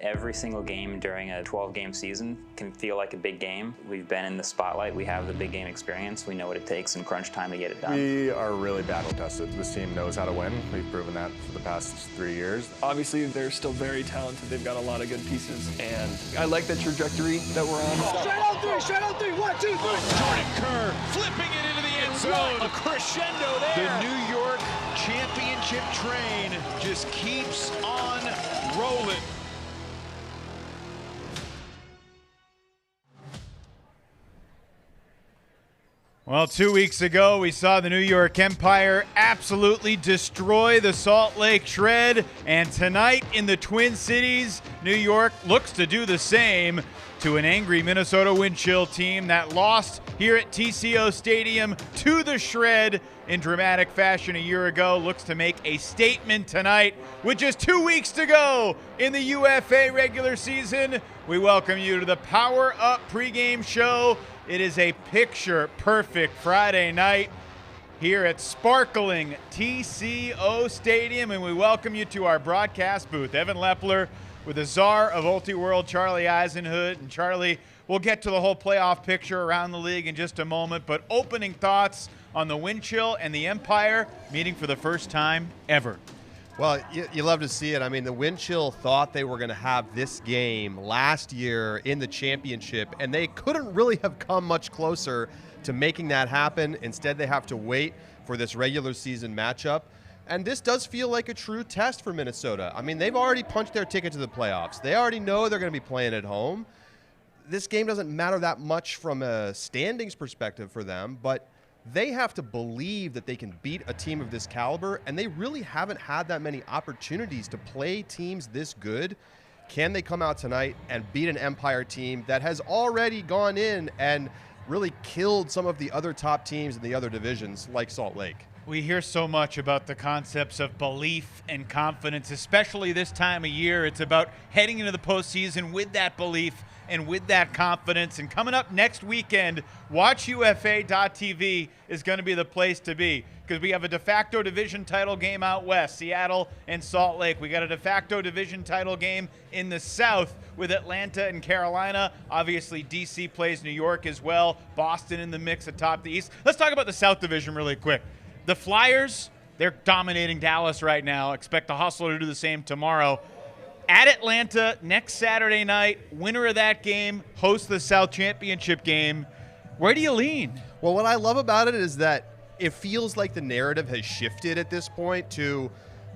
Every single game during a 12-game season can feel like a big game. We've been in the spotlight. We have the big game experience. We know what it takes in crunch time to get it done. We are really battle-tested. This team knows how to win. We've proven that for the past 3 years. Obviously, they're still very talented. They've got a lot of good pieces, and I like the trajectory that we're on. Straight on three, 1, 2, 3. Jordan Kerr flipping it into the end zone. A crescendo there. The New York championship train just keeps on rolling. Well, 2 weeks ago, we saw the New York Empire absolutely destroy the Salt Lake Shred. And tonight in the Twin Cities, New York looks to do the same to an angry Minnesota wind chill team that lost here at TCO Stadium to the Shred in dramatic fashion a year ago. Looks to make a statement tonight with just 2 weeks to go in the UFA regular season. We welcome you to the Power Up pregame show. It is a picture-perfect Friday night here at sparkling TCO Stadium, and we welcome you to our broadcast booth. Evan Lepler with the czar of Ulti-World, Charlie Eisenhood. And Charlie, we'll get to the whole playoff picture around the league in just a moment, but opening thoughts on the wind chill and the Empire meeting for the first time ever. Well, you love to see it. I mean, the wind chill thought they were going to have this game last year in the championship, and they couldn't really have come much closer to making that happen. Instead, they have to wait for this regular season matchup. And this does feel like a true test for Minnesota. I mean, they've already punched their ticket to the playoffs. They already know they're going to be playing at home. This game doesn't matter that much from a standings perspective for them, but they have to believe that they can beat a team of this caliber, and they really haven't had that many opportunities to play teams this good. Can they come out tonight and beat an Empire team that has already gone in and really killed some of the other top teams in the other divisions like Salt Lake? We hear so much about the concepts of belief and confidence, especially this time of year. It's about heading into the postseason with that belief and with that confidence. And coming up next weekend, WatchUFA.tv is going to be the place to be, because we have a de facto division title game out west, Seattle and Salt Lake. We got a de facto division title game in the south with Atlanta and Carolina. Obviously, DC plays New York as well. Boston in the mix atop the East. Let's talk about the South Division really quick. The Flyers, they're dominating Dallas right now. Expect the Hustler to do the same tomorrow. At Atlanta next Saturday night, winner of that game hosts the South Championship game. Where do you lean? Well, what I love about it is that it feels like the narrative has shifted at this point to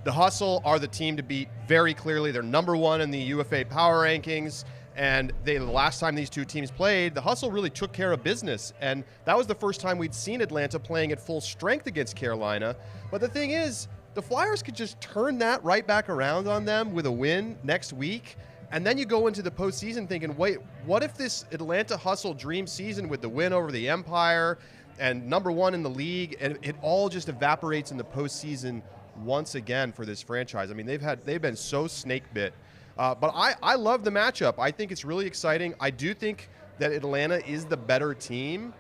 the Hustle are the team to beat very clearly. They're number one in the UFA power rankings. And the last time these two teams played, the Hustle really took care of business. And that was the first time we'd seen Atlanta playing at full strength against Carolina. But the thing is, the Flyers could just turn that right back around on them with a win next week. And then you go into the postseason thinking, wait, what if this Atlanta Hustle dream season with the win over the Empire and number one in the league, and it all just evaporates in the postseason once again for this franchise? I mean, they've been so snake bit. But I love the matchup. I think it's really exciting. I do think that Atlanta is the better team,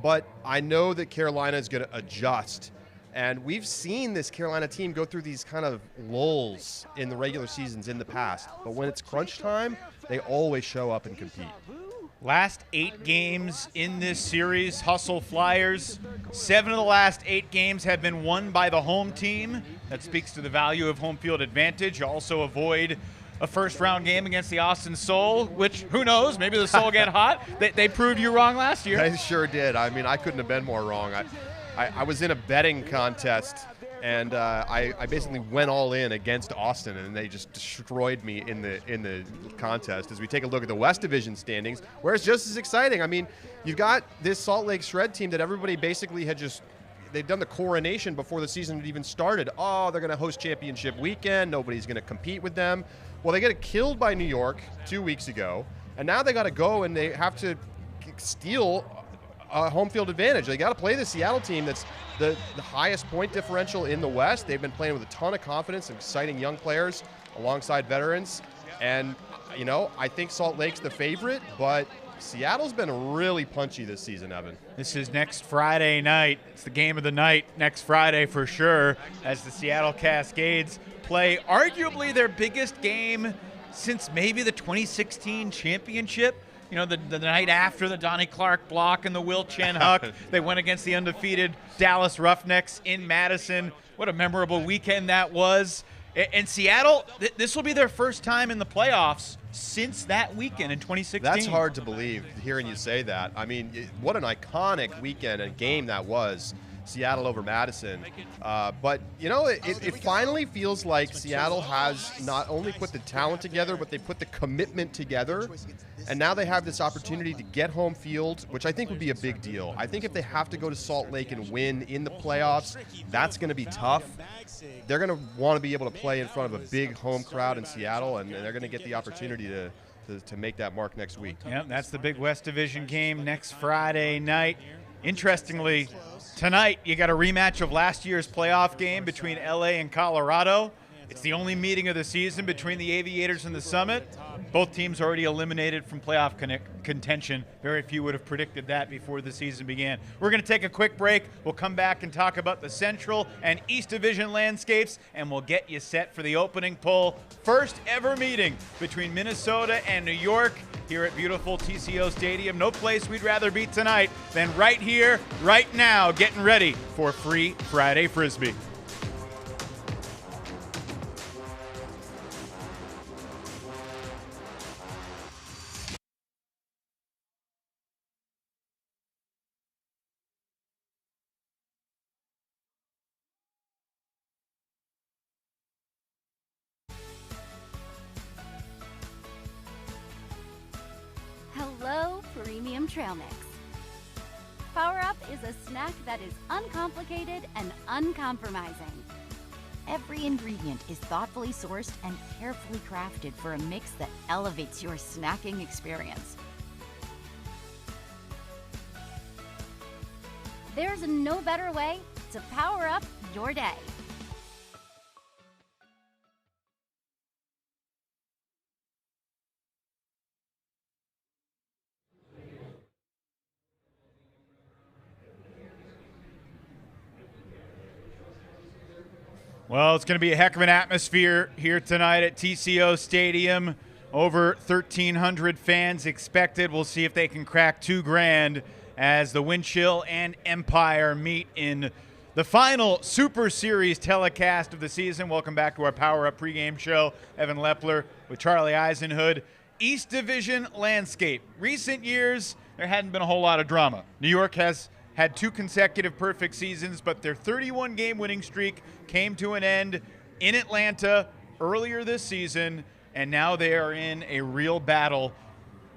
but I know that Carolina is going to adjust. And we've seen this Carolina team go through these kind of lulls in the regular seasons in the past. But when it's crunch time, they always show up and compete. Last 8 games in this series, Hustle Flyers. 7 of the last 8 games have been won by the home team. That speaks to the value of home field advantage. You also avoid a first-round game against the Austin Soul, which, who knows, maybe the Soul get hot. They proved you wrong last year. They sure did. I mean, I couldn't have been more wrong. I was in a betting contest, and I basically went all in against Austin, and they just destroyed me in the contest. As we take a look at the West Division standings, where it's just as exciting. I mean, you've got this Salt Lake Shred team that everybody basically had they've done the coronation before the season had even started. Oh, they're going to host championship weekend. Nobody's going to compete with them. Well, they get killed by New York 2 weeks ago, and now they got to go and they have to steal home field advantage. They got to play the Seattle team that's the highest point differential in the West. They've been playing with a ton of confidence and exciting young players alongside veterans. And, you know, I think Salt Lake's the favorite, but Seattle's been really punchy this season, Evan. This is next Friday night. It's the game of the night next Friday for sure, as the Seattle Cascades play arguably their biggest game since maybe the 2016 championship. You know, the night after the Donnie Clark block and the Will Chen Huck, they went against the undefeated Dallas Roughnecks in Madison. What a memorable weekend that was. And Seattle, this will be their first time in the playoffs since that weekend in 2016. That's hard to believe, hearing you say that. I mean, what an iconic weekend and game that was. Seattle over Madison. But, you know, it finally feels like Seattle has not only put the talent together, but they put the commitment together. And now they have this opportunity to get home field, which I think would be a big deal. I think if they have to go to Salt Lake and win in the playoffs, that's going to be tough. They're going to want to be able to play in front of a big home crowd in Seattle, and they're going to get the opportunity to make that mark next week. Yeah, that's the big West Division game next Friday night. Interestingly, tonight you got a rematch of last year's playoff game between LA and Colorado. It's the only meeting of the season between the Aviators and the Summit. Both teams already eliminated from playoff contention. Very few would have predicted that before the season began. We're going to take a quick break. We'll come back and talk about the Central and East Division landscapes, and we'll get you set for the opening poll. First ever meeting between Minnesota and New York here at beautiful TCO Stadium. No place we'd rather be tonight than right here, right now, getting ready for Free Friday Frisbee. Hello, Premium Trail Mix. Power Up is a snack that is uncomplicated and uncompromising. Every ingredient is thoughtfully sourced and carefully crafted for a mix that elevates your snacking experience. There's no better way to power up your day. Well, it's going to be a heck of an atmosphere here tonight at TCO Stadium. Over 1,300 fans expected. We'll see if they can crack $2,000 as the Wind Chill and Empire meet in the final Super Series telecast of the season. Welcome back to our Power Up pregame show. Evan Lepler with Charlie Eisenhood. East Division landscape. Recent years, there hadn't been a whole lot of drama. New York has had 2 consecutive perfect seasons, but their 31-game winning streak came to an end in Atlanta earlier this season, and now they are in a real battle.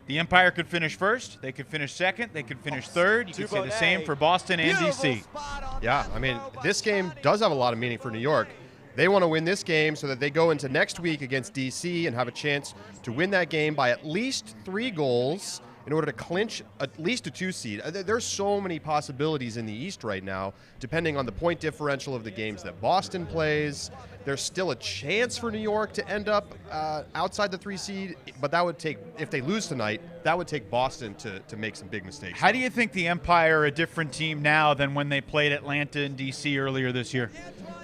The Empire could finish first, they could finish second, they could finish third. You could say the same for Boston and DC. Yeah, I mean, this game does have a lot of meaning for New York. They want to win this game so that they go into next week against DC and have a chance to win that game by at least 3 goals in order to clinch at least a 2 seed. There's so many possibilities in the East right now, depending on the point differential of the games that Boston plays. There's still a chance for New York to end up outside the 3 seed, but that would take, if they lose tonight, that would take Boston to make some big mistakes. How do you think the Empire are a different team now than when they played Atlanta and DC earlier this year?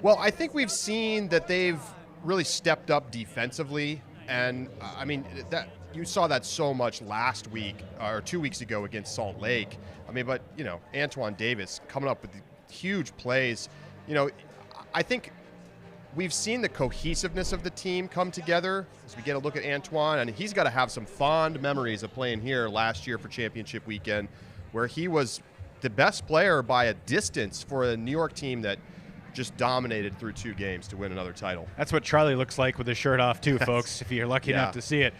Well, I think we've seen that they've really stepped up defensively, and I mean, that you saw that so much last week or 2 weeks ago against Salt Lake. I mean, but, you know, Antoine Davis coming up with huge plays. You know, I think we've seen the cohesiveness of the team come together as we get a look at Antoine, and he's got to have some fond memories of playing here last year for championship weekend, where he was the best player by a distance for a New York team that just dominated through 2 games to win another title. That's what Charlie looks like with his shirt off too, folks, if you're lucky enough to see it.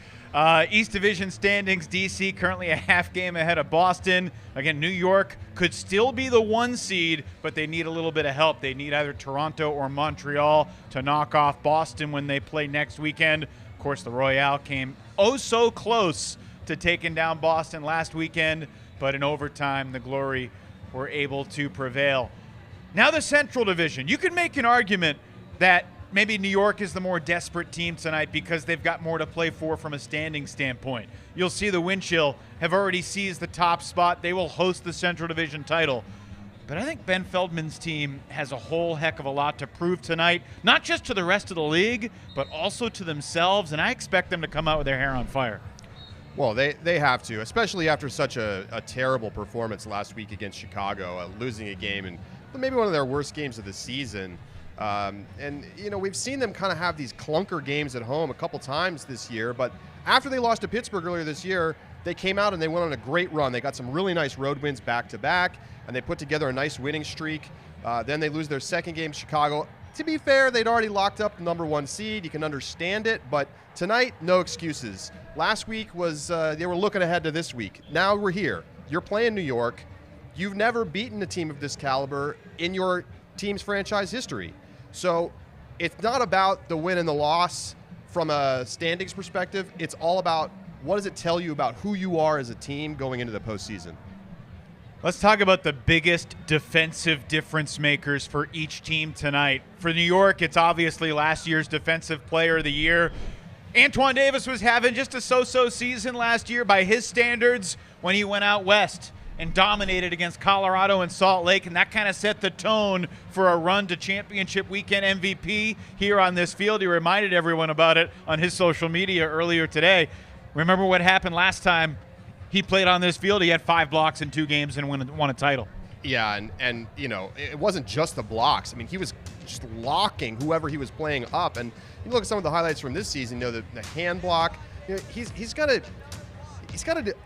East Division standings, DC currently a half game ahead of Boston. Again, New York could still be the 1 seed, but they need a little bit of help. They need either Toronto or Montreal to knock off Boston when they play next weekend. Of course, the Royale came oh so close to taking down Boston last weekend, but in overtime, the Glory were able to prevail. Now the Central Division. You could make an argument that maybe New York is the more desperate team tonight because they've got more to play for from a standing standpoint. You'll see the Wind Chill have already seized the top spot. They will host the Central Division title. But I think Ben Feldman's team has a whole heck of a lot to prove tonight, not just to the rest of the league, but also to themselves, and I expect them to come out with their hair on fire. Well, they have to, especially after such a terrible performance last week against Chicago, losing a game and maybe one of their worst games of the season. And, you know, we've seen them kind of have these clunker games at home a couple times this year, but after they lost to Pittsburgh earlier this year, they came out and they went on a great run. They got some really nice road wins back-to-back, and they put together a nice winning streak. Then they lose their second game, Chicago. To be fair, they'd already locked up the number 1 seed. You can understand it, but tonight, no excuses. Last week was they were looking ahead to this week. Now we're here. You're playing New York. You've never beaten a team of this caliber in your team's franchise history. So it's not about the win and the loss from a standings perspective. It's all about what does it tell you about who you are as a team going into the postseason. Let's talk about the biggest defensive difference makers for each team tonight. For New York, it's obviously last year's Defensive Player of the Year. Antoine Davis was having just a so-so season last year by his standards when he went out west and dominated against Colorado and Salt Lake, and that kind of set the tone for a run to championship weekend MVP here on this field. He reminded everyone about it on his social media earlier today. Remember what happened last time he played on this field? He had 5 blocks in 2 games and won a title. Yeah, and you know, it wasn't just the blocks. I mean, he was just locking whoever he was playing up. And you look at some of the highlights from this season, you know, the hand block. You know, he's got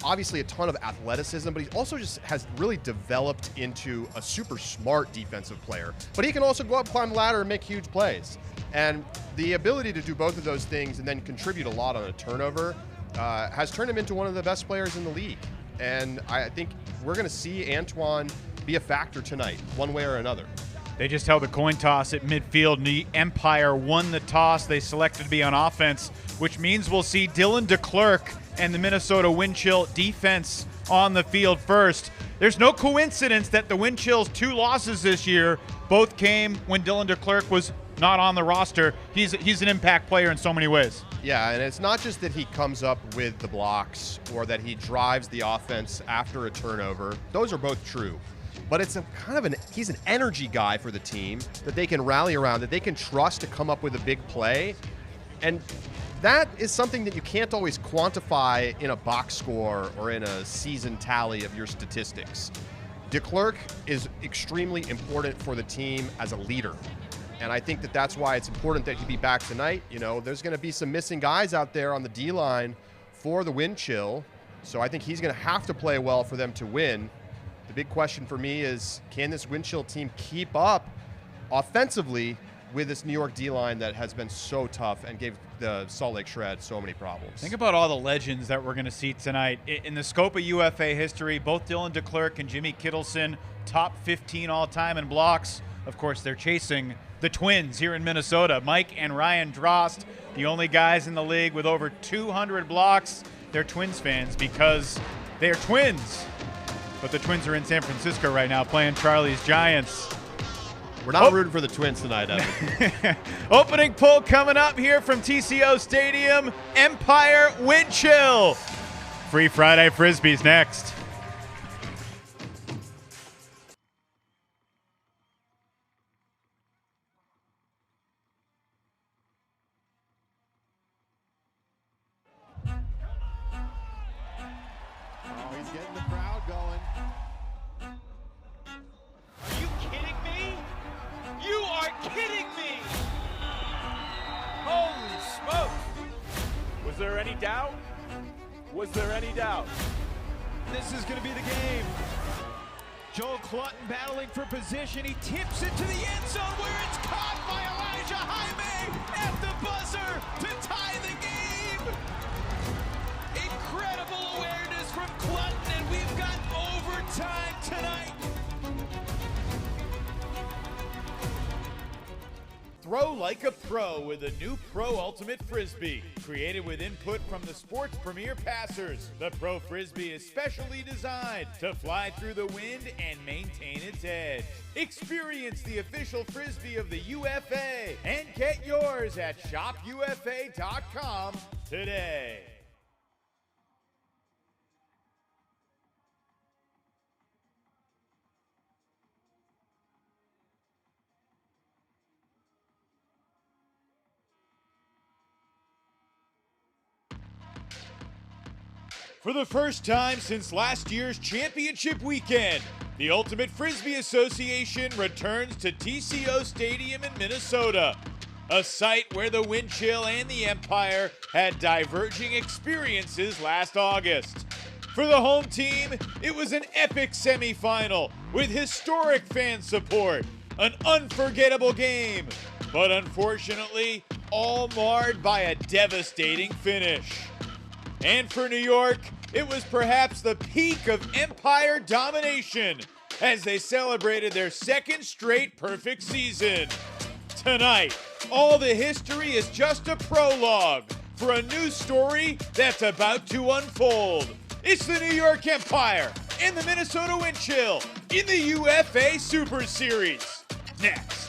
obviously a ton of athleticism, but he also just has really developed into a super smart defensive player. But he can also go up, climb the ladder, and make huge plays. And the ability to do both of those things and then contribute a lot on a turnover has turned him into one of the best players in the league. And I think we're going to see Antoine be a factor tonight, one way or another. They just held a coin toss at midfield, and the Empire won the toss. They selected to be on offense, which means we'll see Dylan DeClercq and the Minnesota Wind Chill defense on the field first. There's no coincidence that the Wind Chill's 2 losses this year both came when Dylan DeClercq was not on the roster. He's an impact player in so many ways. Yeah, and it's not just that he comes up with the blocks or that he drives the offense after a turnover. Those are both true. But it's he's an energy guy for the team that they can rally around, that they can trust to come up with a big play. And that is something that you can't always quantify in a box score or in a season tally of your statistics. DeClercq is extremely important for the team as a leader. And I think that that's why it's important that he be back tonight. You know, there's going to be some missing guys out there on the D-line for the Wind Chill. So I think he's going to have to play well for them to win. The big question for me is, can this Wind Chill team keep up offensively with this New York D-line that has been so tough and gave the Salt Lake Shred so many problems? Think about all the legends that we're going to see tonight. In the scope of UFA history, both Dylan DeClercq and Jimmy Kittleson, top 15 all-time in blocks. Of course, they're chasing the Twins here in Minnesota. Mike and Ryan Drost, the only guys in the league with over 200 blocks. They're Twins fans because they're twins. But the Twins are in San Francisco right now playing Charlie's Giants. We're not rooting for the Twins tonight, Evan. Opening pull coming up here from TCO Stadium. Empire Wind Chill. Free Friday Frisbees next. He's getting the crowd going. Are you kidding me? You are kidding me! Holy smoke! Was there any doubt? Was there any doubt? This is going to be the game. Joel Clutton battling for position. He tips it to the end zone where it's caught by Elijah Jaime at the buzzer to tie the game. Incredible awareness from Clutton, and we've got overtime tonight. Throw like a pro with a new Pro Ultimate Frisbee. Created with input from the sport's premier passers, the Pro Frisbee is specially designed to fly through the wind and maintain its edge. Experience the official Frisbee of the UFA and get yours at shopufa.com today. For the first time since last year's championship weekend, the Ultimate Frisbee Association returns to TCO Stadium in Minnesota, a site where the wind chill and the Empire had diverging experiences last August. For the home team, it was an epic semifinal with historic fan support, an unforgettable game, but unfortunately, all marred by a devastating finish. And for New York, it was perhaps the peak of Empire domination as they celebrated their second straight perfect season. Tonight, all the history is just a prologue for a new story that's about to unfold. It's the New York Empire and the Minnesota Wind Chill in the UFA Super Series. Next.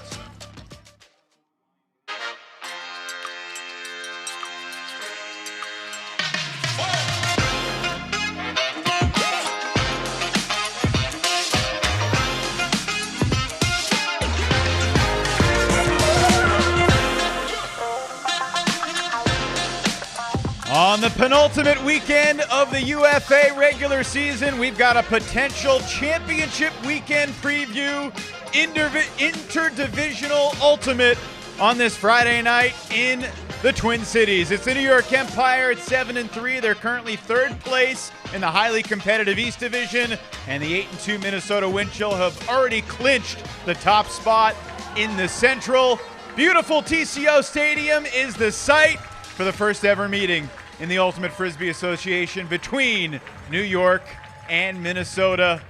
On the penultimate weekend of the UFA regular season, we've got a potential championship weekend preview, interdivisional ultimate on this Friday night in the Twin Cities. It's the New York Empire at 7-3. They're currently third place in the highly competitive East Division, and the 8-2 Minnesota Wind Chill have already clinched the top spot in the Central. Beautiful TCO Stadium is the site for the first ever meeting in the Ultimate Frisbee Association between New York and Minnesota.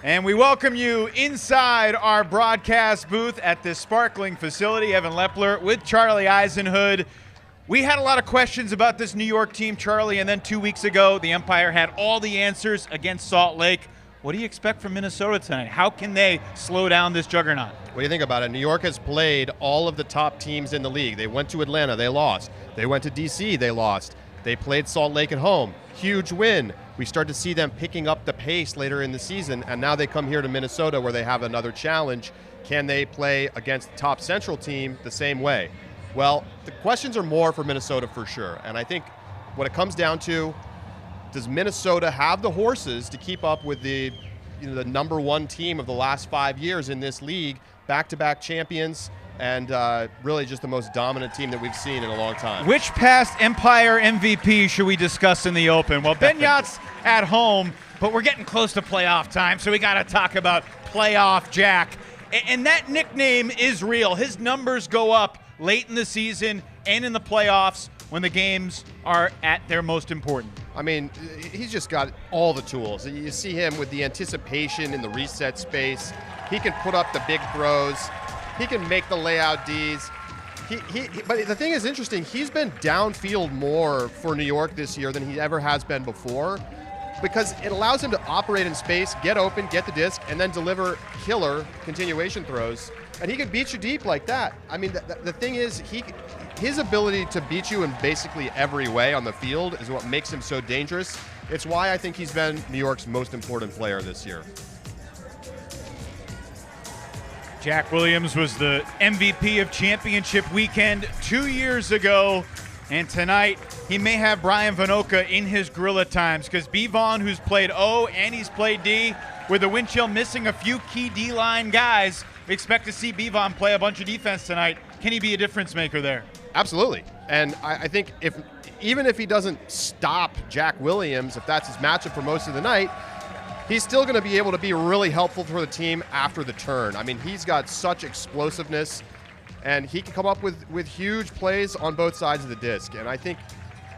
And we welcome you inside our broadcast booth at this sparkling facility. Evan Lepler with Charlie Eisenhood. We had a lot of questions about this New York team, Charlie, and then 2 weeks ago, the Empire had all the answers against Salt Lake. What do you expect from Minnesota tonight? How can they slow down this juggernaut? What do you think about it? New York has played all of the top teams in the league. They went to Atlanta, they lost. They went to DC, they lost. They played Salt Lake at home. Huge win. We start to see them picking up the pace later in the season, and now they come here to Minnesota where they have another challenge. Can they play against the top Central team the same way? Well, the questions are more for Minnesota for sure, and I think what it comes down to, does Minnesota have the horses to keep up with the number one team of the last 5 years in this league, back-to-back champions, and really just the most dominant team that we've seen in a long time? Which past Empire MVP should we discuss in the Open? Well, Ben Yacht's at home, but we're getting close to playoff time, so we got to talk about Playoff Jack. And that nickname is real. His numbers go up late in the season and in the playoffs when the games are at their most important. I mean, he's just got all the tools. You see him with the anticipation in the reset space. He can put up the big throws. He can make the layout Ds. But the thing is interesting, he's been downfield more for New York this year than he ever has been before, because it allows him to operate in space, get open, get the disc, and then deliver killer continuation throws. And he can beat you deep like that. I mean, the thing is, his ability to beat you in basically every way on the field is what makes him so dangerous. It's why I think he's been New York's most important player this year. Jack Williams was the MVP of championship weekend 2 years ago, and tonight he may have Brian Vanoka in his gorilla times, because Bevon, who's played O and he's played D, with the Wind Chill missing a few key D-line guys, we expect to see Bevon play a bunch of defense tonight. Can he be a difference maker there? Absolutely. And I think even if he doesn't stop Jack Williams, if that's his matchup for most of the night, he's still going to be able to be really helpful for the team after the turn. I mean, he's got such explosiveness, and he can come up with huge plays on both sides of the disc. And I think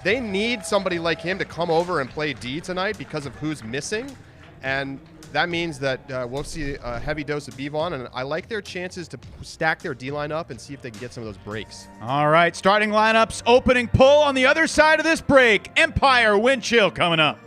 they need somebody like him to come over and play D tonight because of who's missing. And that means that we'll see a heavy dose of Bevon, and I like their chances to stack their D-line up and see if they can get some of those breaks. All right, starting lineups, opening pull on the other side of this break. Empire Wind Chill coming up.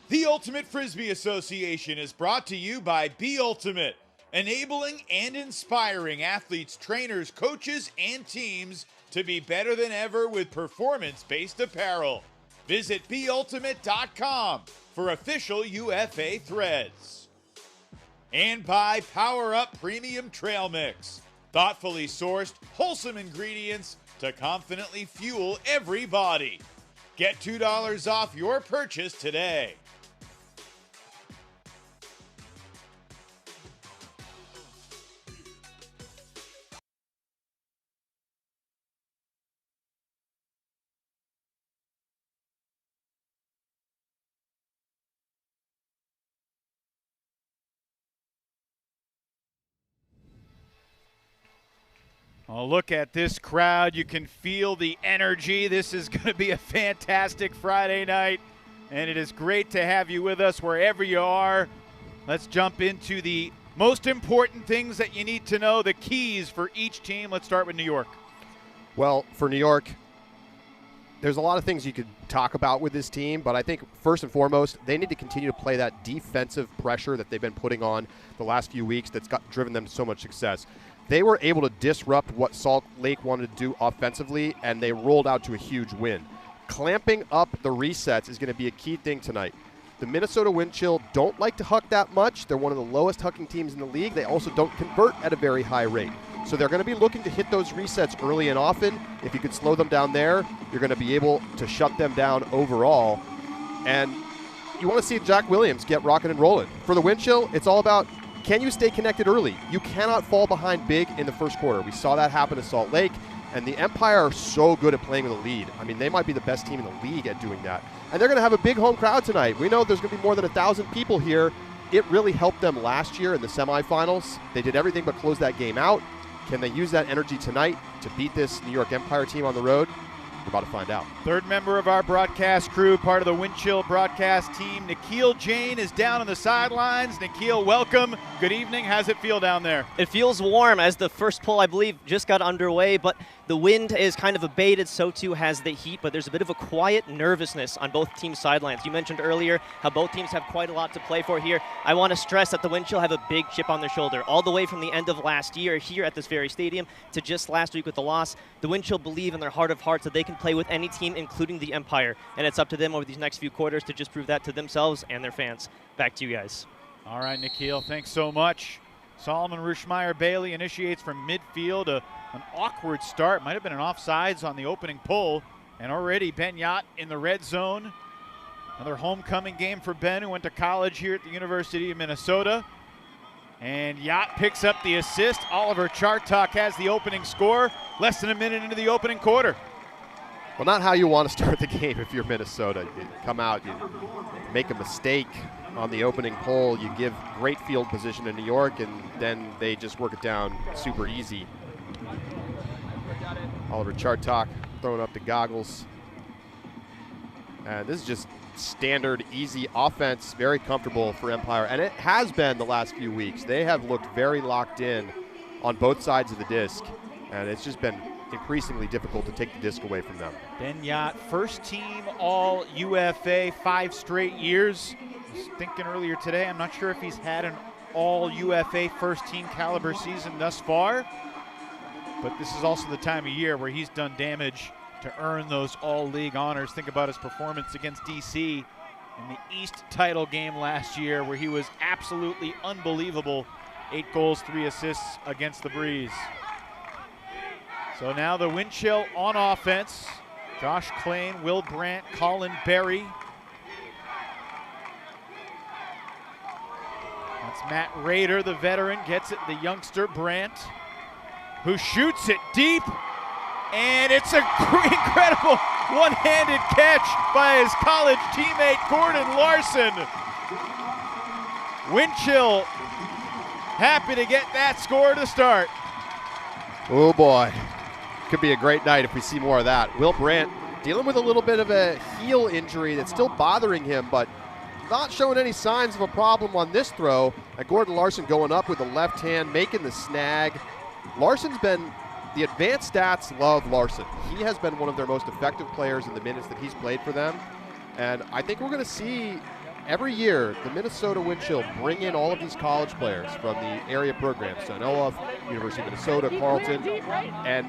The Ultimate Frisbee Association is brought to you by Be Ultimate, enabling and inspiring athletes, trainers, coaches, and teams to be better than ever with performance-based apparel. Visit BeUltimate.com for official UFA threads. And by Power Up Premium Trail Mix, thoughtfully sourced, wholesome ingredients to confidently fuel every body. Get $2 off your purchase today. Oh, look at this crowd. You can feel the energy. This is going to be a fantastic Friday night, and it is great to have you with us wherever you are. Let's jump into the most important things that you need to know, the keys for each team. Let's start with New York. Well, for New York, there's a lot of things you could talk about with this team, but I think first and foremost, they need to continue to play that defensive pressure that they've been putting on the last few weeks that's driven them to so much success. They were able to disrupt what Salt Lake wanted to do offensively, and they rolled out to a huge win. Clamping up the resets is going to be a key thing tonight. The Minnesota wind chill don't like to huck that much. They're one of the lowest hucking teams in the league. They also don't convert at a very high rate. So they're going to be looking to hit those resets early and often. If you could slow them down there, you're going to be able to shut them down overall. And you want to see Jack Williams get rocking and rolling. For the wind chill, it's all about, can you stay connected early? You cannot fall behind big in the first quarter. We saw that happen to Salt Lake, and the Empire are so good at playing with a lead. I mean, they might be the best team in the league at doing that. And they're going to have a big home crowd tonight. We know there's going to be more than 1,000 people here. It really helped them last year in the semifinals. They did everything but close that game out. Can they use that energy tonight to beat this New York Empire team on the road? We're about to find out. Third member of our broadcast crew, part of the Wind Chill broadcast team, Nikhil Jain, is down on the sidelines. Nikhil, welcome. Good evening. How's it feel down there? It feels warm as the first pull, I believe, just got underway, but the wind is kind of abated. So too has the heat, but there's a bit of a quiet nervousness on both teams' sidelines. You mentioned earlier how both teams have quite a lot to play for here. I want to stress that the Wind Chill have a big chip on their shoulder. All the way from the end of last year here at this very stadium to just last week with the loss, the Wind Chill believe in their heart of hearts that they can play with any team, including the Empire. And it's up to them over these next few quarters to just prove that to themselves and their fans. Back to you guys. All right, Nikhil, thanks so much. Solomon Rushmeyer-Bailey initiates from midfield. An awkward start. Might have been an offsides on the opening pull. And already Ben Yacht in the red zone. Another homecoming game for Ben, who went to college here at the University of Minnesota. And Yacht picks up the assist. Oliver Chartok has the opening score. Less than a minute into the opening quarter. Well, not how you want to start the game if you're Minnesota. You come out, you make a mistake on the opening pull, you give great field position to New York, and then they just work it down super easy. Oliver Chartok throwing up the goggles. And this is just standard, easy offense, very comfortable for Empire, and it has been the last few weeks. They have looked very locked in on both sides of the disc, and it's just been increasingly difficult to take the disc away from them. Ben Yacht, first team all UFA 5 straight years. I was thinking earlier today, I'm not sure if he's had an all UFA first team caliber season thus far, but this is also the time of year where he's done damage to earn those all league honors. Think about his performance against DC in the East title game last year, where he was absolutely unbelievable. 8 goals, 3 assists against the Breeze. So now the Wind Chill on offense. Josh Klain, Will Brandt, Colin Berry. That's Matt Rader, the veteran, gets it, the youngster Brandt, who shoots it deep, and it's an incredible one-handed catch by his college teammate Gordon Larson. Wind Chill happy to get that score to start. Oh boy. Could be a great night if we see more of that. Will Brandt dealing with a little bit of a heel injury that's still bothering him, but not showing any signs of a problem on this throw. And Gordon Larson going up with the left hand, making the snag. Larson's been, the advanced stats love Larson. He has been one of their most effective players in the minutes that he's played for them. And I think we're going to see every year, the Minnesota Wind Chill bring in all of these college players from the area programs. So I know of University of Minnesota, Carleton, and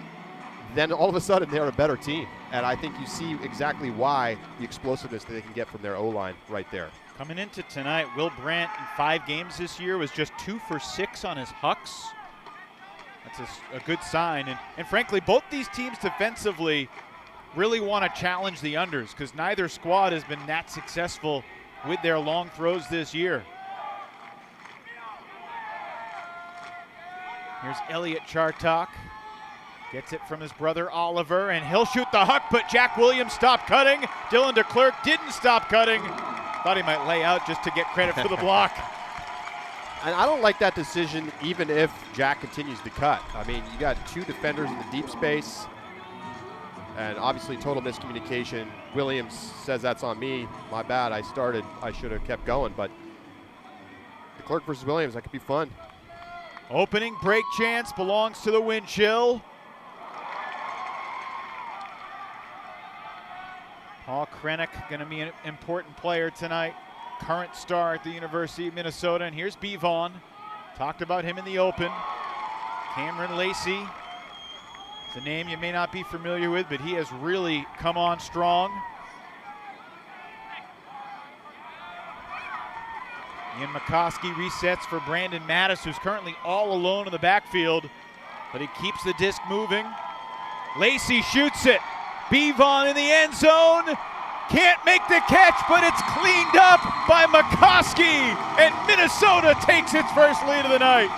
then all of a sudden they're a better team. And I think you see exactly why the explosiveness that they can get from their O-line right there. Coming into tonight, Will Brandt in 5 games this year was just 2 for 6 on his hucks. That's a good sign. And frankly, both these teams defensively really want to challenge the unders because neither squad has been that successful with their long throws this year. Here's Elliot Chartok. Gets it from his brother Oliver, and he'll shoot the huck, but Jack Williams stopped cutting. Dylan DeClerc didn't stop cutting. Thought he might lay out just to get credit for the block. And I don't like that decision even if Jack continues to cut. I mean, you got 2 defenders in the deep space, and obviously total miscommunication. Williams says that's on me. My bad, I should have kept going, but DeClerc versus Williams, that could be fun. Opening break chance belongs to the Wind Chill. Paul Krennick going to be an important player tonight. Current star at the University of Minnesota. And here's Bevon. Talked about him in the open. Cameron Lacey. It's a name you may not be familiar with, but he has really come on strong. Ian McCoskey resets for Brandon Mattis, who's currently all alone in the backfield, but he keeps the disc moving. Lacey shoots it. Bevon in the end zone. Can't make the catch, but it's cleaned up by McCoskey, and Minnesota takes its first lead of the night.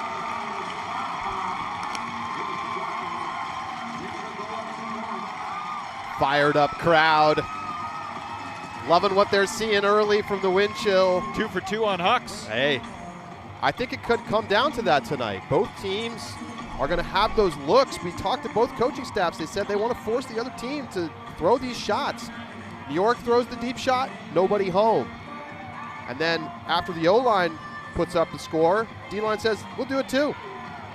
Fired up crowd. Loving what they're seeing early from the Wind Chill. 2 for 2 on hucks. Hey, I think it could come down to that tonight. Both teams are going to have those looks. We talked to both coaching staffs. They said they want to force the other team to throw these shots. New York throws the deep shot, nobody home. And then after the O-line puts up the score, D-line says, we'll do it too.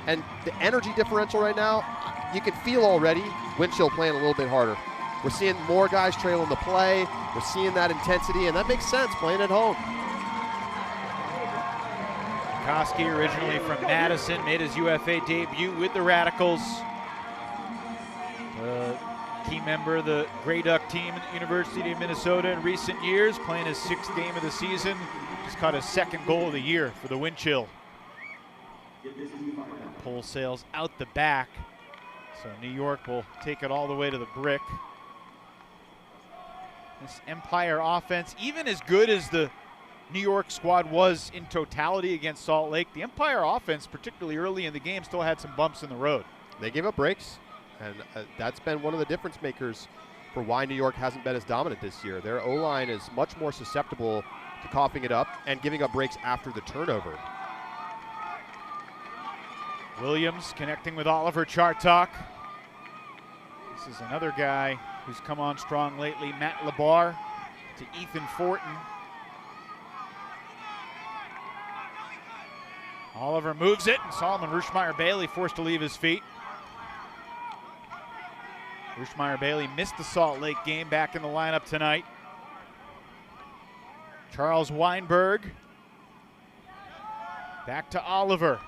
And the energy differential right now, you can feel already Wind Chill playing a little bit harder. We're seeing more guys trailing the play. We're seeing that intensity, and that makes sense playing at home. Koski, originally from Madison, made his UFA debut with the Radicals. Key member of the Grey Duck team at the University of Minnesota in recent years, playing his 6th game of the season. Just caught his 2nd goal of the year for the Wind Chill. Pole sails out the back, so New York will take it all the way to the brick. This Empire offense, even as good as the New York squad was in totality against Salt Lake, the Empire offense, particularly early in the game, still had some bumps in the road. They gave up breaks, and that's been one of the difference makers for why New York hasn't been as dominant this year. Their O-line is much more susceptible to coughing it up and giving up breaks after the turnover. Williams connecting with Oliver Chartok. This is another guy who's come on strong lately, Matt Labar to Ethan Fortin. Oliver moves it, and Solomon Rushmeyer-Bailey forced to leave his feet. Rushmeyer-Bailey missed the Salt Lake game, back in the lineup tonight. Charles Weinberg. Back to Oliver.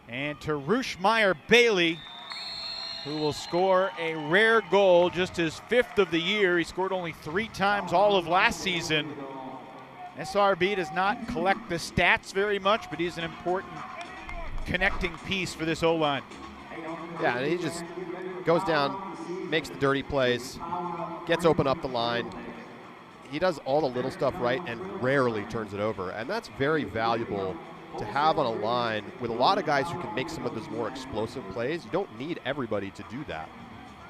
And to Rushmeyer-Bailey, who will score a rare goal, just his 5th of the year. He scored only 3 times all of last season. SRB does not collect the stats very much, but he's an important connecting piece for this O-line. Yeah, and he just goes down, makes the dirty plays, gets open up the line. He does all the little stuff right and rarely turns it over, and that's very valuable to have on a line with a lot of guys who can make some of those more explosive plays. You don't need everybody to do that.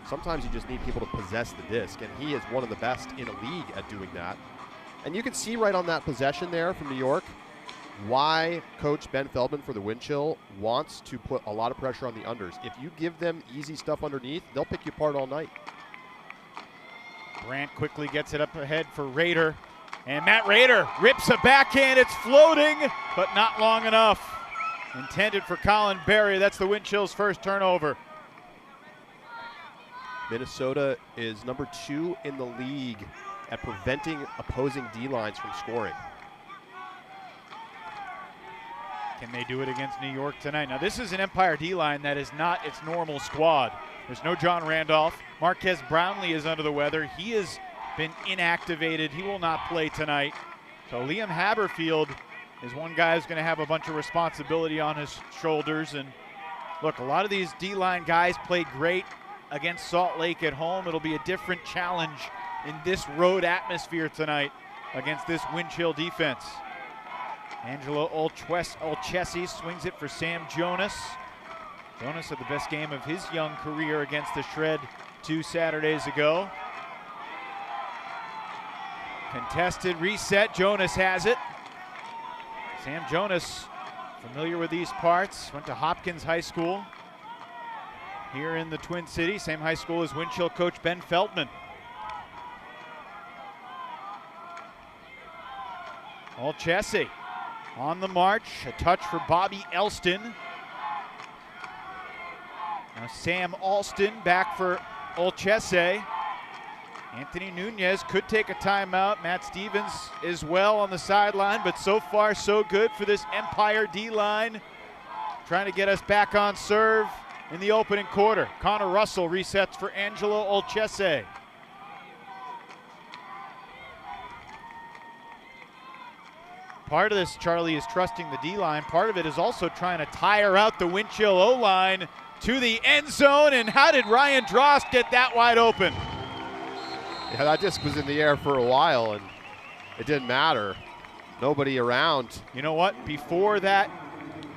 Sometimes you just need people to possess the disc, and he is one of the best in the league at doing that. And you can see right on that possession there from New York why Coach Ben Feldman for the Wind Chill wants to put a lot of pressure on the unders. If you give them easy stuff underneath, they'll pick you apart all night. Brandt quickly gets it up ahead for Rader. And Matt Rader rips a backhand. It's floating, but not long enough. Intended for Colin Berry. That's the Wind Chill's first turnover. Minnesota is number 2 in the league at preventing opposing D-lines from scoring. Can they do it against New York tonight? Now, this is an Empire D-line that is not its normal squad. There's no John Randolph. Marquez Brownlee is under the weather. He has been inactivated. He will not play tonight. So Liam Haberfield is one guy who's going to have a bunch of responsibility on his shoulders. And look, a lot of these D-line guys played great against Salt Lake at home. It'll be a different challenge in this road atmosphere tonight against this wind chill defense. Angelo Olchesi swings it for Sam Jonas. Jonas had the best game of his young career against the Shred 2 Saturdays ago. Contested reset, Jonas has it. Sam Jonas, familiar with these parts, went to Hopkins High School here in the Twin Cities, same high school as wind chill coach Ben Feltman. Olchesi on the march, a touch for Bobby Elston. Now Sam Alston back for Olchesi. Anthony Nunez could take a timeout. Matt Stevens is well on the sideline, but so far so good for this Empire D-line. Trying to get us back on serve in the opening quarter. Connor Russell resets for Angelo Olchesi. Part of this, Charlie, is trusting the D-line. Part of it is also trying to tire out the wind chill O-line to the end zone. And how did Ryan Drost get that wide open? Yeah, that disc was in the air for a while, and it didn't matter. Nobody around. You know what? Before that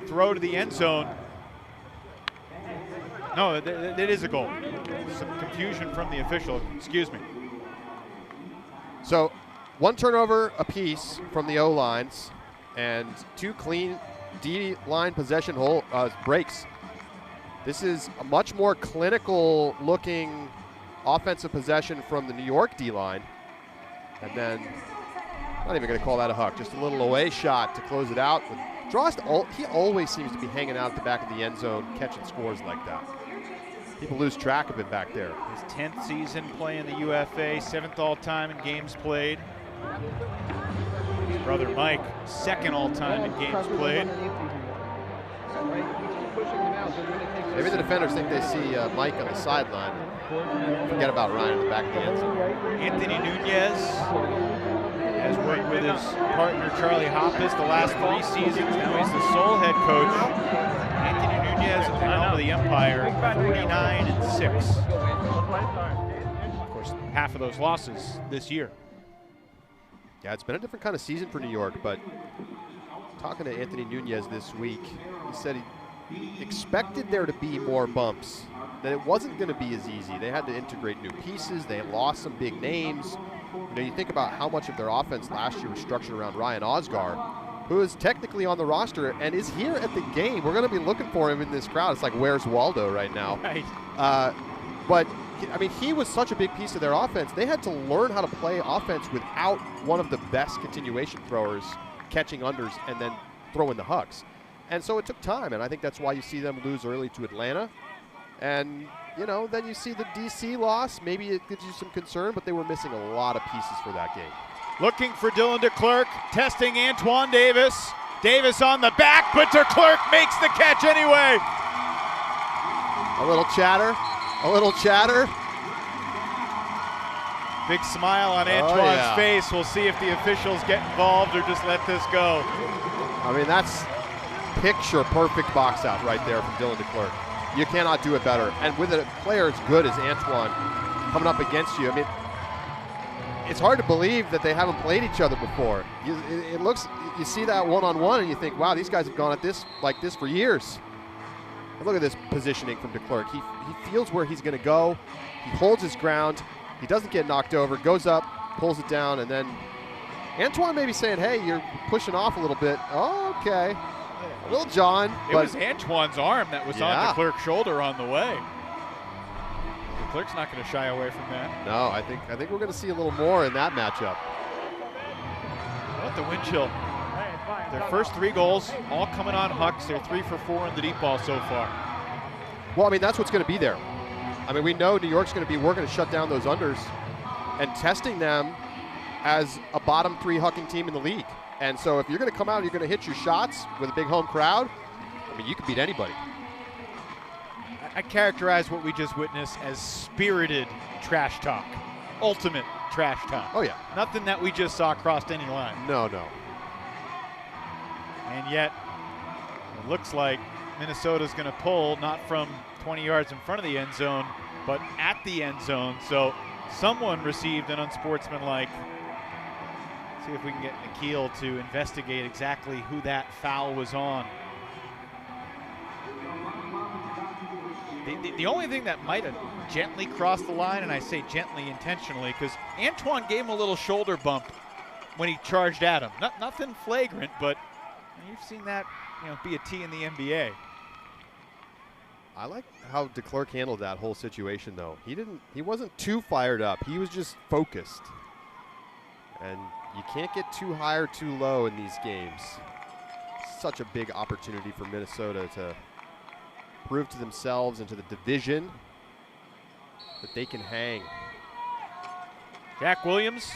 throw to the end zone, no, it is a goal. Some confusion from the official. Excuse me. So, one turnover apiece from the O-lines and 2 clean D-line possession breaks. This is a much more clinical looking offensive possession from the New York D-line. And then, not even going to call that a huck, just a little away shot to close it out. Drost, he always seems to be hanging out at the back of the end zone, catching scores like that. People lose track of it back there. His 10th season playing the UFA, 7th all-time in games played. His brother Mike, 2nd all-time in games played. Maybe the defenders think they see Mike on the sideline. Forget about Ryan in the back of the end zone. Anthony Nunez has worked with his partner Charlie Hoppus the last 3 seasons. Now he's the sole head coach. Anthony Nunez at the helm of the Empire, 49-6. Of course, half of those losses this year. Yeah, it's been a different kind of season for New York, but talking to Anthony Nunez this week, he said he expected there to be more bumps, that it wasn't going to be as easy. They had to integrate new pieces. They had lost some big names. You know, you think about how much of their offense last year was structured around Ryan Osgar, who is technically on the roster and is here at the game. We're going to be looking for him in this crowd. It's like, where's Waldo right now? Right. But, I mean, he was such a big piece of their offense. They had to learn how to play offense without one of the best continuation throwers catching unders and then throwing the hucks. And so it took time, and I think that's why you see them lose early to Atlanta. And, you know, then you see the DC loss. Maybe it gives you some concern, but they were missing a lot of pieces for that game. Looking for Dylan DeClerc, testing Antoine Davis. Davis on the back, but DeClerc makes the catch anyway. A little chatter, a little chatter. Big smile on Antoine's face. We'll see if the officials get involved or just let this go. I mean, that's picture perfect box out right there from Dylan DeClerc. You cannot do it better. And with a player as good as Antoine coming up against you, I mean, it's hard to believe that they haven't played each other before. It looks, you see that one-on-one and you think, wow, these guys have gone at this like this for years. And look at this positioning from DeClerc. He feels where he's going to go. He holds his ground. He doesn't get knocked over, goes up, pulls it down, and then Antoine may be saying, hey, you're pushing off a little bit. Oh, okay. Little John. It was Antoine's arm that was on DeClerc's shoulder on the way. DeClerc's not going to shy away from that. No, I think we're going to see a little more in that matchup. What the wind chill. Their first 3 goals, all coming on hucks. They're 3 for 4 in the deep ball so far. Well, I mean, that's what's going to be there. I mean, we know New York's going to be working to shut down those unders and testing them as a bottom 3 hucking team in the league. And so if you're going to come out and you're going to hit your shots with a big home crowd, I mean, you can beat anybody. I characterize what we just witnessed as spirited trash talk. Ultimate trash talk. Oh, yeah. Nothing that we just saw crossed any line. No, no. And yet, it looks like Minnesota's going to pull not from 20 yards in front of the end zone, but at the end zone. So someone received an unsportsmanlike. See if we can get Nikhil to investigate exactly who that foul was on. The only thing that might have gently crossed the line, and I say gently intentionally, because Antoine gave him a little shoulder bump when he charged at him. Nothing flagrant, but you've seen that, be a T in the NBA. I like how DeClercq handled that whole situation, though. He wasn't too fired up. He was just focused. And you can't get too high or too low in these games. Such a big opportunity for Minnesota to prove to themselves and to the division that they can hang. Jack Williams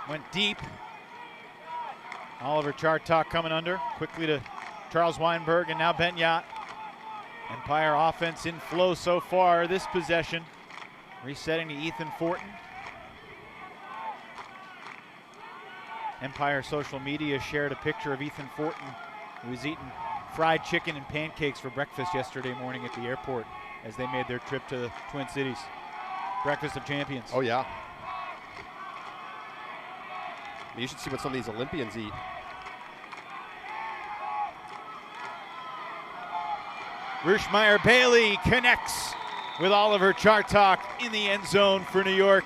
went deep. Oliver Chartok coming under. Quickly to Charles Weinberg and now Benyat. Empire offense in flow so far this possession. Resetting to Ethan Fortin. Empire social media shared a picture of Ethan Fortin, who was eating fried chicken and pancakes for breakfast yesterday morning at the airport as they made their trip to the Twin Cities. Breakfast of Champions. Oh, yeah. You should see what some of these Olympians eat. Rushmeyer Bailey connects with Oliver Chartok in the end zone for New York,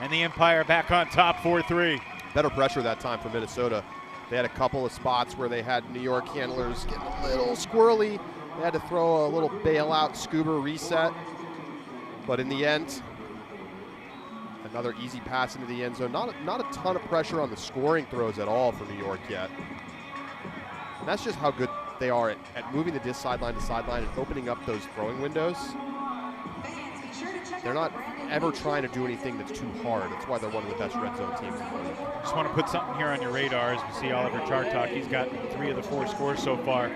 and the Empire back on top 4-3. Better pressure that time for Minnesota. They had a couple of spots where they had New York handlers getting a little squirrely. They had to throw a little bailout scuba reset. But in the end, another easy pass into the end zone. Not a ton of pressure on the scoring throws at all for New York yet. And that's just how good they are at moving the disc sideline to sideline and opening up those throwing windows. They're not ever trying to do anything that's too hard. That's why they're one of the best red zone teams in the league. Just want to put something here on your radar as we see Oliver Chartok. He's got 3 of the 4 scores so far.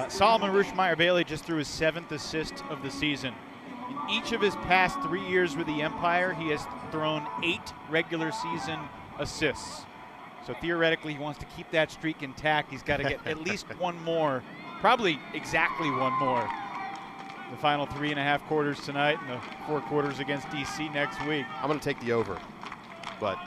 Solomon Rushmeyer Bailey just threw his 7th assist of the season. In each of his past 3 years with the Empire, he has thrown 8 regular season assists. So theoretically, he wants to keep that streak intact. He's got to get at least one more, probably exactly one more. The final 3.5 quarters tonight and the 4 quarters against DC next week. I'm going to take the over, but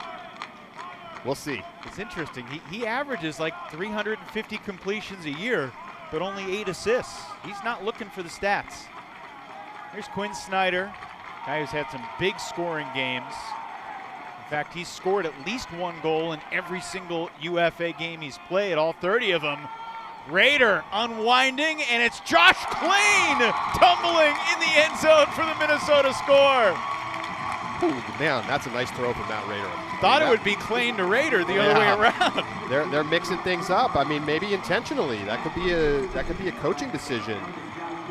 we'll see. It's interesting. He averages like 350 completions a year, but only 8 assists. He's not looking for the stats. Here's Quinn Snyder, guy who's had some big scoring games. In fact, he's scored at least 1 goal in every single UFA game he's played, all 30 of them. Raider unwinding, and it's Josh Klain tumbling in the end zone for the Minnesota score. Ooh, man, that's a nice throw from Matt Raider. Thought it would be Klain to Raider the other way around. They're mixing things up. I mean, maybe intentionally. That could be a coaching decision.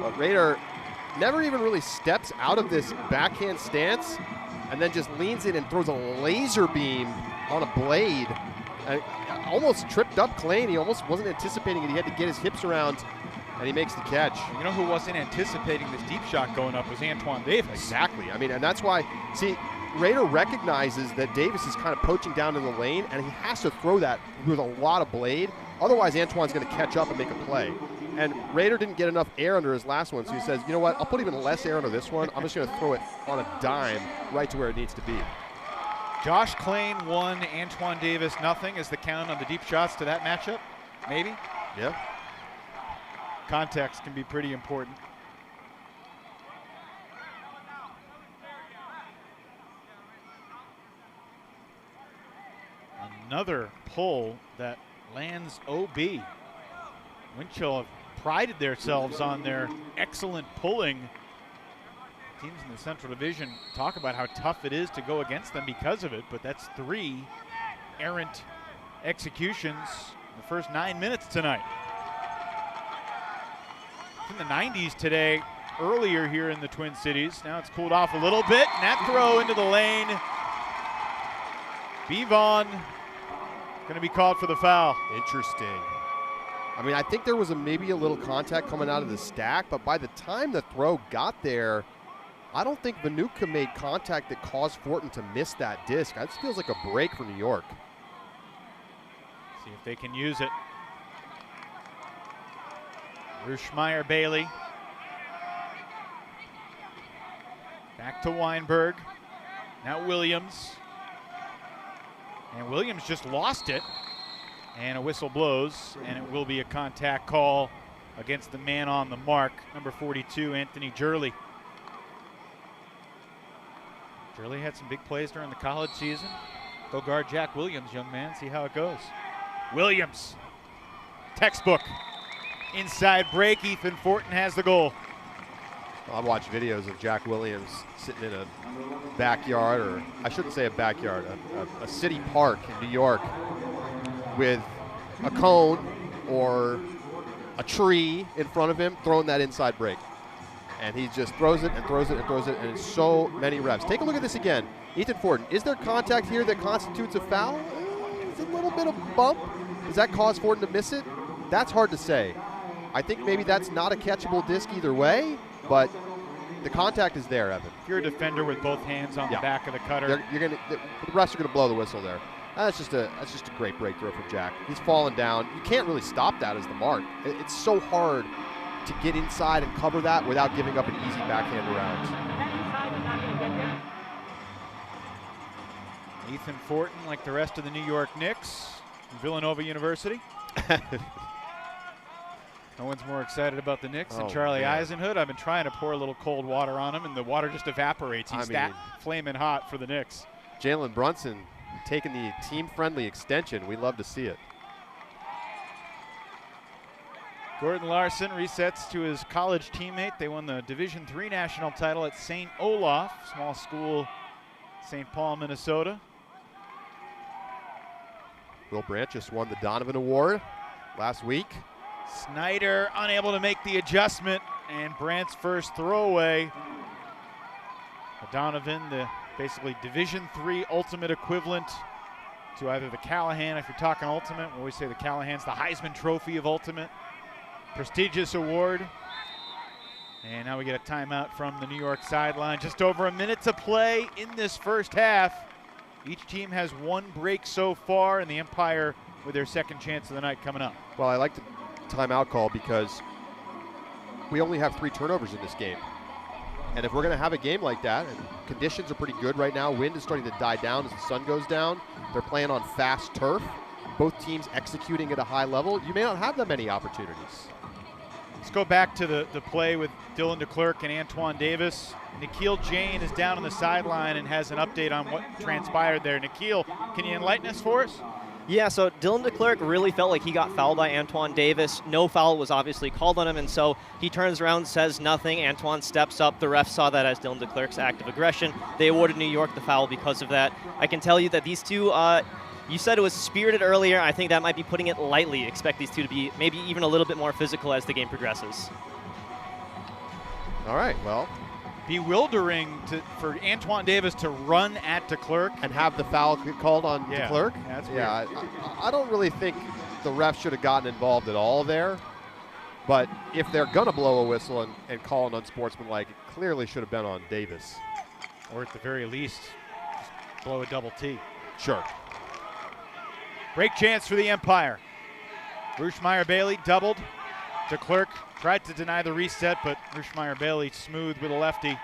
But Raider never even really steps out of this backhand stance and then just leans in and throws a laser beam on a blade. Almost tripped up Klain. He almost wasn't anticipating it. He had to get his hips around, and he makes the catch. You know who wasn't anticipating this deep shot going up was Antoine Davis. Exactly. I mean, and that's why, see, Raider recognizes that Davis is kind of poaching down in the lane, and he has to throw that with a lot of blade. Otherwise, Antoine's going to catch up and make a play. And Raider didn't get enough air under his last one, so he says, you know what, I'll put even less air under this one. I'm just going to throw it on a dime right to where it needs to be. Josh Klain 1, Antoine Davis nothing. Is the count on the deep shots to that matchup? Maybe? Yeah. Context can be pretty important. Another pull that lands OB. Winchell have prided themselves on their excellent pulling. Teams in the Central Division talk about how tough it is to go against them because of it, but that's 3 errant executions in the first 9 minutes tonight. It's in the 90s today, earlier here in the Twin Cities. Now it's cooled off a little bit, and that throw into the lane. Bevon going to be called for the foul. Interesting. I mean, I think there was maybe a little contact coming out of the stack, but by the time the throw got there, I don't think Vanuka made contact that caused Fortin to miss that disc. That feels like a break for New York. See if they can use it. Ruschmeyer Bailey. Back to Weinberg. Now Williams. And Williams just lost it. And a whistle blows, and it will be a contact call against the man on the mark, number 42, Anthony Jurley. Jurley had some big plays during the college season. Go guard Jack Williams, young man. See how it goes. Williams. Textbook. Inside break. Ethan Fortin has the goal. I've watched videos of Jack Williams sitting in a backyard, or I shouldn't say a backyard, a city park in New York with a cone or a tree in front of him, throwing that inside break. And he just throws it and throws it and throws it, and it's so many reps. Take a look at this again. Ethan Fortin, is there contact here that constitutes a foul? It's a little bit of bump. Does that cause Fortin to miss it? That's hard to say. I think maybe that's not a catchable disc either way, but the contact is there, Evan. If you're a defender with both hands on the back of the cutter, the refs are going to blow the whistle there. That's just a great breakthrough from Jack. He's fallen down. You can't really stop that as the mark. It's so hard to get inside and cover that without giving up an easy backhand around. Ethan Fortin, like the rest of the New York Knicks, Villanova University. No one's more excited about the Knicks than Charlie Eisenhood. I've been trying to pour a little cold water on him, and the water just evaporates. He's flaming hot for the Knicks. Jalen Brunson taking the team-friendly extension. We love to see it. Gordon Larson resets to his college teammate. They won the Division III national title at St. Olaf, small school, St. Paul, Minnesota. Will Brandt just won the Donovan Award last week. Snyder unable to make the adjustment, and Brandt's first throwaway. Donovan, the basically Division III ultimate equivalent to either the Callahan, if you're talking ultimate. We always say the Callahan's the Heisman Trophy of ultimate. Prestigious award. And now we get a timeout from the New York sideline. Just over a minute to play in this first half. Each team has one break so far, and the Empire with their second chance of the night coming up. Well, I like the timeout call because we only have 3 turnovers in this game. And if we're going to have a game like that, and conditions are pretty good right now, wind is starting to die down as the sun goes down. They're playing on fast turf. Both teams executing at a high level. You may not have that many opportunities. Let's go back to the play with Dylan DeClerc and Antoine Davis. Nikhil Jain is down on the sideline and has an update on what transpired there. Nikhil, can you enlighten us for us? Yeah, so Dylan DeClerc really felt like he got fouled by Antoine Davis. No foul was obviously called on him, and so he turns around, says nothing. Antoine steps up. The ref saw that as Dylan DeClerc's act of aggression. They awarded New York the foul because of that. I can tell you that these two, you said it was spirited earlier. I think that might be putting it lightly. Expect these two to be maybe even a little bit more physical as the game progresses. All right, well. Bewildering for Antoine Davis to run at DeClerc. And have the foul called on DeClerc? Yeah, that's weird. I don't really think the ref should have gotten involved at all there. But if they're going to blow a whistle and call an unsportsmanlike, it clearly should have been on Davis. Or at the very least, just blow a double T. Sure. Break chance for the Empire. Ruschmeyer Bailey doubled. DeClerc tried to deny the reset, but Ruschmeyer Bailey smooth with a lefty.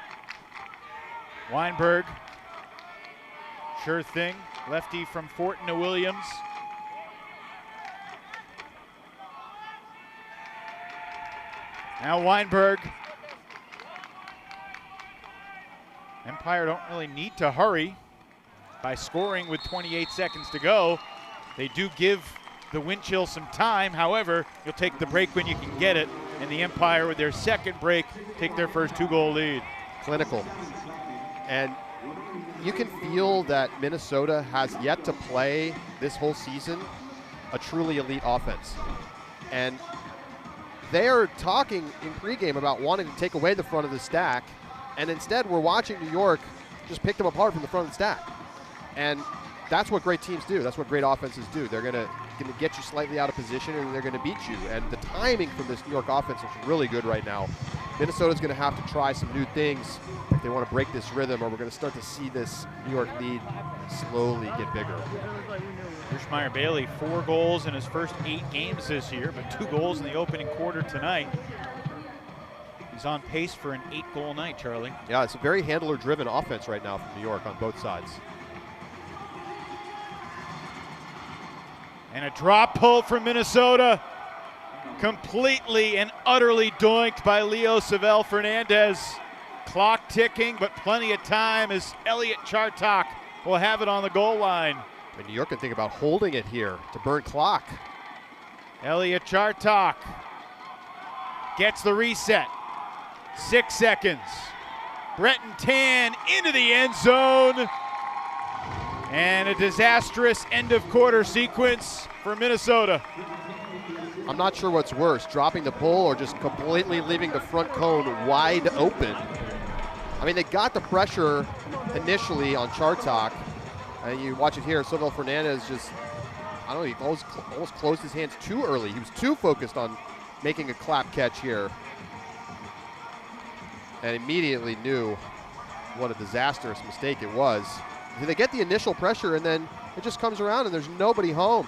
Weinberg, sure thing. Lefty from Fortin to Williams. Now Weinberg. Empire don't really need to hurry by scoring with 28 seconds to go. They do give the wind chill some time. However, you'll take the break when you can get it. And the Empire, with their second break, take their first 2-goal lead. Clinical. And you can feel that Minnesota has yet to play this whole season a truly elite offense. And they are talking in pregame about wanting to take away the front of the stack. And instead, we're watching New York just pick them apart from the front of the stack. And that's what great teams do. That's what great offenses do. They're gonna get you slightly out of position, and they're gonna beat you. And the timing from this New York offense is really good right now. Minnesota's gonna have to try some new things if they want to break this rhythm, or we're gonna start to see this New York lead slowly get bigger. Bruce-Meyer-Bailey, 4 goals in his first 8 games this year, but 2 goals in the opening quarter tonight. He's on pace for an 8-goal night, Charlie. Yeah, it's a very handler-driven offense right now from New York on both sides. And a drop pull from Minnesota. Completely and utterly doinked by Leo Savell Fernandez. Clock ticking, but plenty of time as Elliot Chartok will have it on the goal line. And New York can think about holding it here to burn clock. Elliot Chartok gets the reset. 6 seconds. Breton Tan into the end zone. And a disastrous end of quarter sequence for Minnesota. I'm not sure what's worse, dropping the pull or just completely leaving the front cone wide open. I mean, they got the pressure initially on Chartok. And you watch it here, Savell Fernandez just, I don't know, he almost closed his hands too early. He was too focused on making a clap catch here. And immediately knew what a disastrous mistake it was. They get the initial pressure, and then it just comes around and there's nobody home.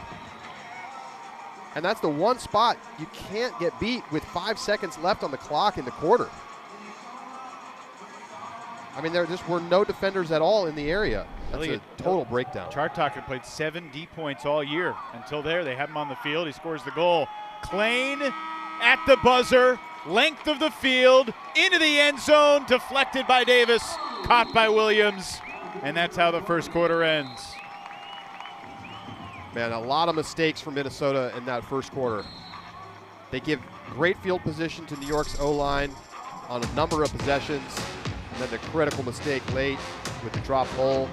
And that's the one spot you can't get beat with 5 seconds left on the clock in the quarter. I mean, there just were no defenders at all in the area. That's a total breakdown. Chartok had played 7 D points all year. Until there, they have him on the field. He scores the goal. Klain at the buzzer, length of the field, into the end zone, deflected by Davis, caught by Williams, and that's how the first quarter ends. Man, a lot of mistakes from Minnesota in that first quarter. They give great field position to New York's O-line on a number of possessions, and then the critical mistake late with the drop pull.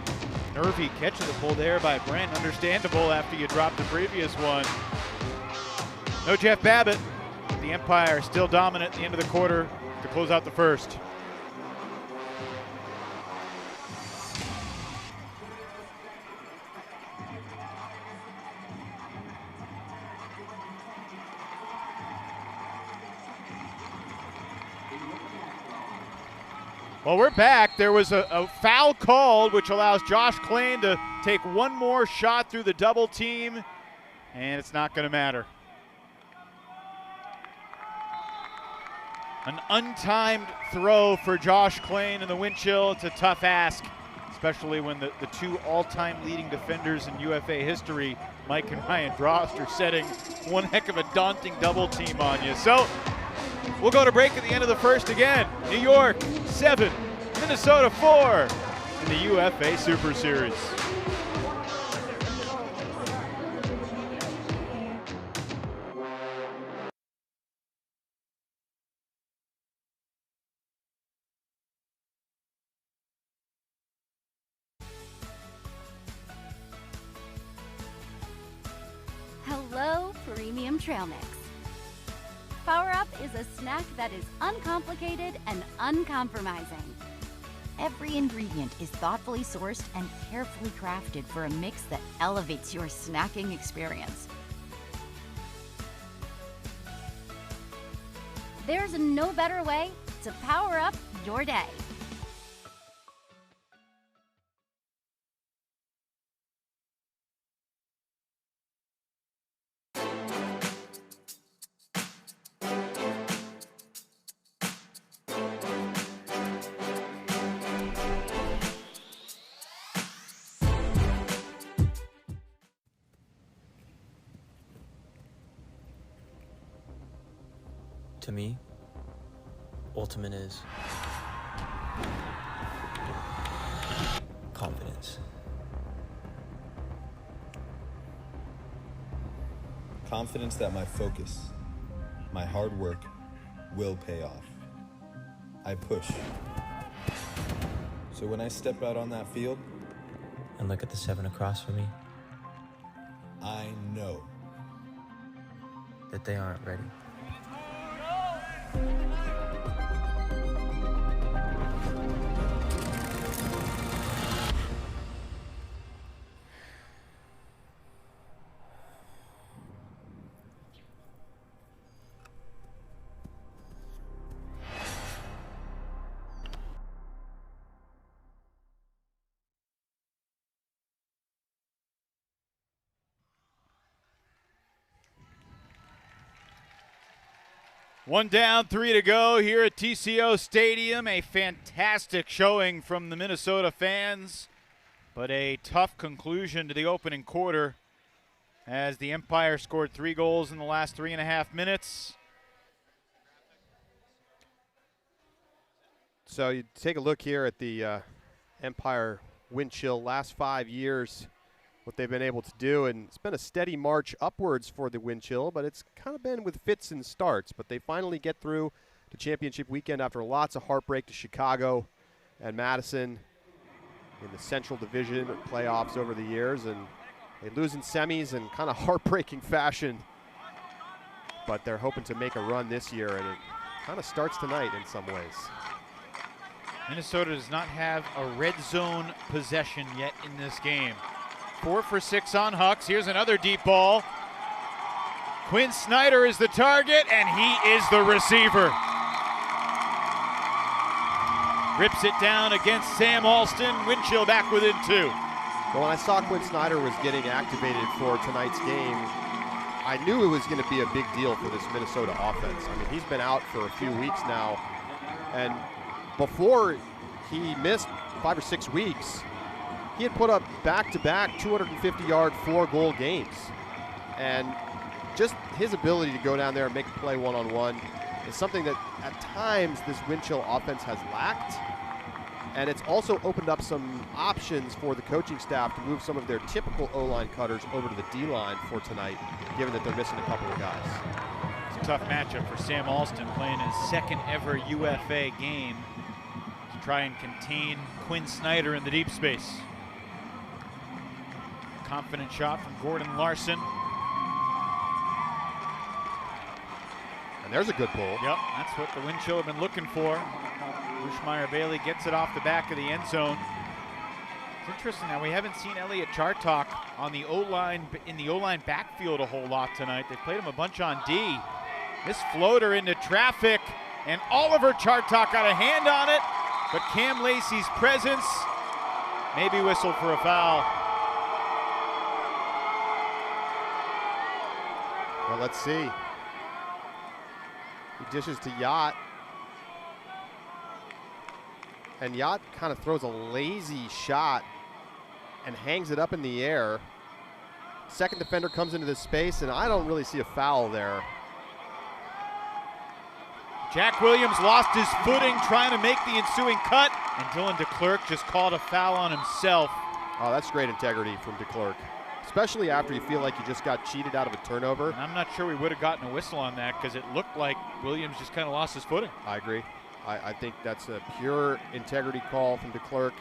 Nervy catch of the pull there by Brent. Understandable after you dropped the previous one. No Jeff Babbitt. The Empire still dominant at the end of the quarter to close out the first. Well, we're back. There was a foul called, which allows Josh Klain to take one more shot through the double team, and it's not going to matter. An untimed throw for Josh Klain in the wind chill. It's a tough ask, especially when the 2 all-time leading defenders in UFA history, Mike and Ryan Drost, are setting one heck of a daunting double team on you. So we'll go to break at the end of the first again. New York 7, Minnesota 4 in the UFA Super Series. Hello, Premium Trail Mix. Power Up is a snack that is uncomplicated and uncompromising. Every ingredient is thoughtfully sourced and carefully crafted for a mix that elevates your snacking experience. There's no better way to power up your day. To me, ultimate is confidence. Confidence that my focus, my hard work will pay off. I push. So when I step out on that field and look at the 7 across from me, I know that they aren't ready. One down, 3 to go here at TCO Stadium. A fantastic showing from the Minnesota fans, but a tough conclusion to the opening quarter as the Empire scored 3 goals in the last 3.5 minutes. So you take a look here at the Empire wind chill last 5 years, what they've been able to do, and it's been a steady march upwards for the wind chill, but it's kind of been with fits and starts. But they finally get through the championship weekend after lots of heartbreak to Chicago and Madison in the Central Division playoffs over the years, and they lose in semis in kind of heartbreaking fashion. But they're hoping to make a run this year, and it kind of starts tonight in some ways. Minnesota does not have a red zone possession yet in this game. 4 for 6 on Hucks. Here's another deep ball. Quinn Snyder is the target, and he is the receiver. Rips it down against Sam Alston. Wind chill back within 2. Well, when I saw Quinn Snyder was getting activated for tonight's game, I knew it was going to be a big deal for this Minnesota offense. I mean, he's been out for a few weeks now, and before he missed 5 or 6 weeks, he had put up back-to-back 250-yard, 4-goal games. And just his ability to go down there and make a play one-on-one is something that at times this wind chill offense has lacked. And it's also opened up some options for the coaching staff to move some of their typical O-line cutters over to the D-line for tonight, given that they're missing a couple of guys. It's a tough matchup for Sam Alston, playing his second ever UFA game to try and contain Quinn Snyder in the deep space. Confident shot from Gordon Larson. And there's a good pull. Yep, that's what the wind chill have been looking for. Rushmeyer-Bailey gets it off the back of the end zone. It's interesting now, we haven't seen Elliot Chartok on the O-line, in the O-line backfield a whole lot tonight. They played him a bunch on D. This floater into traffic, and Oliver Chartok got a hand on it, but Cam Lacey's presence maybe whistled for a foul. Well, let's see. He dishes to Yacht. And Yacht kind of throws a lazy shot and hangs it up in the air. Second defender comes into this space, and I don't really see a foul there. Jack Williams lost his footing trying to make the ensuing cut, and Dylan DeClerc just called a foul on himself. Oh, that's great integrity from DeClerc, especially after you feel like you just got cheated out of a turnover. And I'm not sure we would have gotten a whistle on that because it looked like Williams just kind of lost his footing. I agree. I think that's a pure integrity call from DeClerc,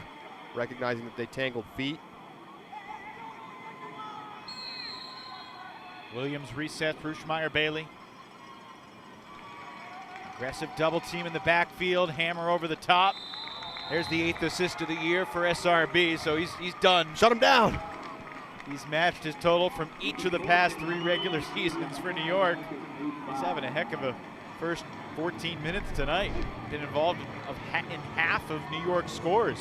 recognizing that they tangled feet. Williams resets Rushmeyer-Bailey. Aggressive double team in the backfield, hammer over the top. There's the 8th assist of the year for SRB, so he's done. Shut him down. He's matched his total from each of the past 3 regular seasons for New York. He's having a heck of a first 14 minutes tonight. Been involved in half of New York's scores.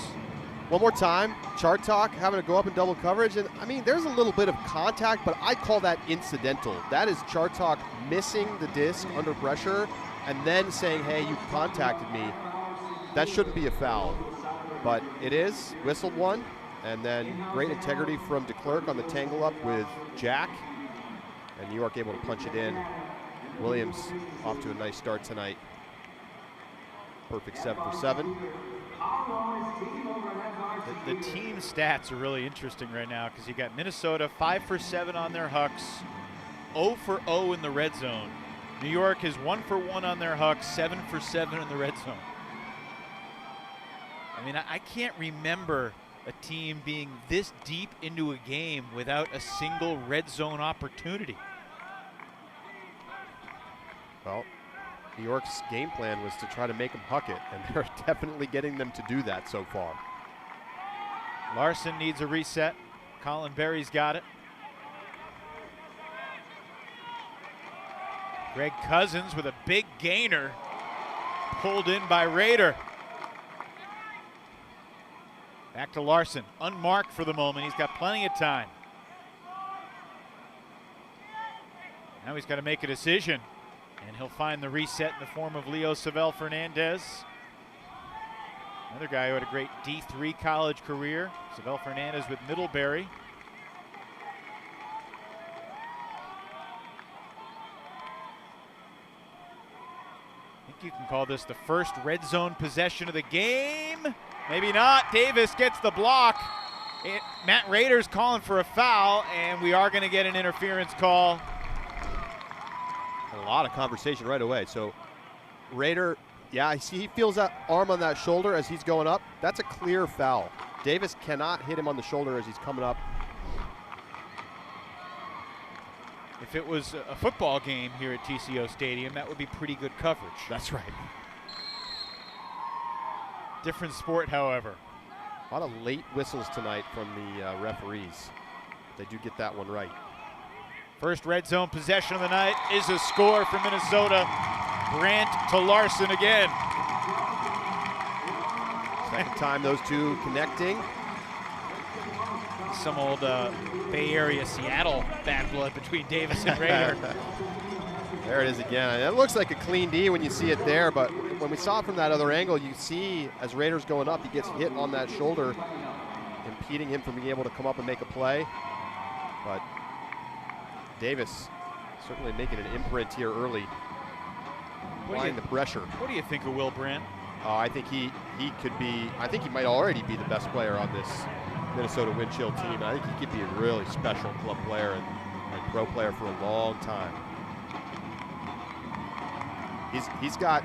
One more time, Chartok having to go up in double coverage, and I mean, there's a little bit of contact, but I call that incidental. That is Chartok missing the disc under pressure and then saying, hey, you contacted me. That shouldn't be a foul, but it is. Whistled one, and then great integrity from DeClerc on the tangle up with Jack, and New York able to punch it in. Williams off to a nice start tonight. Perfect 7 for 7. The team stats are really interesting right now because you got Minnesota 5 for 7 on their Hucks, 0 for 0 in the red zone. New York is 1 for 1 on their Hucks, 7 for 7 in the red zone. I mean, I can't remember a team being this deep into a game without a single red zone opportunity. Well, New York's game plan was to try to make them huck it, and they're definitely getting them to do that so far. Larson needs a reset. Colin Berry's got it. Greg Cousins with a big gainer, pulled in by Rader. Back to Larson, unmarked for the moment. He's got plenty of time. Now he's got to make a decision. And he'll find the reset in the form of Leo Savell Fernandez. Another guy who had a great D3 college career. Savell Fernandez with Middlebury. I think you can call this the first red zone possession of the game. Maybe not. Davis gets the block. Matt Rader's calling for a foul, and we are going to get an interference call. A lot of conversation right away. So Rader, yeah, I see he feels that arm on that shoulder as he's going up. That's a clear foul. Davis cannot hit him on the shoulder as he's coming up. If it was a football game here at TCO Stadium, that would be pretty good coverage. That's right. Different sport, however. A lot of late whistles tonight from the referees. They do get that one right. First red zone possession of the night is a score for Minnesota. Brandt to Larson again. Second time those two connecting. Some old Bay Area Seattle bad blood between Davis and Rader. There it is again. It looks like a clean D when you see it there, but when we saw it from that other angle, you see as Rader's going up, he gets hit on that shoulder, impeding him from being able to come up and make a play. But Davis certainly making an imprint here early, applying the pressure. What do you think of Will Brandt? I think he could be, I think he might already be the best player on this Minnesota Wind Chill team. I think he could be a really special club player and pro player for a long time. He's got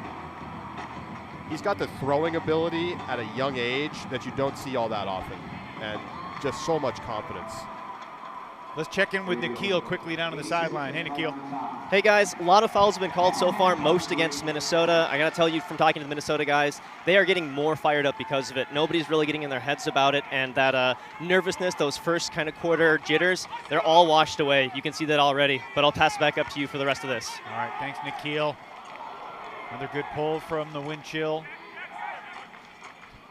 the throwing ability at a young age that you don't see all that often, and just so much confidence. Let's check in with Nikhil quickly down to the sideline. Hey, Nikhil. Hey, guys. A lot of fouls have been called so far, most against Minnesota. I got to tell you from talking to the Minnesota guys, they are getting more fired up because of it. Nobody's really getting in their heads about it, and that nervousness, those first kind of quarter jitters, they're all washed away. You can see that already, but I'll pass it back up to you for the rest of this. All right, thanks, Nikhil. Another good pull from the Wind Chill.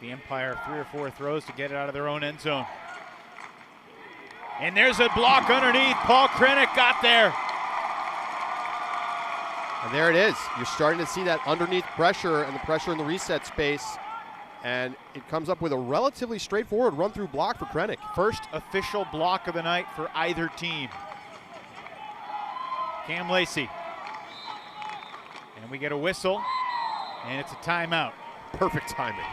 The Empire 3 or 4 throws to get it out of their own end zone. And there's a block underneath. Paul Krennic got there. And there it is. You're starting to see that underneath pressure and the pressure in the reset space. And it comes up with a relatively straightforward run-through block for Krennic. First official block of the night for either team. Cam Lacey. And we get a whistle, and it's a timeout. Perfect timing.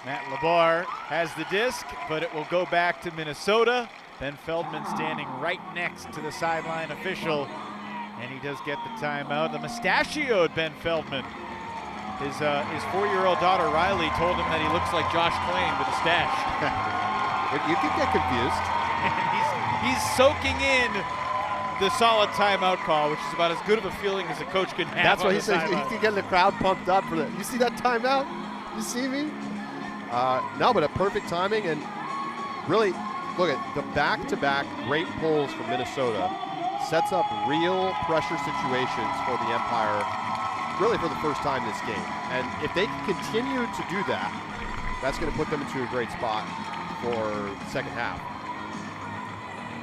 Matt LeBar has the disc, but it will go back to Minnesota. Ben Feldman standing right next to the sideline official, and he does get the timeout. The mustachioed Ben Feldman. His 4-year-old daughter Riley told him that he looks like Josh Klain with a stash. You could get confused. And he's soaking in the solid timeout call, which is about as good of a feeling as a coach can have. That's what he says. He's getting the crowd pumped up for that. You see that timeout? You see me? No, but a perfect timing, and really, look at the back-to-back great pulls from Minnesota. Sets up real pressure situations for the Empire, really for the first time this game. And if they can continue to do that, that's going to put them into a great spot for the second half.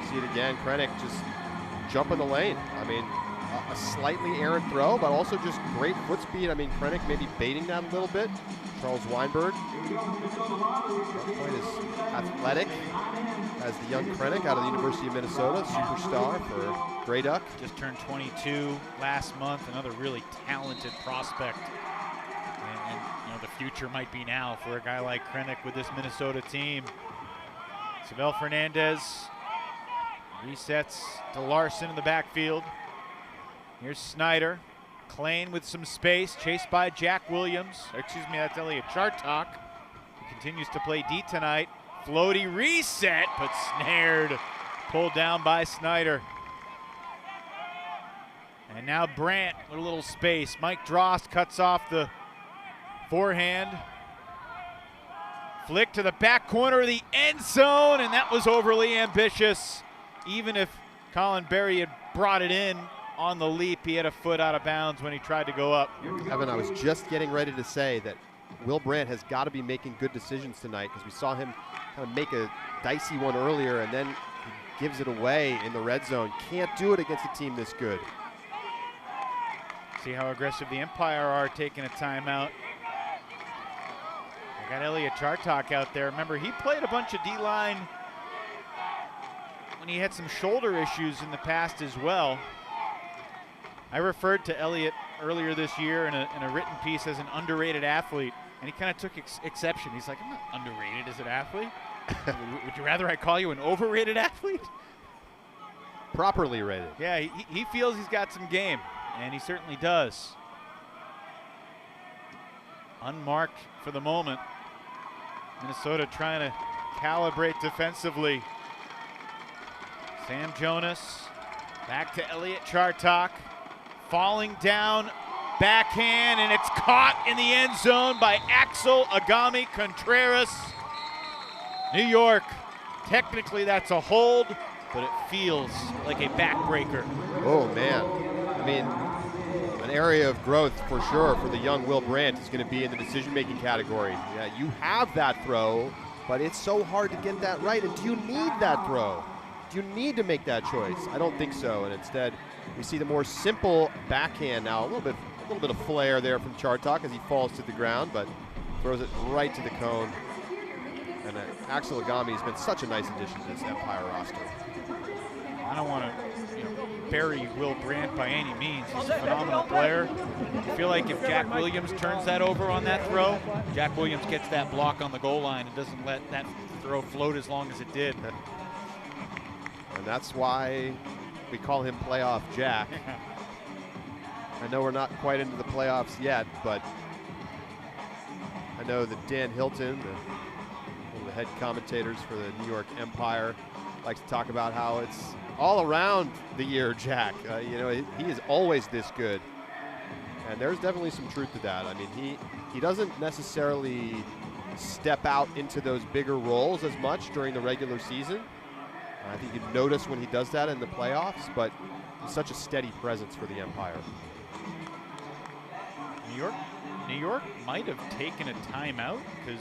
See it again, Krennic just jump in the lane. I mean, a slightly errant throw, but also just great foot speed. I mean, Krennic maybe baiting that a little bit. Charles Weinberg, not quite as athletic as the young Krennic out of the University of Minnesota, superstar for Grey Duck. Just turned 22 last month, another really talented prospect. And you know, the future might be now for a guy like Krennic with this Minnesota team. Savell Fernandez resets to Larson in the backfield. Here's Snyder. Klain with some space, chased by Jack Williams. Excuse me, that's Elliot Chartok, who continues to play D tonight. Floaty reset, but snared. Pulled down by Snyder. And now Brandt with a little space. Mike Drost cuts off the forehand. Flick to the back corner of the end zone, and that was overly ambitious. Even if Colin Berry had brought it in on the leap, he had a foot out of bounds when he tried to go up. Evan, I was just getting ready to say that Will Brandt has got to be making good decisions tonight, because we saw him kind of make a dicey one earlier, and then he gives it away in the red zone. Can't do it against a team this good. See how aggressive the Empire are taking a timeout. They got Elliot Chartok out there. Remember, he played a bunch of D-line when he had some shoulder issues in the past as well. I referred to Elliot earlier this year in a written piece as an underrated athlete, and he kind of took exception. He's like, I'm not underrated as an athlete. Would you rather I call you an overrated athlete? Properly rated. Yeah, he feels he's got some game, and he certainly does. Unmarked for the moment. Minnesota trying to calibrate defensively. Sam Jonas back to Elliot Chartok. Falling down, backhand, and it's caught in the end zone by Axel Agami Contreras. New York, technically that's a hold, but it feels like a backbreaker. Oh, man. I mean, an area of growth for sure for the young Will Brandt is going to be in the decision-making category. Yeah, you have that throw, but it's so hard to get that right. And do you need that throw? Do you need to make that choice? I don't think so. And instead, we see the more simple backhand now. A little bit of flair there from Chartok as he falls to the ground, but throws it right to the cone. And Axel Agami has been such a nice addition to this Empire roster. I don't want to bury Will Brandt by any means. He's a phenomenal player. I feel like if Jack Williams turns that over on that throw, Jack Williams gets that block on the goal line and doesn't let that throw float as long as it did. And that's why we call him Playoff Jack. I know we're not quite into the playoffs yet, but I know that Dan Hilton, one of the head commentators for the New York Empire, likes to talk about how it's all around the year, Jack. He is always this good. And there's definitely some truth to that. I mean, he doesn't necessarily step out into those bigger roles as much during the regular season. I think you notice when he does that in the playoffs, but he's such a steady presence for the Empire. New York might have taken a timeout because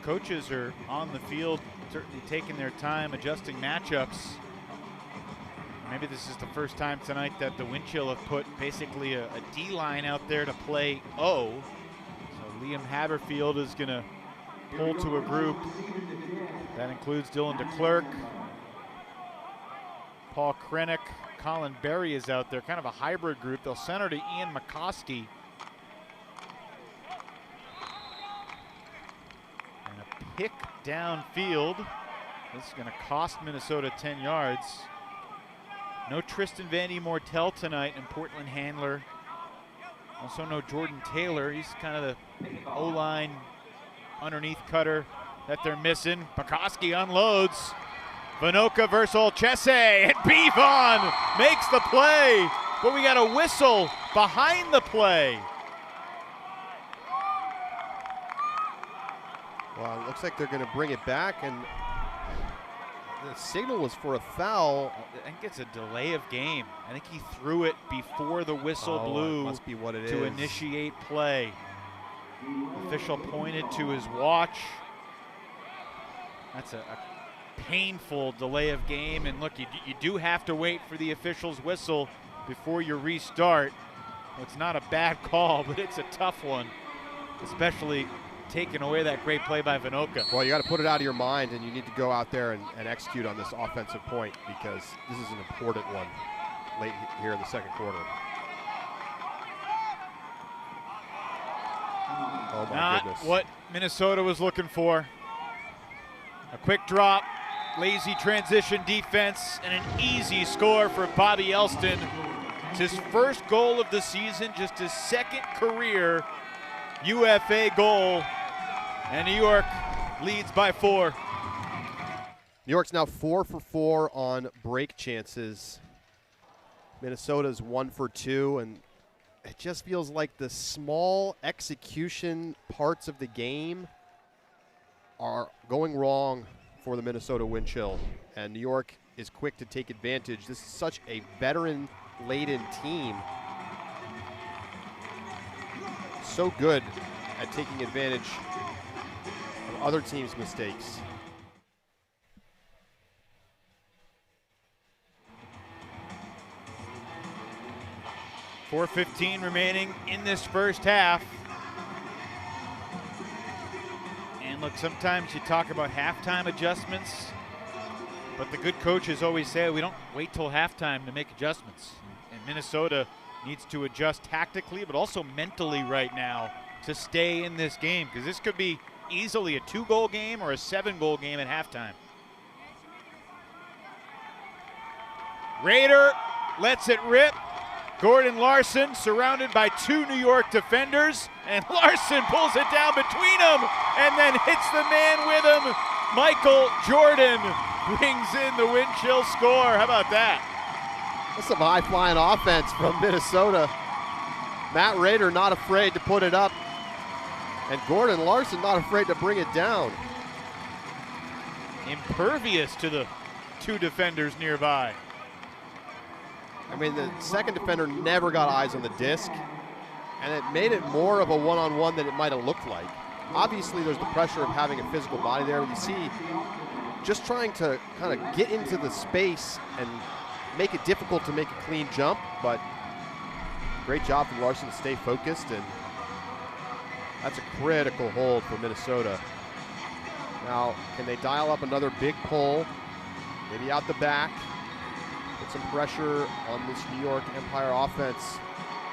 coaches are on the field, certainly taking their time adjusting matchups. Maybe this is the first time tonight that the wind chill have put basically a D-line out there to play O. So Liam Haverfield is going to pull to a group. That includes Dylan DeClerc, Paul Krennick, Colin Berry is out there, kind of a hybrid group. They'll center to Ian McCoskey. And a pick downfield. This is going to cost Minnesota 10 yards. No Tristan Vandy Mortel tonight, and Portland handler. Also no Jordan Taylor. He's kind of the O-line underneath cutter that they're missing. McCoskey unloads. Vinoka versus Olchese, and Bevon makes the play, but we got a whistle behind the play. Well, it looks like they're going to bring it back, and the signal was for a foul. I think it's a delay of game. I think he threw it before the whistle blew. Must be what it to is. Initiate play. Official pointed to his watch. That's a painful delay of game, and look, you do have to wait for the official's whistle before you restart. Well, it's not a bad call, but it's a tough one, especially taking away that great play by Vinoka. Well, you got to put it out of your mind, and you need to go out there and execute on this offensive point, because this is an important one late here in the second quarter. Oh my goodness. Not what Minnesota was looking for. A quick drop, lazy transition defense, and an easy score for Bobby Elston. It's his first goal of the season, just his second career UFA goal, and New York leads by 4. New York's now 4 for 4 on break chances. Minnesota's 1 for 2, and it just feels like the small execution parts of the game are going wrong for the Minnesota wind chill, and New York is quick to take advantage. This is such a veteran-laden team. So good at taking advantage of other teams' mistakes. 4:15 remaining in this first half. And look, sometimes you talk about halftime adjustments, but the good coaches always say we don't wait till halftime to make adjustments. And Minnesota needs to adjust tactically, but also mentally right now to stay in this game, because this could be easily a 2-goal game or a 7-goal game at halftime. Rader lets it rip. Gordon Larson surrounded by 2 New York defenders, and Larson pulls it down between them and then hits the man with him. Michael Jordan brings in the wind chill score. How about that? That's some high-flying offense from Minnesota. Matt Rader not afraid to put it up, and Gordon Larson not afraid to bring it down. Impervious to the 2 defenders nearby. I mean, the second defender never got eyes on the disc, and it made it more of a one-on-one than it might have looked like. Obviously, there's the pressure of having a physical body there. You see, just trying to kind of get into the space and make it difficult to make a clean jump, but great job from Larson to stay focused, and that's a critical hold for Minnesota. Now, can they dial up another big pull, maybe out the back? Put some pressure on this New York Empire offense.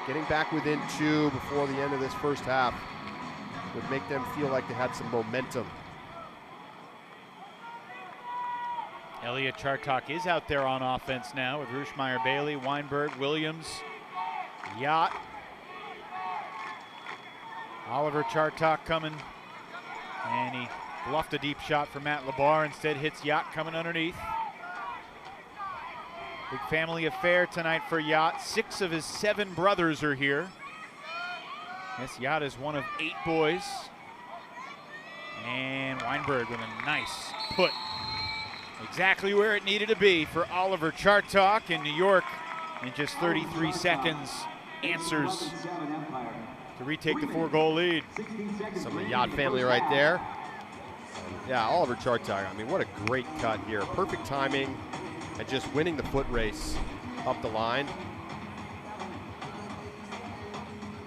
Getting back within 2 before the end of this first half would make them feel like they had some momentum. Elliot Chartok is out there on offense now with Ruschmeyer, Bailey, Weinberg, Williams, Yacht. Oliver Chartok coming, and he bluffed a deep shot for Matt Labar. Instead hits Yacht coming underneath. Big family affair tonight for Yacht. 6 of his 7 brothers are here. Yes, Yacht is one of 8 boys. And Weinberg with a nice put. Exactly where it needed to be for Oliver Chartok, in New York in just 33 seconds answers to retake the 4-goal lead. Some of the Yacht family right there. Yeah, Oliver Chartok, I mean, what a great cut here. Perfect timing. And just winning the foot race up the line.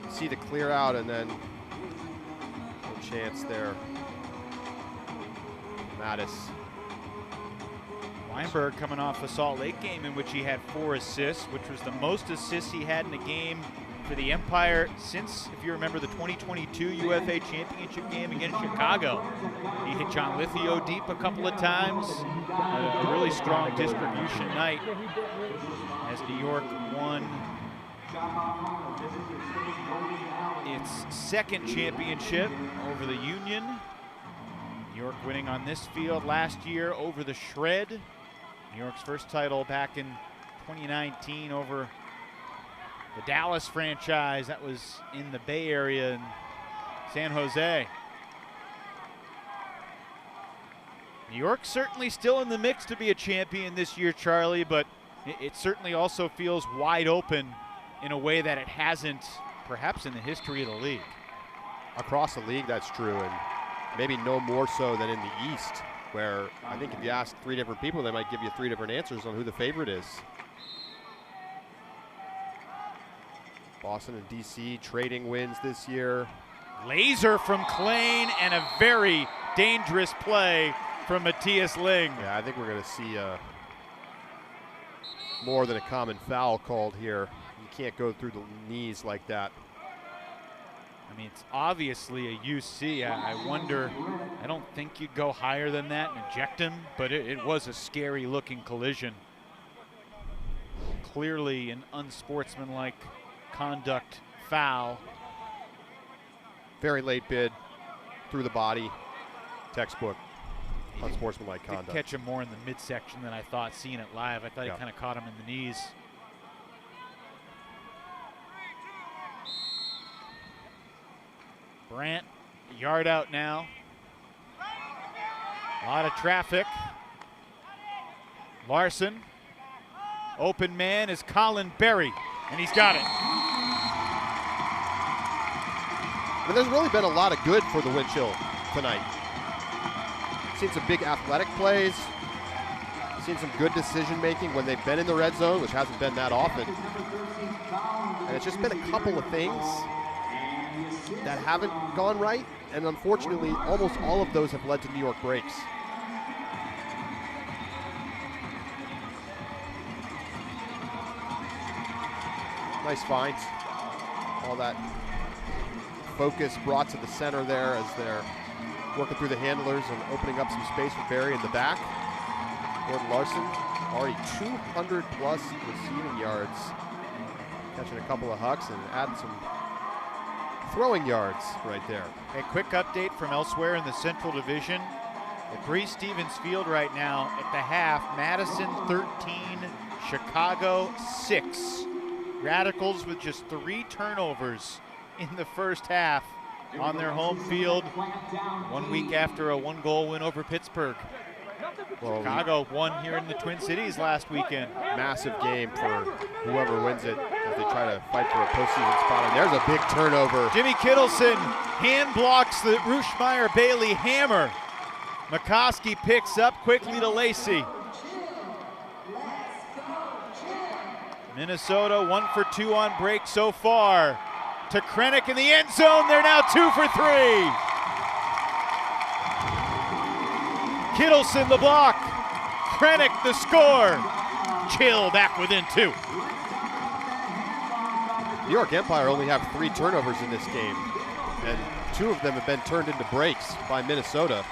See the clear out, and then no chance there. Madison. Weinberg coming off a Salt Lake game in which he had 4 assists, which was the most assists he had in a game for the Empire since, if you remember, the 2022 UFA Championship game against Chicago. He hit John Lithio deep a couple of times. A really strong distribution night as New York won its 2nd championship over the Union. New York winning on this field last year over the Shred. New York's first title back in 2019 over the Dallas franchise. That was in the Bay Area in San Jose. New York certainly still in the mix to be a champion this year, Charlie, but it certainly also feels wide open in a way that it hasn't perhaps in the history of the league. Across the league, that's true, and maybe no more so than in the East, where I think if you ask 3 different people, they might give you 3 different answers on who the favorite is. Boston and DC trading wins this year. Laser from Klain and a very dangerous play from Matthias Ling. Yeah, I think we're going to see more than a common foul called here. You can't go through the knees like that. I mean, it's obviously a UC. I wonder, I don't think you'd go higher than that and eject him, but it was a scary looking collision. Clearly an unsportsmanlike conduct foul. Very late bid through the body. Textbook unsportsmanlike conduct. Did catch him more in the midsection than I thought seeing it live. I thought he kind of caught him in the knees. Brandt, a yard out now. A lot of traffic. Larson. Open man is Colin Berry, and he's got it. I mean, there's really been a lot of good for the Wind Chill tonight. Seen some big athletic plays, seen some good decision making when they've been in the red zone, which hasn't been that often. And it's just been a couple of things that haven't gone right, and unfortunately, almost all of those have led to New York breaks. Nice finds. All that focus brought to the center there as they're working through the handlers and opening up some space for Barry in the back. Gordon Larson, already 200 plus receiving yards, catching a couple of hucks and adding some throwing yards right there. A quick update from elsewhere in the Central Division. At Bree Stevens Field right now at the half, Madison 13, Chicago 6. Radicals with just 3 turnovers in the first half on their home field 1 week after a 1-goal win over Pittsburgh. Well, Chicago won here in the Twin Cities last weekend. Massive game for whoever wins it as they try to fight for a postseason spot. And there's a big turnover. Jimmy Kittleson hand blocks the Ruschmeyer-Bailey hammer. McCoskey picks up quickly to Lacey. Minnesota 1 for 2 on break so far. To Krennic in the end zone. They're now 2 for 3. Kittleson the block. Krennic the score. Chill back within 2. New York Empire only have 3 turnovers in this game, and 2 of them have been turned into breaks by Minnesota.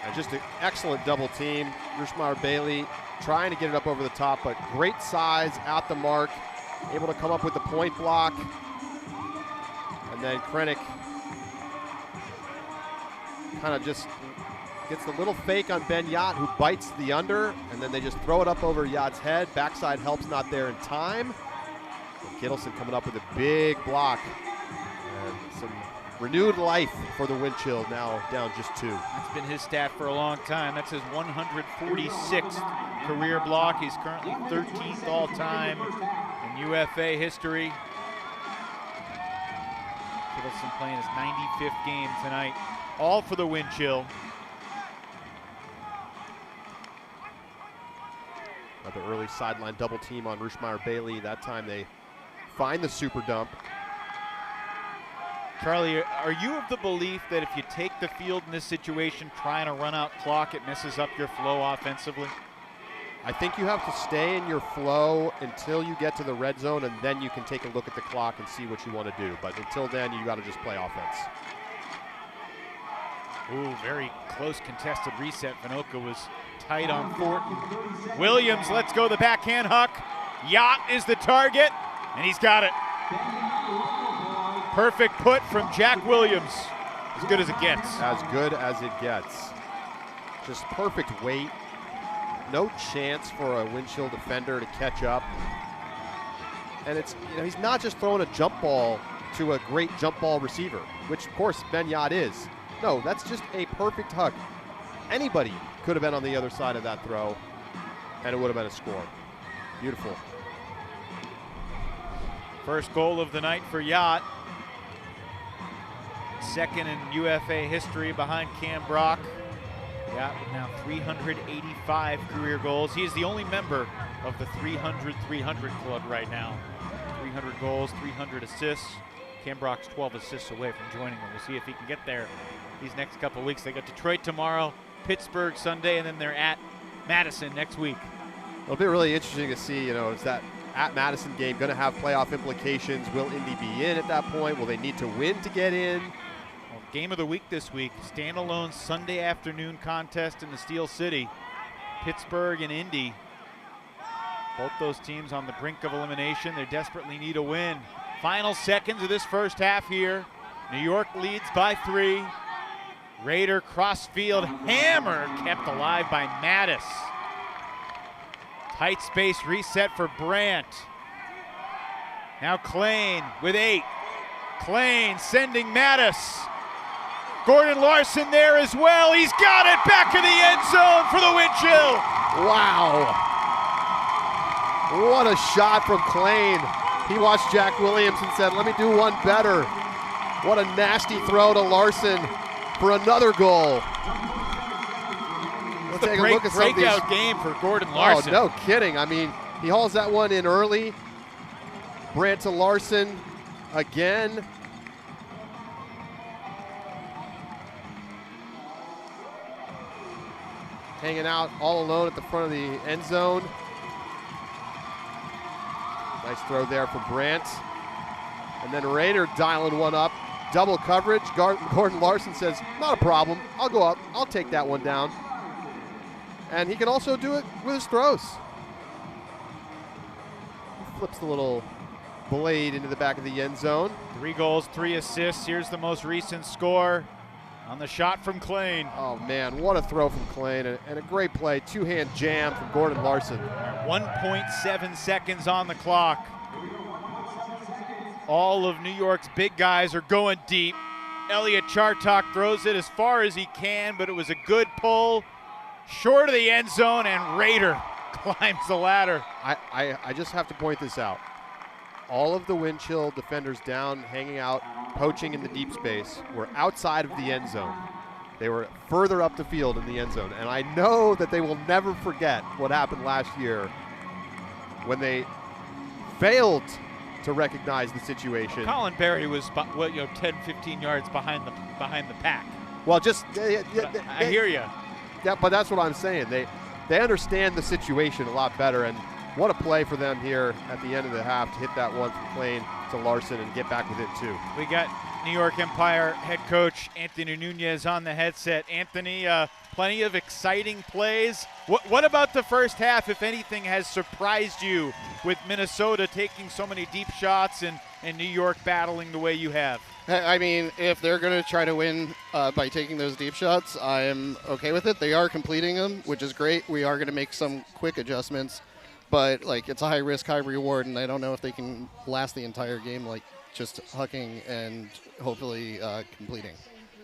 And just an excellent double team. Ruschmeyer-Bailey trying to get it up over the top, but great size at the mark, able to come up with the point block. And then Krennic kind of just gets the little fake on Ben Yacht, who bites the under, and then they just throw it up over Yacht's head. Backside help's not there in time. And Kittleson coming up with a big block. And some renewed life for the Wind-Chill, now down just 2. That's been his stat for a long time. That's his 146th career block. He's currently 13th all time in UFA history. Kittleson playing his 95th game tonight. All for the Wind-Chill. Another early sideline double team on Ruschmeyer-Bailey. That time they find the super dump. Charlie, are you of the belief that if you take the field in this situation, trying to run out clock, it messes up your flow offensively? I think you have to stay in your flow until you get to the red zone, and then you can take a look at the clock and see what you want to do. But until then, you got to just play offense. Ooh, very close contested reset. Vinoka was tight on Thornton. Williams lets go the backhand huck. Yacht is the target, and he's got it. Perfect put from Jack Williams. As good as it gets. As good as it gets. Just perfect weight. No chance for a Wind-Chill defender to catch up. And it's, you know, he's not just throwing a jump ball to a great jump ball receiver, which of course Ben Yacht is. No, that's just a perfect huck. Anybody could have been on the other side of that throw, and it would have been a score. Beautiful. First goal of the night for Yacht. Second in UFA history behind Cam Brock. Yacht with now 385 career goals. He is the only member of the 300-300 club right now. 300 goals, 300 assists. Cam Brock's 12 assists away from joining them. We'll see if he can get there these next couple of weeks. They got Detroit tomorrow, Pittsburgh Sunday, and then they're at Madison next week. It'll be really interesting to see, you know, is that at Madison game going to have playoff implications? Will Indy be in at that point? Will they need to win to get in? Well, game of the week this week, standalone Sunday afternoon contest in the Steel City. Pittsburgh and Indy. Both those teams on the brink of elimination. They desperately need a win. Final seconds of this first half here. New York leads by 3. Raider crossfield hammer kept alive by Mattis. Tight space reset for Brandt. Now Klain with 8. Klain sending Mattis. Gordon Larson there as well. He's got it back in the end zone for the Wind-Chill. Wow. What a shot from Klain. He watched Jack Williams and said, let me do one better. What a nasty throw to Larson for another goal. Let's take a look at some of these. Breakout game for Gordon Larson. Oh, no kidding. I mean, he hauls that one in early. Brandt to Larson again. Hanging out all alone at the front of the end zone. Nice throw there for Brandt. And then Rader dialing one up. Double coverage. Gordon Larson says, not a problem. I'll go up. I'll take that one down. And he can also do it with his throws. Flips the little blade into the back of the end zone. 3 goals, 3 assists. Here's the most recent score on the shot from Klain. Oh, man, what a throw from Klain. And a great play. 2-hand jam from Gordon Larson. 1.7 seconds on the clock. All of New York's big guys are going deep. Elliot Chartok throws it as far as he can, but it was a good pull. Short of the end zone, and Rader climbs the ladder. I just have to point this out. All of the wind chill defenders down, hanging out, poaching in the deep space, were outside of the end zone. They were further up the field in the end zone. And I know that they will never forget what happened last year when they failed to recognize the situation. Colin Berry was 10, 15 yards behind the pack. Well, just I hear you. Yeah, but that's what I'm saying. They understand the situation a lot better, and what a play for them here at the end of the half to hit that one from Klain to Larson and get back within 2. We got New York Empire head coach Anthony Nunez on the headset. Anthony, plenty of exciting plays. What about the first half, if anything, has surprised you with Minnesota taking so many deep shots and New York battling the way you have? I mean, if they're going to try to win by taking those deep shots, I'm okay with it. They are completing them, which is great. We are going to make some quick adjustments, but it's a high risk, high reward, and I don't know if they can last the entire game just hucking and hopefully completing.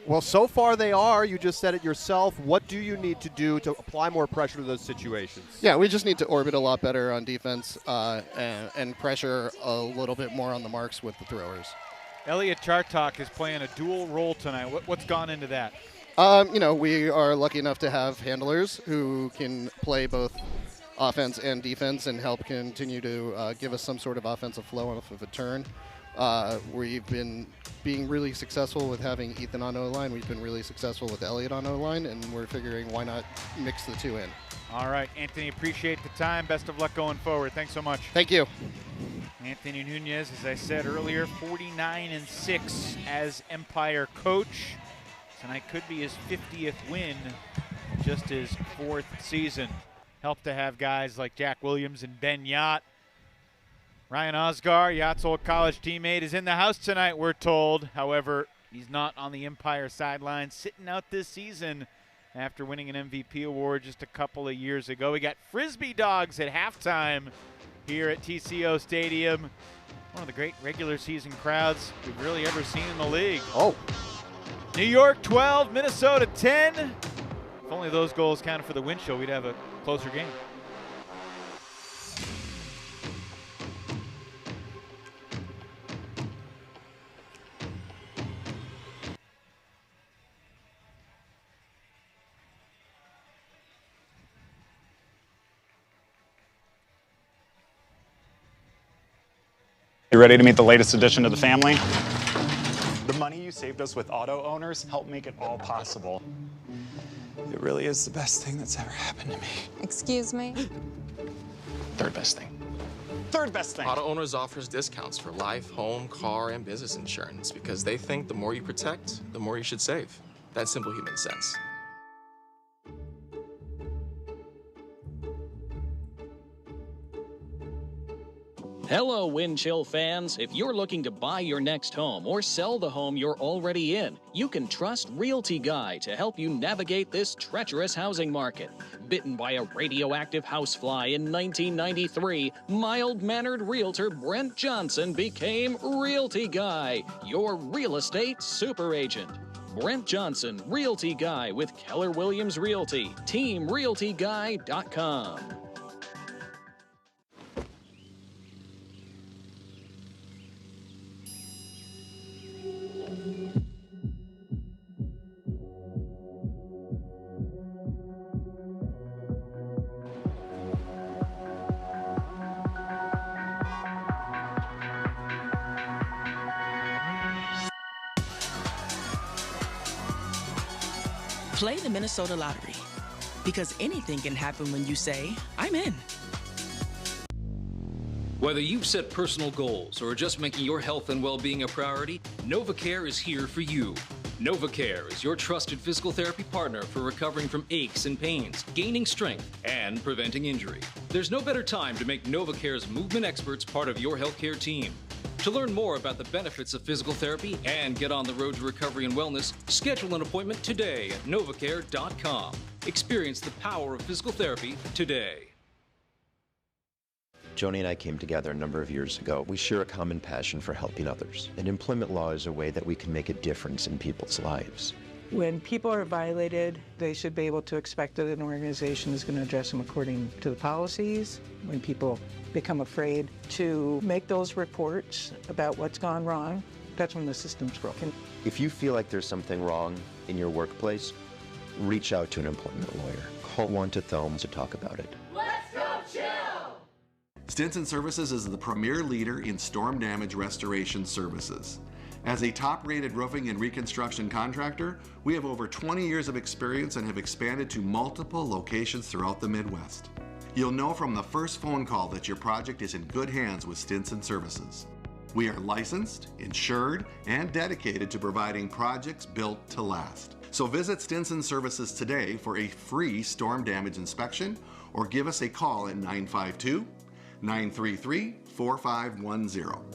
Well, so far they are. You just said it yourself. What do you need to do to apply more pressure to those situations? Yeah, we just need to orbit a lot better on defense and pressure a little bit more on the marks with the throwers. Elliot Chartok is playing a dual role tonight. What's gone into that? We are lucky enough to have handlers who can play both offense and defense and help continue to give us some sort of offensive flow off of a turn. We've been being really successful with having Ethan on O-line. We've been really successful with Elliot on O-line, and we're figuring why not mix the two in. All right, Anthony, appreciate the time. Best of luck going forward. Thanks so much. Thank you. Anthony Nunez, as I said earlier, 49-6 as Empire coach. Tonight could be his 50th win, just his 4th season. Helped to have guys like Jack Williams and Ben Yacht. Ryan Osgar, Yacht's old college teammate, is in the house tonight, we're told. However, he's not on the Empire sideline, sitting out this season after winning an MVP award just a couple of years ago. We got Frisbee dogs at halftime here at TCO Stadium. One of the great regular season crowds we've really ever seen in the league. Oh. New York 12, Minnesota 10. If only those goals counted for the win show, we'd have a closer game. You ready to meet the latest addition to the family? The money you saved us with auto owners helped make it all possible. It really is the best thing that's ever happened to me. Excuse me? Third best thing. Third best thing. Auto Owners offers discounts for life, home, car, and business insurance because they think the more you protect, the more you should save. That's simple human sense. Hello, Wind Chill fans. If you're looking to buy your next home or sell the home you're already in, you can trust Realty Guy to help you navigate this treacherous housing market. Bitten by a radioactive housefly in 1993, mild-mannered realtor Brent Johnson became Realty Guy, your real estate super agent. Brent Johnson, Realty Guy with Keller Williams Realty, teamrealtyguy.com. Play the Minnesota Lottery, because anything can happen when you say, I'm in. Whether you've set personal goals or are just making your health and well-being a priority, NovaCare is here for you. NovaCare is your trusted physical therapy partner for recovering from aches and pains, gaining strength, and preventing injury. There's no better time to make NovaCare's movement experts part of your healthcare team. To learn more about the benefits of physical therapy and get on the road to recovery and wellness, schedule an appointment today at novacare.com. Experience the power of physical therapy today. Joni and I came together a number of years ago. We share a common passion for helping others. And employment law is a way that we can make a difference in people's lives. When people are violated, they should be able to expect that an organization is going to address them according to the policies. When people become afraid to make those reports about what's gone wrong, that's when the system's broken. If you feel like there's something wrong in your workplace, reach out to an employment lawyer. Call 1-THOM to talk about it. Let's go chill! Stinson Services is the premier leader in storm damage restoration services. As a top-rated roofing and reconstruction contractor, we have over 20 years of experience and have expanded to multiple locations throughout the Midwest. You'll know from the first phone call that your project is in good hands with Stinson Services. We are licensed, insured, and dedicated to providing projects built to last. So visit Stinson Services today for a free storm damage inspection or give us a call at 952-933-4510.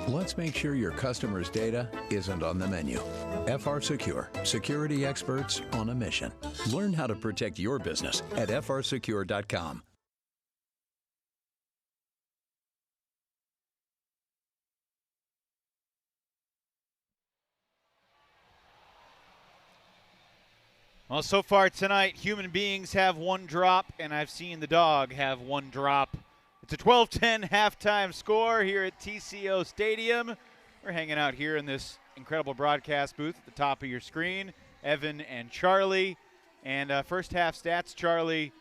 Let's make sure your customers' data isn't on the menu. FR Secure, security experts on a mission. Learn how to protect your business at frsecure.com. Well, so far tonight, human beings have one drop, and I've seen the dog have one drop. It's a 12-10 halftime score here at TCO Stadium. We're hanging out here in this incredible broadcast booth at the top of your screen. Evan and Charlie. And first half stats, Charlie,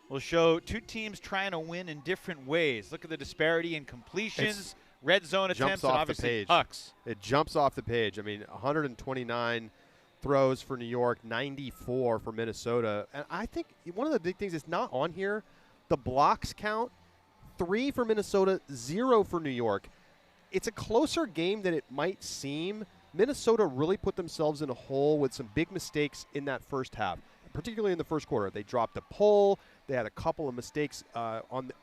will show two teams trying to win in different ways. Look at the disparity in completions, red zone attempts, and obviously pucks. It jumps off the page. I mean, 129 throws for New York, 94 for Minnesota. And I think one of the big things is not on here, the blocks count. 3 for Minnesota, 0 for New York. It's a closer game than it might seem. Minnesota really put themselves in a hole with some big mistakes in that first half, particularly in the first quarter. They dropped a pole. They had a couple of mistakes on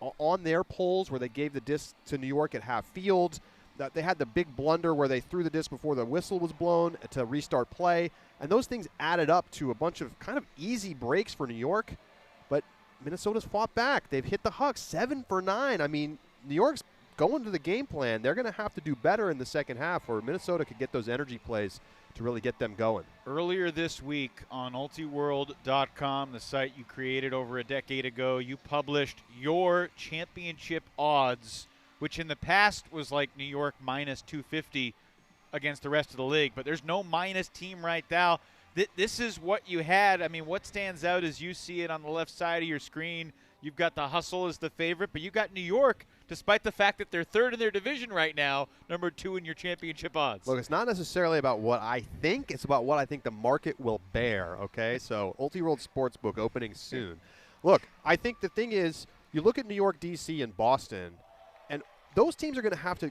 their poles where they gave the disc to New York at half field. They had the big blunder where they threw the disc before the whistle was blown to restart play. And those things added up to a bunch of kind of easy breaks for New York. But Minnesota's fought back. They've hit the Hucks 7 for 9. I mean, New York's going to the game plan. They're going to have to do better in the second half, or Minnesota could get those energy plays to really get them going. Earlier this week on ultiworld.com, the site you created over a decade ago, you published your championship odds, which in the past was like New York minus 250 against the rest of the league. But there's no minus team right now. This is what you had. I mean, what stands out as you see it on the left side of your screen, you've got the Hustle as the favorite, but you got New York, despite the fact that they're third in their division right now, number 2 in your championship odds. Look, it's not necessarily about what I think. It's about what I think the market will bear, okay? So UltiWorld Sportsbook opening soon. Look, I think the thing is, you look at New York, D.C., and Boston, and those teams are going to have to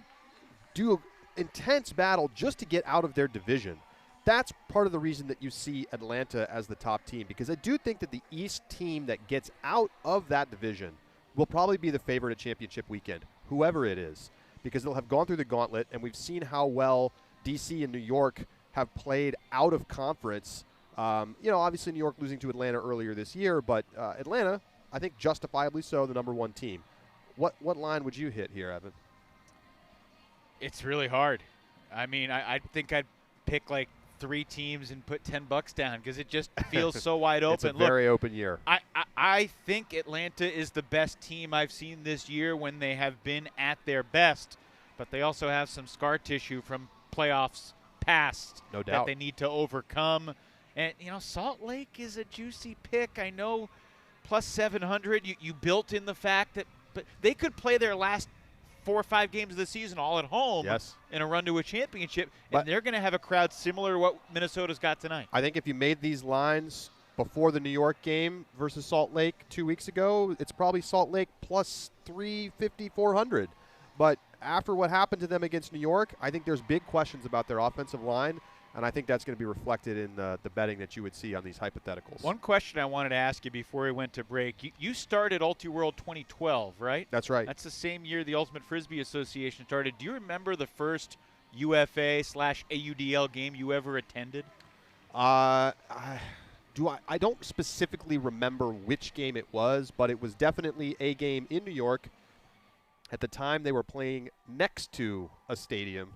do an intense battle just to get out of their division. That's part of the reason that you see Atlanta as the top team, because I do think that the East team that gets out of that division will probably be the favorite at championship weekend, whoever it is, because they'll have gone through the gauntlet, and we've seen how well D.C. and New York have played out of conference. Obviously New York losing to Atlanta earlier this year, but Atlanta, I think justifiably so, the number 1 team. What line would you hit here, Evan? It's really hard. I mean, I think I'd pick like 3 teams and put $10 down because it just feels so wide open. It's a very open year. I think Atlanta is the best team I've seen this year when they have been at their best, but they also have some scar tissue from playoffs past No that doubt. they need to overcome. And, Salt Lake is a juicy pick. I know plus 700, you built in the fact that but they could play their last 4 or 5 games of the season all at home in a run to a championship, and they're going to have a crowd similar to what Minnesota's got tonight. I think if you made these lines before the New York game versus Salt Lake 2 weeks ago, it's probably Salt Lake plus 350, 400. But after what happened to them against New York, I think there's big questions about their offensive line, and I think that's going to be reflected in the betting that you would see on these hypotheticals. One question I wanted to ask you before we went to break. You started Ulti-World 2012, right? That's right. That's the same year the Ultimate Frisbee Association started. Do you remember the first UFA/AUDL game you ever attended? I don't specifically remember which game it was, but it was definitely a game in New York. At the time, they were playing next to a stadium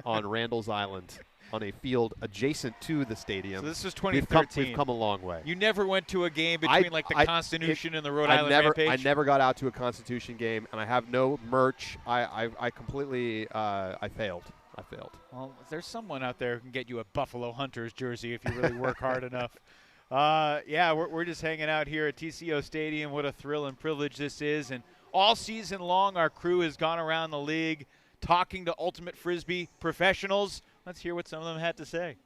on Randall's Island on a field adjacent to the stadium. So this was 2013. We've come a long way. You never went to a game between the Constitution and the Rhode Island Rampage? I never got out to a Constitution game, and I have no merch. I completely I failed. Well, there's someone out there who can get you a Buffalo Hunters jersey if you really work hard enough. Yeah, we're just hanging out here at TCO Stadium. What a thrill and privilege this is. And all season long, our crew has gone around the league talking to Ultimate Frisbee professionals. Let's hear what some of them had to say.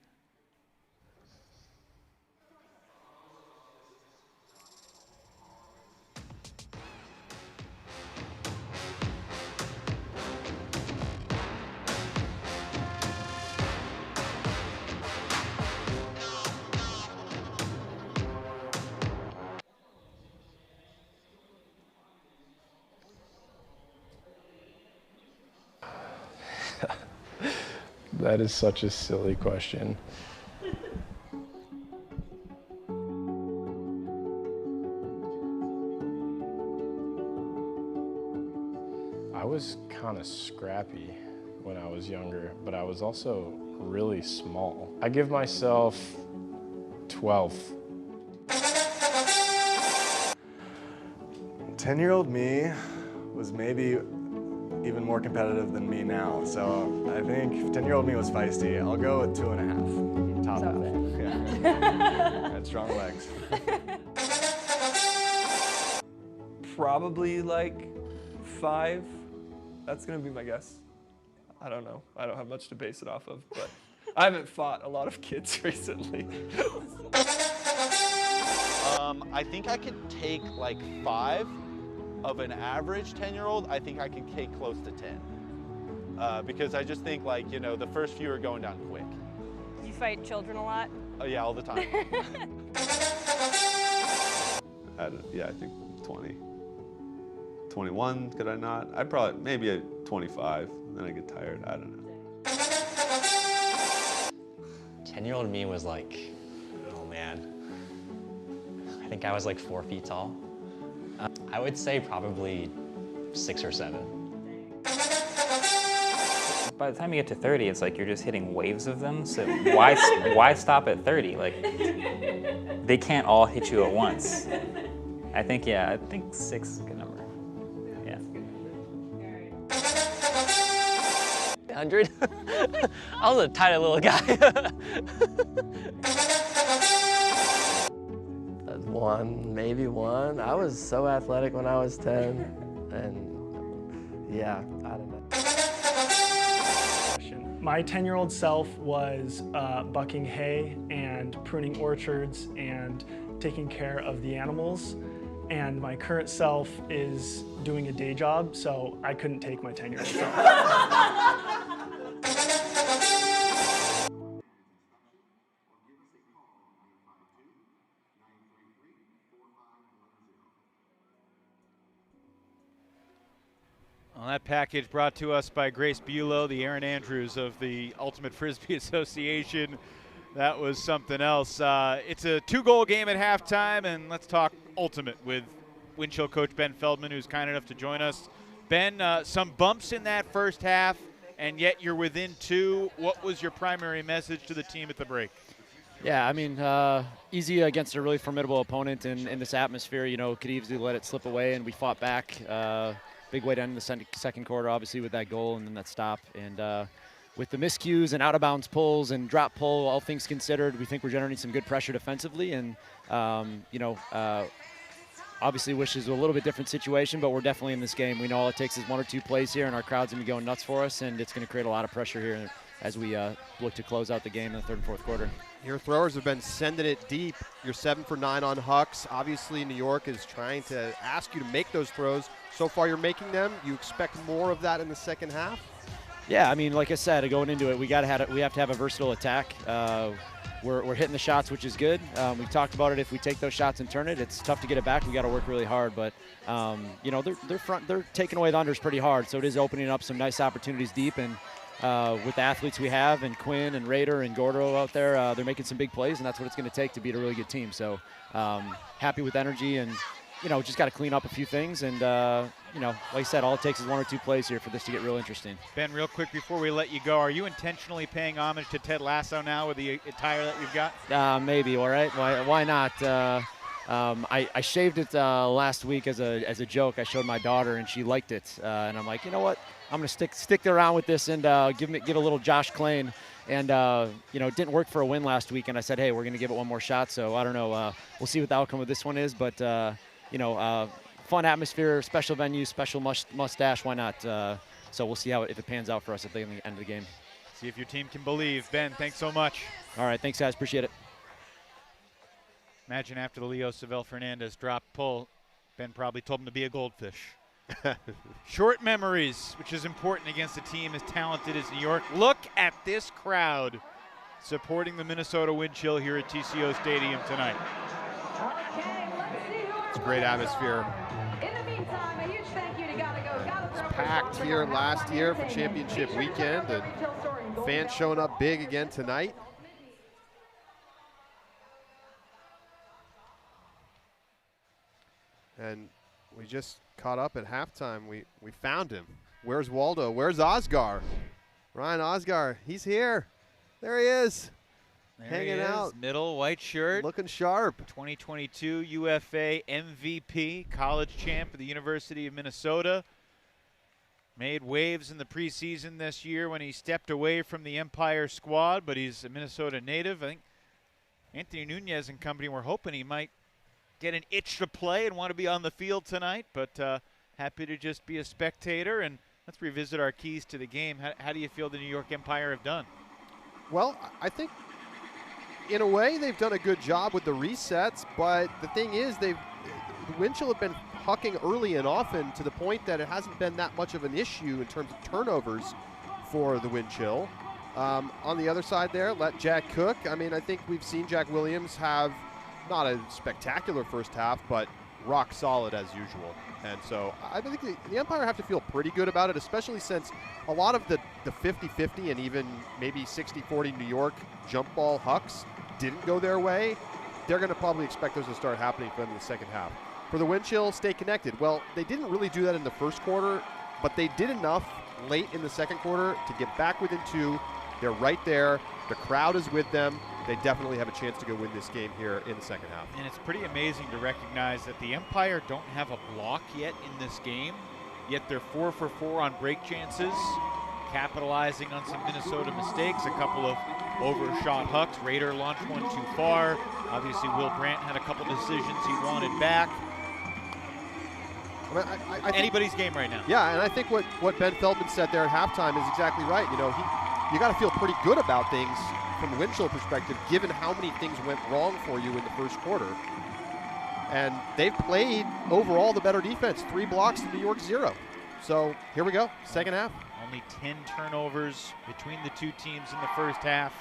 That is such a silly question. I was kind of scrappy when I was younger, but I was also really small. I give myself 12. 10-year-old me was maybe even more competitive than me now. So I think 10-year-old me was feisty. I'll go with 2.5. Top half. Yeah. Had strong legs. Probably like 5. That's going to be my guess. I don't know. I don't have much to base it off of, but I haven't fought a lot of kids recently. I think I could take like 5 of an average 10-year-old. I think I can take close to 10. Because I just think like, the first few are going down quick. Do you fight children a lot? Oh yeah, all the time. Yeah, I think 20. 21, could I not? I'd probably, maybe a 25, then I get tired, I don't know. 10-year-old me was like, oh man, I think I was like 4 feet tall. I would say probably 6 or 7. By the time you get to 30, it's like you're just hitting waves of them, so why stop at 30? Like, they can't all hit you at once. I think 6 is a good number. 100? I was a tiny little guy. 1, maybe 1. I was so athletic when I was 10, and yeah, I don't know. My 10-year-old self was bucking hay and pruning orchards and taking care of the animals. And my current self is doing a day job, so I couldn't take my 10-year-old self. Well, that package brought to us by Grace Bulow, the Aaron Andrews of the Ultimate Frisbee Association. That was something else. It's a 2-goal game at halftime, and let's talk Ultimate with Winchell coach Ben Feldman, who's kind enough to join us. Ben, some bumps in that first half, and yet you're within 2. What was your primary message to the team at the break? Yeah, I mean, easy against a really formidable opponent in this atmosphere. You know, could easily let it slip away, and we fought back. Big way to end the second quarter, obviously, with that goal and then that stop. And with the miscues and out-of-bounds pulls and drop pull, all things considered, we think we're generating some good pressure defensively. And, obviously wish it was a little bit different situation, but we're definitely in this game. We know all it takes is 1 or 2 plays here, and our crowd's going to be going nuts for us, and it's going to create a lot of pressure here as we look to close out the game in the third and fourth quarter. Your throwers have been sending it deep. You're 7 for 9 on hucks. Obviously, New York is trying to ask you to make those throws. So far, you're making them. You expect more of that in the second half? Yeah, I mean, like I said, going into it, we have to have a versatile attack. We're hitting the shots, which is good. We talked about it. If we take those shots and turn it, it's tough to get it back. We got to work really hard. But they're taking away the unders pretty hard, so it is opening up some nice opportunities deep. And with the athletes we have, and Quinn and Rader and Gordo out there, they're making some big plays, and that's what it's going to take to beat a really good team. So happy with energy, and just got to clean up a few things. And like I said, all it takes is 1 or 2 plays here for this to get real interesting. Ben, real quick before we let you go, are you intentionally paying homage to Ted Lasso now with the attire that you've got? Maybe. All right. Why not? I shaved it last week as a joke. I showed my daughter, and she liked it. And I'm like, you know what? I'm going to stick around with this and give a little Josh Klain. And, it didn't work for a win last week. And I said, hey, we're going to give it one more shot. So I don't know. We'll see what the outcome of this one is. But, fun atmosphere, special venue, special mustache. Why not? So we'll see if it pans out for us at the end of the game. See if your team can believe. Ben, thanks so much. All right. Thanks, guys. Appreciate it. Imagine after the Leo Savell Fernandez drop pull, Ben probably told him to be a goldfish. Short memories, which is important against a team as talented as New York. Look at this crowd supporting the Minnesota wind chill here at TCO Stadium tonight. It's a great atmosphere. In the meantime, a huge thank you to Gotta It's packed here last year for championship weekend, and fans showing up big again tonight. And we just caught up at halftime. We found him. Where's Waldo? Where's Osgar? Ryan Osgar, he's here. There he is. There hanging he is, out. Middle white shirt. Looking sharp. 2022 UFA MVP, college champ of the University of Minnesota. Made waves in the preseason this year when he stepped away from the Empire squad, but he's a Minnesota native. I think Anthony Nunez and company were hoping he might get an itch to play and want to be on the field tonight, but happy to just be a spectator. And let's revisit our keys to the game. How do you feel the New York Empire have done? Well, I think in a way they've done a good job with the resets, but the thing is the wind chill have been hucking early and often to the point that it hasn't been that much of an issue in terms of turnovers for the wind chill. On the other side there, let Jack cook. I mean, I think we've seen Jack Williams have not a spectacular first half, but rock solid as usual. And so I think the Empire have to feel pretty good about it, especially since a lot of the 50-50 and even maybe 60-40 New York jump ball hucks didn't go their way. They're going to probably expect those to start happening for them in the second half. For the wind chill, stay connected. Well, they didn't really do that in the first quarter, but they did enough late in the second quarter to get back within 2. They're right there. The crowd is with them. They definitely have a chance to go win this game here in the second half. And it's pretty amazing to recognize that the Empire don't have a block yet in this game, yet they're 4 for 4 on break chances, capitalizing on some Minnesota mistakes, a couple of overshot hucks. Rader launched one too far. Obviously, Will Brandt had a couple decisions he wanted back. I anybody's game right now. Yeah, and I think what Ben Feldman said there at halftime is exactly right. You know, you got to feel pretty good about things from the wind chill perspective, given how many things went wrong for you in the first quarter. And they've played overall the better defense, 3 blocks to New York 0. So here we go, second half. Only 10 turnovers between the two teams in the first half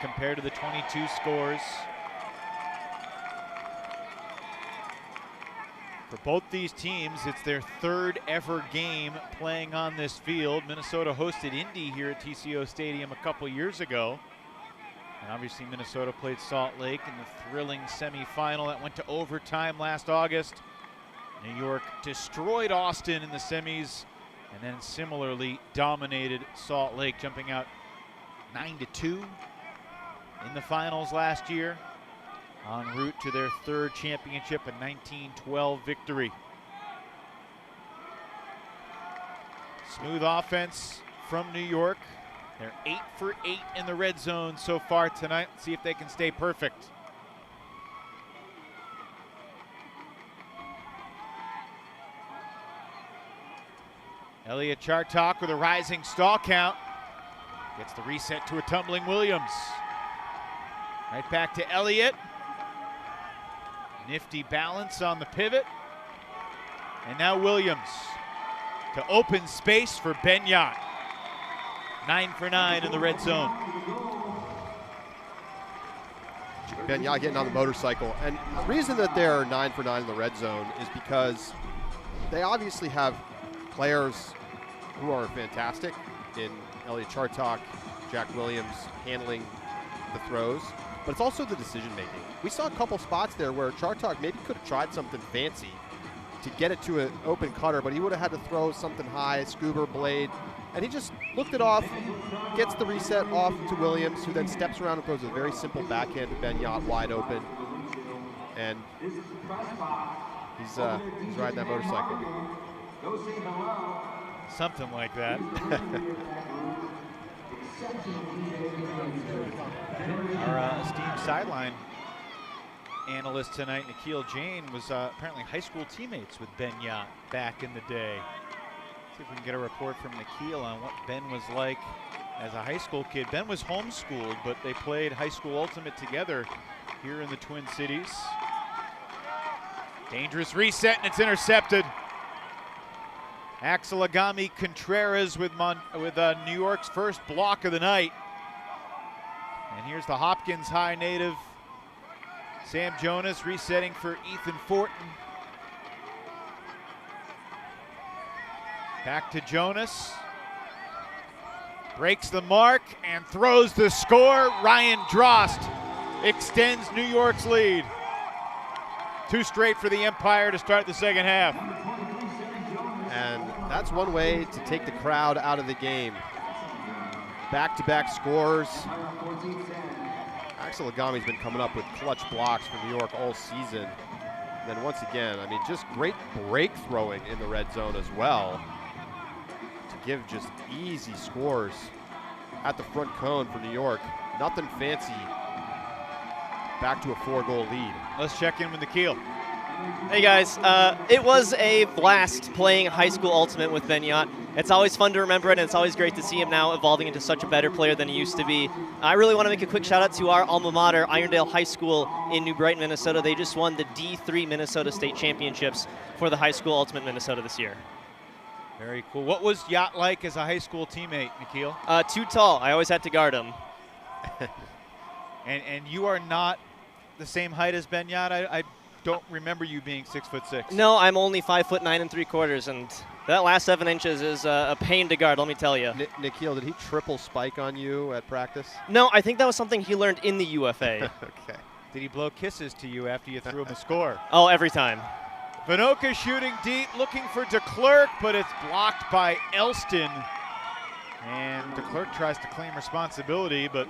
compared to the 22 scores. For both these teams, it's their 3rd ever game playing on this field. Minnesota hosted Indy here at TCO Stadium a couple years ago. And obviously Minnesota played Salt Lake in the thrilling semifinal that went to overtime last August. New York destroyed Austin in the semis and then similarly dominated Salt Lake, jumping out 9-2. in the finals last year, en route to their third championship, a 19-12 victory. Smooth offense from New York. They're 8 for 8 in the red zone so far tonight. Let's see if they can stay perfect. Elliot Chartok with a rising stall count. Gets the reset to a tumbling Williams. Right back to Elliott. Nifty balance on the pivot. And now Williams to open space for Benyat. 9 for 9 in the red zone. Benyat getting on the motorcycle. And the reason that they're 9 for 9 in the red zone is because they obviously have players who are fantastic in Elliot Chartok, Jack Williams handling the throws, but it's also the decision making. We saw a couple spots there where Chartok maybe could have tried something fancy to get it to an open cutter, but he would have had to throw something high, scuba blade, and he just looked it off, gets the reset off to Williams, who then steps around and throws a very simple backhand to Benyat wide open, and he's riding that motorcycle. Something like that. Our esteemed sideline analyst tonight, Nikhil Jain, was apparently high school teammates with Benyat back in the day. See if we can get a report from Nikhil on what Ben was like as a high school kid. Ben was homeschooled, but they played high school ultimate together here in the Twin Cities. Dangerous reset, and it's intercepted. Axel Agami Contreras with New York's first block of the night. And here's the Hopkins High native, Sam Jonas, resetting for Ethan Fortin. Back to Jonas. Breaks the mark and throws the score. Ryan Drost extends New York's lead. 2 straight for the Empire to start the second half. And that's one way to take the crowd out of the game. Back-to-back scores. Axel Agami's been coming up with clutch blocks for New York all season. And then once again, I mean, just great break throwing in the red zone as well to give just easy scores at the front cone for New York. Nothing fancy. Back to a 4-goal lead. Let's check in with Nikhil. Hey guys, it was a blast playing high school ultimate with Benyat. It's always fun to remember it, and it's always great to see him now evolving into such a better player than he used to be. I really want to make a quick shout out to our alma mater, Irondale High School in New Brighton, Minnesota. They just won the D3 Minnesota State Championships for the high school ultimate Minnesota this year. Very cool. What was Yacht like as a high school teammate, Nikhil? Too tall. I always had to guard him. and you are not the same height as Benyat. I don't remember you being 6'6". No, I'm only 5'9 3/4, and that last 7 inches is a pain to guard, let me tell you. Nikhil, did he triple spike on you at practice? No, I think that was something he learned in the UFA. Okay. Did he blow kisses to you after you threw him a score? Oh, every time. Vinoka shooting deep, looking for DeClercq, but it's blocked by Elston. And DeClercq tries to claim responsibility, but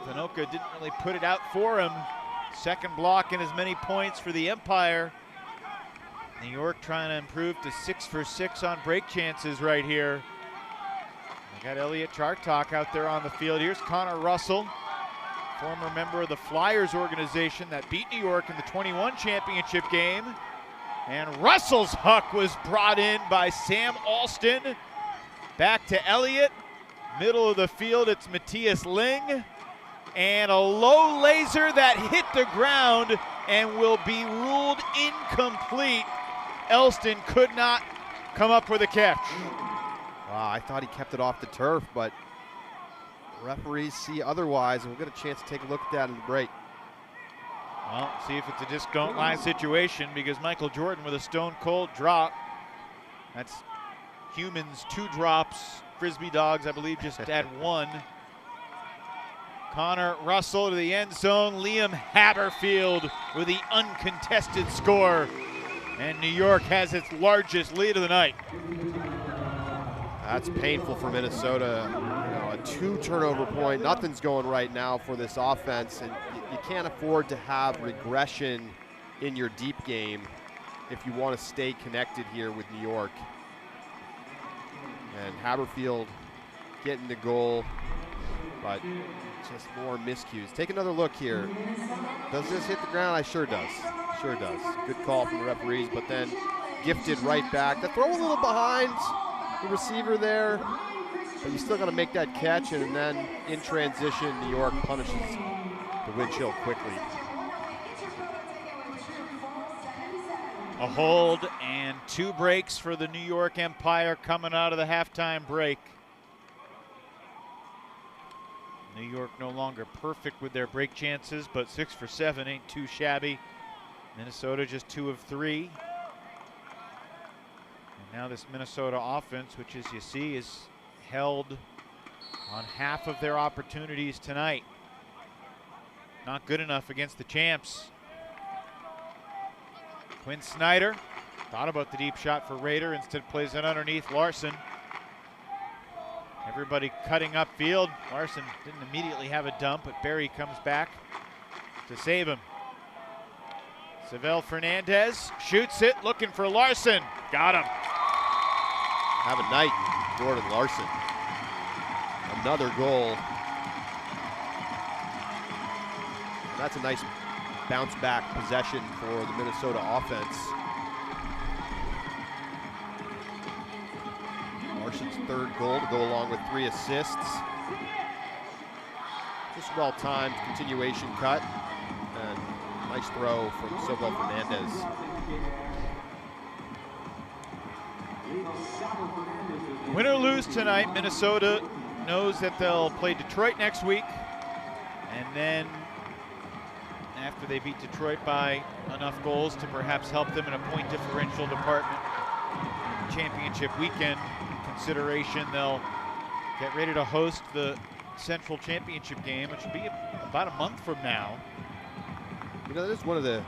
Vinoka didn't really put it out for him. Second block and as many points for the Empire. New York trying to improve to 6 for 6 on break chances right here. They got Elliot Chartok out there on the field. Here's Connor Russell, former member of the Flyers organization that beat New York in the 21 championship game. And Russell's huck was brought in by Sam Alston. Back to Elliott. Middle of the field, it's Matthias Ling. And a low laser that hit the ground and will be ruled incomplete. Elston could not come up with a catch. Wow, I thought he kept it off the turf, but referees see otherwise, and we'll get a chance to take a look at that in the break. Well, see if it's a just don't line situation, because Michael Jordan with a stone cold drop. That's humans 2 drops. Frisbee dogs, I believe, just had 1. Connor Russell to the end zone. Liam Haberfield with the uncontested score. And New York has its largest lead of the night. That's painful for Minnesota. You know, 2 turnover point. Nothing's going right now for this offense, and you can't afford to have regression in your deep game if you want to stay connected here with New York. And Haberfield getting the goal, but just more miscues. Take another look here. Does this hit the ground? Sure does. Sure does. Good call from the referees, but then gifted right back. The throw a little behind the receiver there, but you still got to make that catch, and then in transition, New York punishes the Winchell quickly. A hold and 2 breaks for the New York Empire coming out of the halftime break. New York no longer perfect with their break chances, but 6 for 7 ain't too shabby. Minnesota just 2 of 3. And now this Minnesota offense, which as you see is held on half of their opportunities tonight. Not good enough against the champs. Quinn Snyder thought about the deep shot for Rader, instead plays it underneath Larson. Everybody cutting upfield. Larson didn't immediately have a dump, but Barry comes back to save him. Savell Fernandez shoots it, looking for Larson. Got him. Have a night, Gordon Larson. Another goal. And that's a nice bounce back possession for the Minnesota offense. Larson's 3rd goal to go along with 3 assists. Just well-timed continuation cut. And nice throw from Savell Fernandez. Win or lose tonight, Minnesota knows that they'll play Detroit next week. And then after they beat Detroit by enough goals to perhaps help them in a point differential department, championship weekend consideration, they'll get ready to host the Central Championship game, which will be about a month from now. You know, that is one of the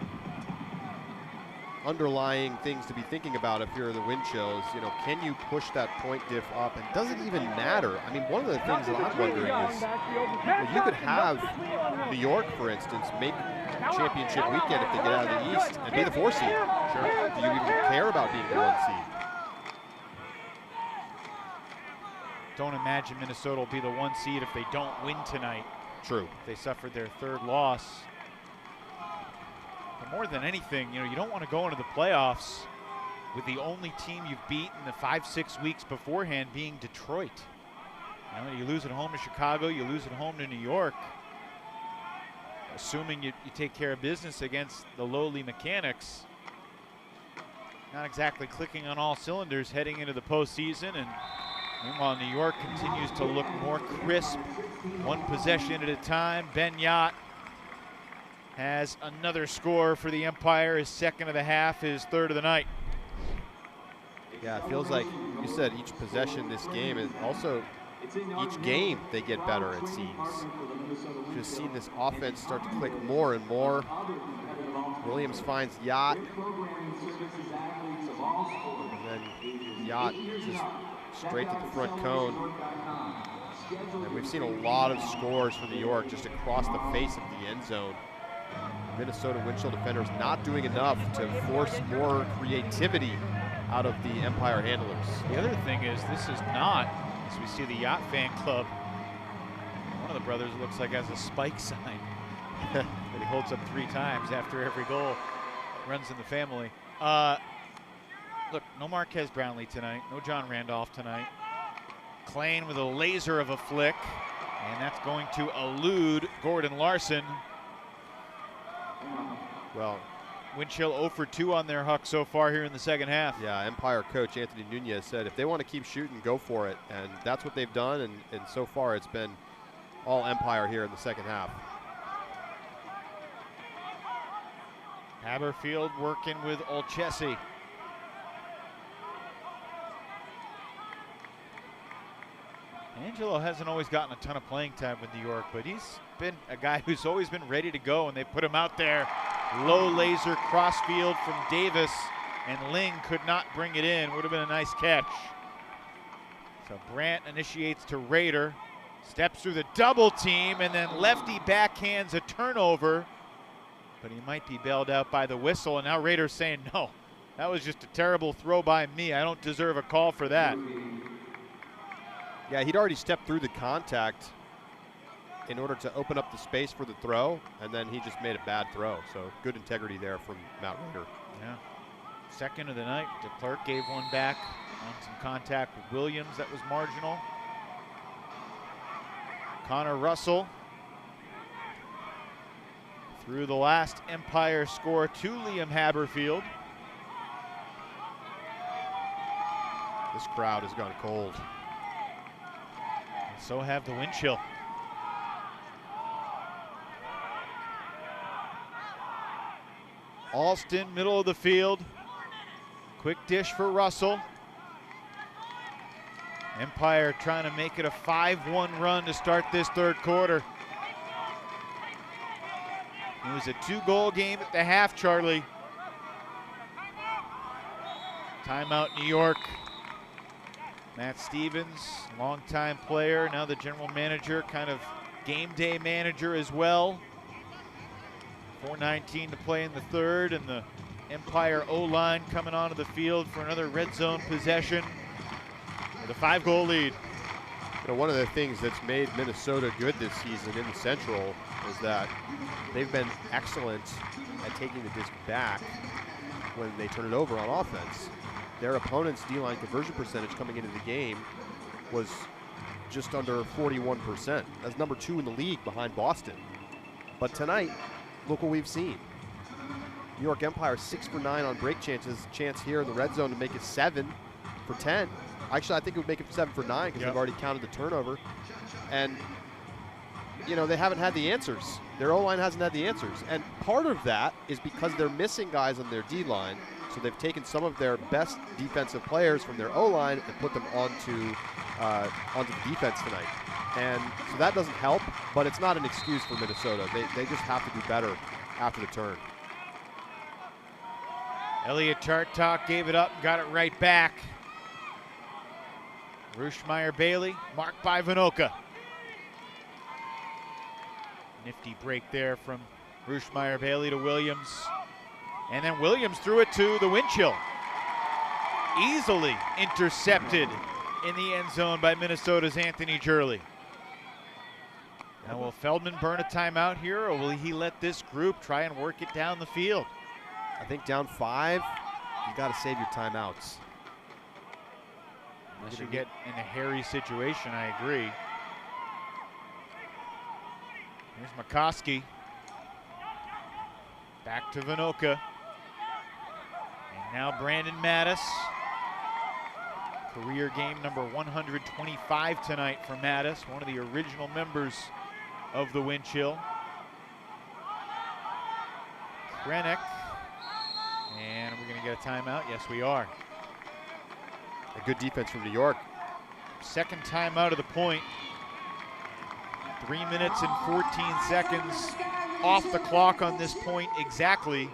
underlying things to be thinking about if you're the Winchills. You know, can you push that point diff up, and does it even matter? I mean, one of the things that I'm wondering is, well, you could have New York, for instance, make championship weekend if they get out of the East and be the 4 seed. Sure. Do you even care about being the 1 seed? Don't imagine Minnesota will be the 1 seed if they don't win tonight. True. They suffered their 3rd loss. But more than anything, you know, you don't want to go into the playoffs with the only team you've beat in the 5-6 weeks beforehand being Detroit. You know, you lose at home to Chicago, you lose at home to New York. Assuming you take care of business against the lowly Mechanix. Not exactly clicking on all cylinders heading into the postseason, and meanwhile New York continues to look more crisp, 1 possession at a time. Ben Yot has another score for the Empire, his 2nd of the half, his 3rd of the night. Yeah, it feels like, you said, each possession this game, and also each game they get better, it seems. Just seen this offense start to click more and more. Williams finds Yacht. And then Yacht just straight to the front cone. And we've seen a lot of scores for New York just across the face of the end zone. Minnesota Winchell defenders not doing enough to force more creativity out of the Empire handlers. The other thing is, this is not, as we see the Yacht fan club, one of the brothers looks like has a spike sign that he holds up 3 times after every goal. Runs in the family. Look, no Marquez Brownlee tonight, no John Randolph tonight. Klain with a laser of a flick, and that's going to elude Gordon Larson. Well, Winchell 0 for 2 on their huck so far here in the 2nd half. Yeah, Empire coach Anthony Nunez said if they want to keep shooting, go for it. And that's what they've done, and so far it's been all Empire here in the 2nd half. Haberfield working with Olchesi. Angelo hasn't always gotten a ton of playing time with New York, but he's been a guy who's always been ready to go, and they put him out there. Low laser crossfield from Davis, and Ling could not bring it in. Would have been a nice catch. So Brandt initiates to Rader. Steps through the double team, and then lefty backhands a turnover, but he might be bailed out by the whistle, and now Rader's saying, no, that was just a terrible throw by me. I don't deserve a call for that. Yeah, he'd already stepped through the contact in order to open up the space for the throw, and then he just made a bad throw. So good integrity there from Matt Rader. Yeah. Second of the night. DeClerc gave one back on some contact with Williams that was marginal. Connor Russell threw the last Empire score to Liam Haberfield. This crowd has gone cold. And so have the wind chill. Alston, middle of the field. Quick dish for Russell. Empire trying to make it a 5-1 run to start this third quarter. It was a 2-goal game at the half, Charlie. Timeout, New York. Matt Stevens, longtime player, now the general manager, kind of game day manager as well. 4:19 to play in the third, and the Empire O-line coming onto the field for another red zone possession with a 5-goal lead. You know, one of the things that's made Minnesota good this season in the Central is that they've been excellent at taking the disc back when they turn it over on offense. Their opponent's D-line conversion percentage coming into the game was just under 41%. That's number 2 in the league behind Boston. But tonight, look what we've seen. New York Empire 6 for 9 on break chances. Chance here in the red zone to make it 7 for 10. Actually, I think it would make it 7 for 9 because they've already counted the turnover. And, you know, they haven't had the answers. Their O-line hasn't had the answers. And part of that is because they're missing guys on their D-line. So they've taken some of their best defensive players from their O-line and put them onto the defense tonight. And so that doesn't help, but it's not an excuse for Minnesota. They just have to do better after the turn. Elliot Tartok gave it up, got it right back. Rushmeyer-Bailey, marked by Vinoka. Nifty break there from Rushmeyer-Bailey to Williams. And then Williams threw it to the wind chill. Easily intercepted in the end zone by Minnesota's Anthony Gurley. Now will Feldman burn a timeout here, or will he let this group try and work it down the field? I think down 5, you got to save your timeouts. Unless you get in a hairy situation, I agree. Here's McCoskey. Back to Vinoka. And now Brandon Mattis. Career game number 125 tonight for Mattis, one of the original members of the wind chill. Krennic. And we're going to get a timeout. Yes, we are. A good defense from New York. Second timeout of the point. 3 minutes and 14 seconds off the clock on this point exactly,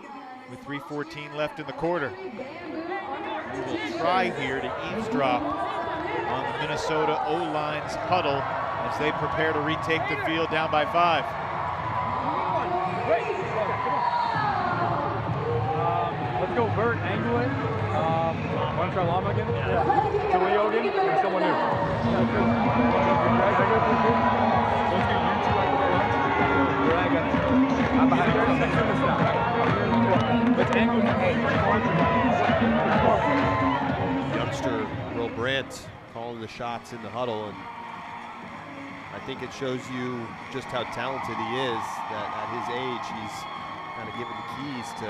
with 3:14 left in the quarter. We will try here to eavesdrop on the Minnesota O-line's huddle as they prepare to retake the field down by 5. Let's go Bert, angle it. Want to try Llama again? Yeah. So Leo again? Or someone new? I'm behind you. Let's angle Youngster Will Brandt calling the shots in the huddle, and I think it shows you just how talented he is, that at his age he's kind of given the keys to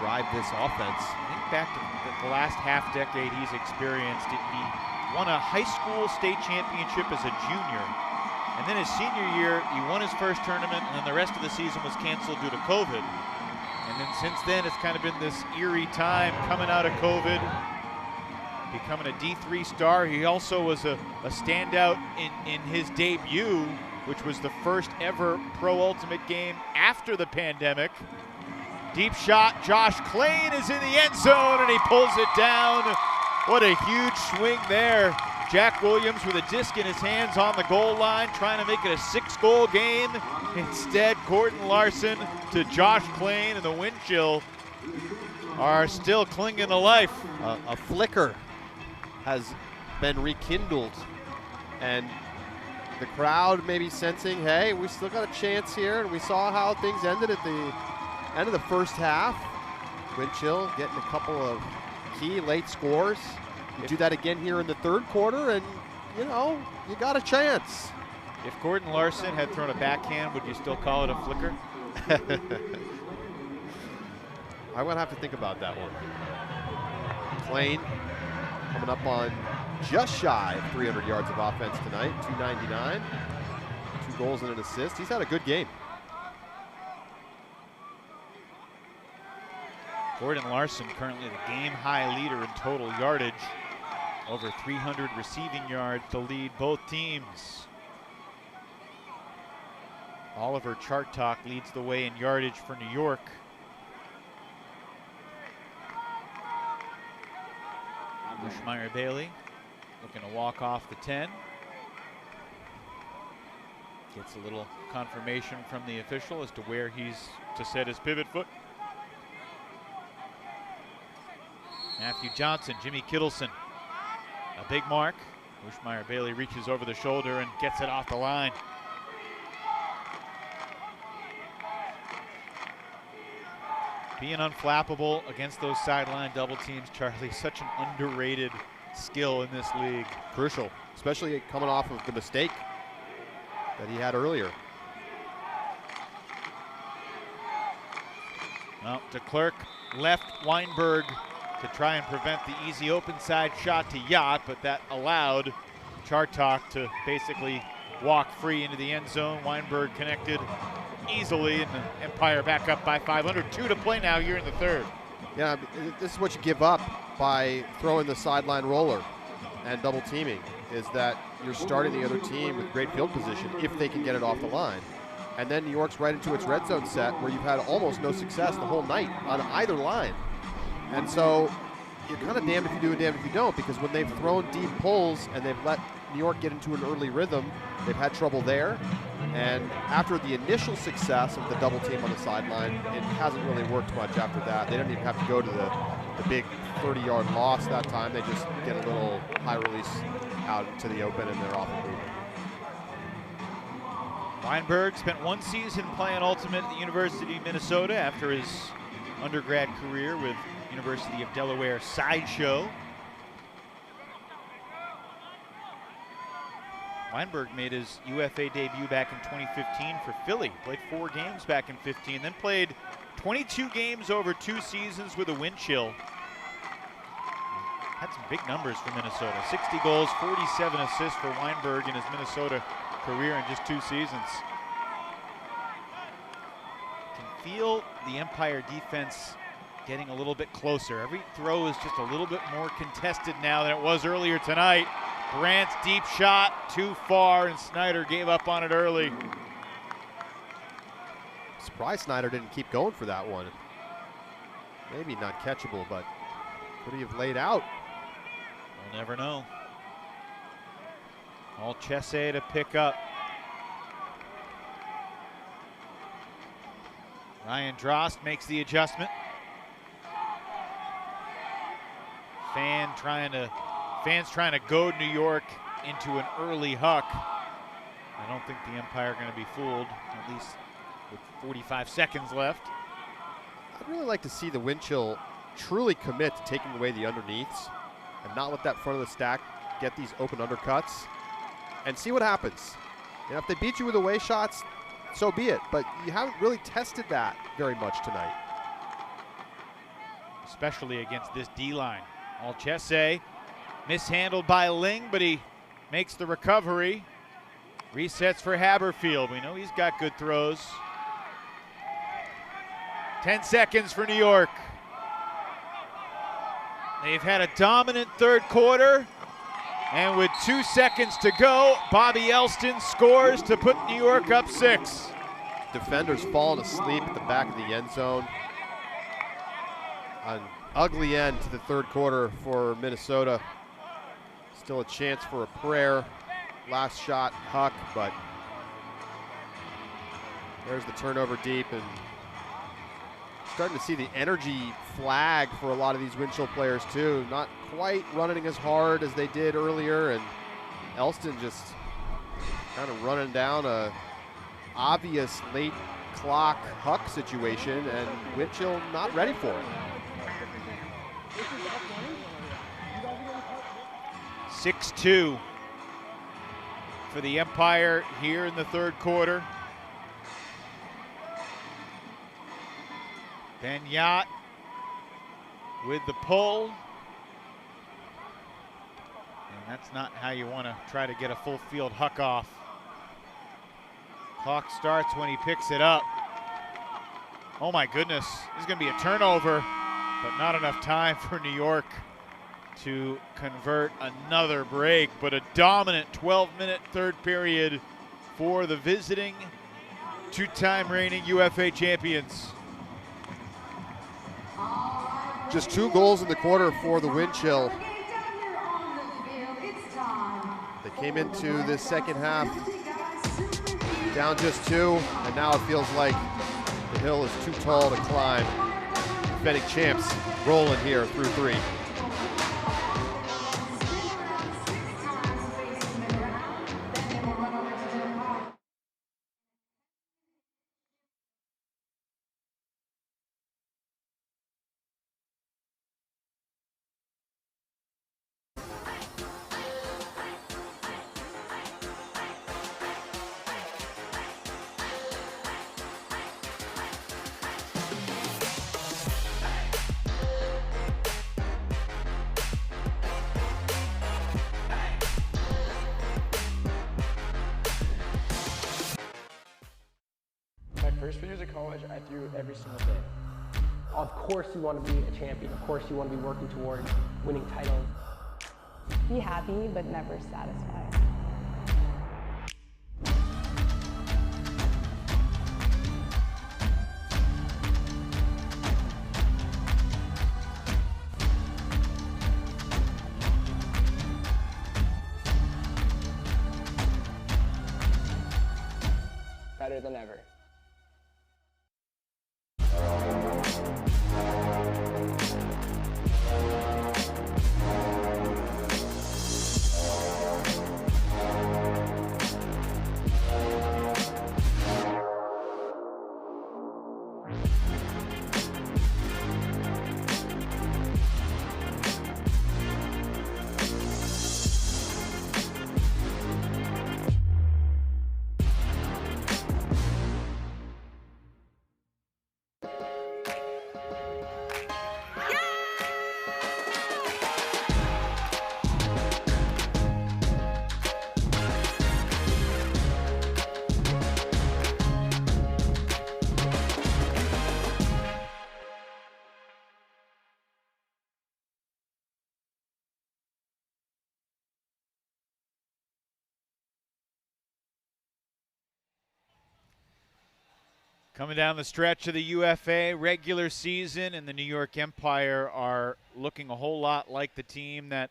drive this offense. I think back to the last half decade he's experienced it. He won a high school state championship as a junior, and then his senior year he won his first tournament, and then the rest of the season was canceled due to COVID. And then since then it's kind of been this eerie time coming out of COVID, becoming a D3 star. He also was a standout in his debut, which was the first ever Pro Ultimate game after the pandemic. Deep shot, Josh Klain is in the end zone, and he pulls it down What a huge swing there. Jack Williams with a disc in his hands on the goal line, trying to make it a 6-goal game. Instead, Gordon Larson to Josh Klain, and the wind chill are still clinging to life. A flicker has been rekindled, and the crowd maybe sensing, hey, we still got a chance here, and we saw how things ended at the end of the first half. Wind chill getting a couple of key late scores. You do that again here in the third quarter, and you know, you got a chance. If Gordon Larson had thrown a backhand, would you still call it a flicker? I'm gonna have to think about that one. Klain coming up on just shy of 300 yards of offense tonight, 299, 2 goals and an assist. He's had a good game. Gordon Larson currently the game-high leader in total yardage. Over 300 receiving yards to lead both teams. Oliver Chartok leads the way in yardage for New York. Bushmeyer Bailey looking to walk off the 10. Gets a little confirmation from the official as to where he's to set his pivot foot. Matthew Johnson, Jimmy Kittleson, a big mark. Bushmeyer Bailey reaches over the shoulder and gets it off the line. Being unflappable against those sideline double teams, Charlie, such an underrated skill in this league. Crucial, especially coming off of the mistake that he had earlier. Well, DeClerc left Weinberg to try and prevent the easy open side shot to Yacht, but that allowed Chartok to basically walk free into the end zone. Weinberg connected easily, and the Empire back up by 500. 2 to play now here in the third. Yeah, this is what you give up by throwing the sideline roller and double teaming, is that you're starting the other team with great field position if they can get it off the line. And then New York's right into its red zone set where you've had almost no success the whole night on either line. And so you're kind of damned if you do and damned if you don't, because when they've thrown deep pulls and they've let New York get into an early rhythm, they've had trouble there. And after the initial success of the double team on the sideline, it hasn't really worked much after that. They don't even have to go to the big 30-yard loss that time. They just get a little high release out to the open and they're off and moving. Weinberg spent 1 season playing Ultimate at the University of Minnesota after his undergrad career with University of Delaware Sideshow. Weinberg made his UFA debut back in 2015 for Philly. Played 4 games back in 15, then played 22 games over 2 seasons with a wind chill. Had some big numbers for Minnesota. 60 goals, 47 assists for Weinberg in his Minnesota career in just 2 seasons. Can feel the Empire defense getting a little bit closer. Every throw is just a little bit more contested now than it was earlier tonight. Brandt's deep shot, too far, and Snyder gave up on it early. Surprised Snyder didn't keep going for that one. Maybe not catchable, but could he have laid out? We'll never know. All Chesse to pick up. Ryan Drost makes the adjustment. Fans trying to goad New York into an early huck. I don't think the Empire are going to be fooled, at least with 45 seconds left. I'd really like to see the wind chill truly commit to taking away the underneaths and not let that front of the stack get these open undercuts and see what happens. You know, if they beat you with away shots, so be it, but you haven't really tested that very much tonight. Especially against this D-line. All Chesse mishandled by Ling, but he makes the recovery. Resets for Haberfield. We know he's got good throws. 10 seconds for New York. They've had a dominant third quarter, and with 2 seconds to go, Bobby Elston scores to put New York up 6. Defenders falling asleep at the back of the end zone on ugly end to the third quarter for Minnesota. Still a chance for a prayer. Last shot, Huck, but there's the turnover deep, and starting to see the energy flag for a lot of these Winchell players too. Not quite running as hard as they did earlier, and Elston just kind of running down a obvious late clock Huck situation, and Winchell not ready for it. 6-2 for the Empire here in the third quarter. Benyat with the pull. And that's not how you want to try to get a full field Huck off. Clock starts when he picks it up. Oh my goodness, this is going to be a turnover, but not enough time for New York to convert another break, but a dominant 12-minute third period for the visiting two-time reigning UFA champions. Just 2 goals in the quarter for the Winchell. They came into this second half down just 2, and now it feels like the hill is too tall to climb. Defending champs rolling here through 3. My first few years of college, I threw every single day. Of course you want to be a champion. Of course you want to be working towards winning titles. Be happy, but never satisfied. Better than ever. Coming down the stretch of the UFA regular season, and the New York Empire are looking a whole lot like the team that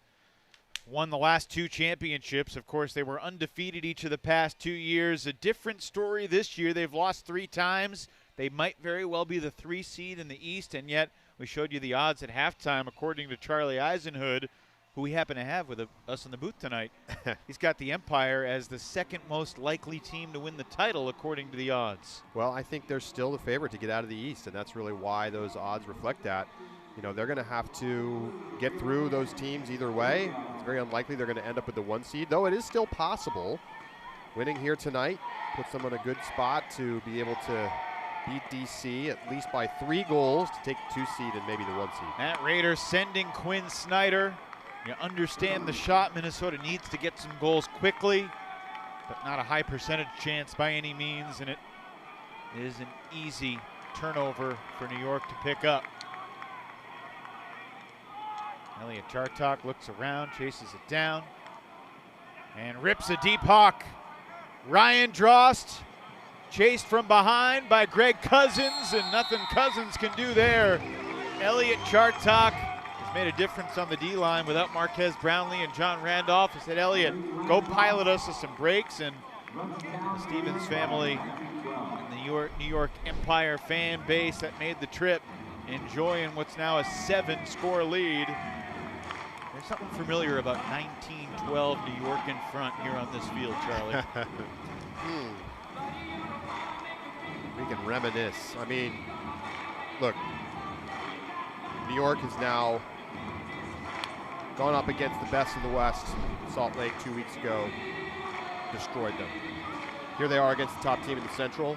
won the last 2 championships. Of course, they were undefeated each of the past 2 years. A different story this year. They've lost 3 times. They might very well be the 3 seed in the East, and yet we showed you the odds at halftime according to Charlie Eisenhood, who we happen to have with us in the booth tonight. He's got the Empire as the second most likely team to win the title according to the odds. Well, I think they're still the favorite to get out of the East, and that's really why those odds reflect that. You know, they're going to have to get through those teams either way. It's very unlikely they're going to end up with the 1 seed, though it is still possible. Winning here tonight puts them in a good spot to be able to beat DC at least by 3 goals to take the 2 seed and maybe the 1 seed. Matt Rader sending Quinn Snyder. You understand the shot. Minnesota needs to get some goals quickly, but not a high percentage chance by any means, and it is an easy turnover for New York to pick up. Elliot Chartok looks around, chases it down, and rips a deep hawk. Ryan Drost chased from behind by Greg Cousins, and nothing Cousins can do there. Elliot Chartok has made a difference on the D-line without Marquez Brownlee and John Randolph. He said, Elliot, go pilot us with some breaks, and the Stevens family and the New York Empire fan base that made the trip enjoying what's now a 7-score lead. There's something familiar about 1912 New York in front here on this field, Charlie. We can reminisce. I mean, look, New York has now gone up against the best of the West. Salt Lake 2 weeks ago destroyed them. Here they are against the top team in the Central,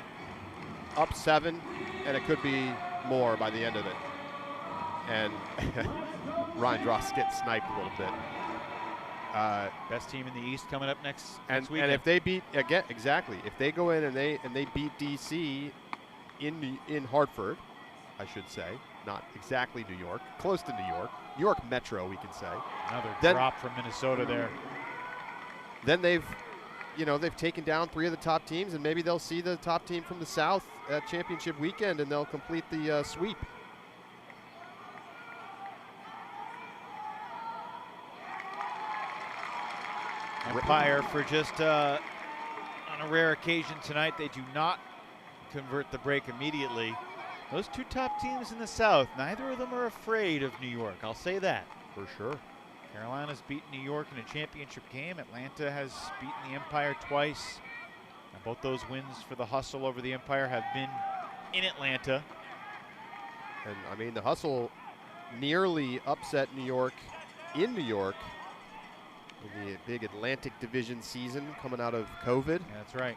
up 7, and it could be more by the end of it. And Ryan Dross gets sniped a little bit. Best team in the East coming up next weekend. And if they beat, again, exactly, if they go in and they beat DC in Hartford, I should say, not exactly New York, close to New York Metro, we can say. Another drop from Minnesota there. Then they've taken down 3 of the top teams, and maybe they'll see the top team from the South at championship weekend, and they'll complete the sweep. Empire, for just on a rare occasion tonight, they do not convert the break immediately. Those 2 top teams in the South, neither of them are afraid of New York. I'll say that. For sure. Carolina's beaten New York in a championship game. Atlanta has beaten the Empire twice. And both those wins for the Hustle over the Empire have been in Atlanta. And I mean, the Hustle nearly upset New York in New York in the big Atlantic Division season coming out of COVID. Yeah, that's right.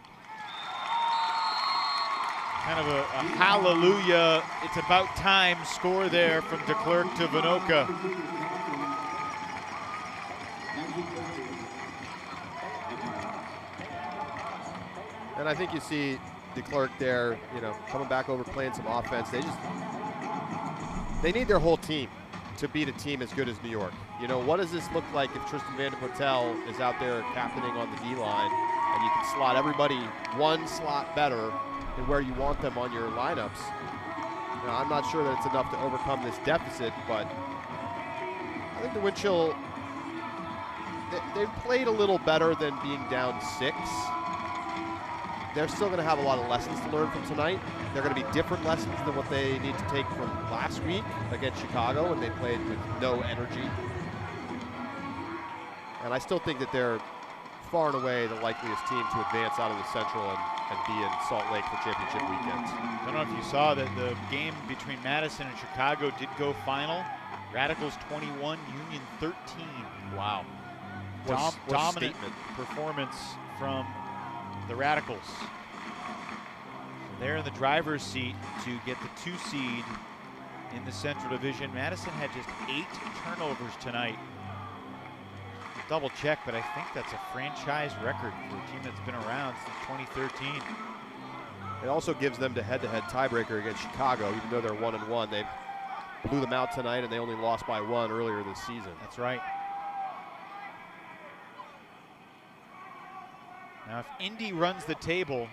Kind of a hallelujah, it's about time score there from DeClercq to Vinoka. And I think you see DeClercq there, coming back over, playing some offense. They need their whole team to beat a team as good as New York. What does this look like if Tristan Van de Potel is out there captaining on the D-line, and you can slot everybody one slot better than where you want them on your lineups? Now, I'm not sure that it's enough to overcome this deficit, but I think the wind chill, they've played a little better than being down 6. They're still going to have a lot of lessons to learn from tonight. They're going to be different lessons than what they need to take from last week against Chicago when they played with no energy. And I still think that they're far and away the likeliest team to advance out of the Central and be in Salt Lake for championship weekend. I don't know if you saw that the game between Madison and Chicago did go final. Radicals 21, Union 13. Wow. Dominant performance from the Radicals. So they're in the driver's seat to get the 2 seed in the Central Division. Madison had just 8 turnovers tonight. Double check, but I think that's a franchise record for a team that's been around since 2013. It also gives them the head-to-head tiebreaker against Chicago, even though they're 1-1. They blew them out tonight, and they only lost by 1 earlier this season. That's right. Now, if Indy runs the table,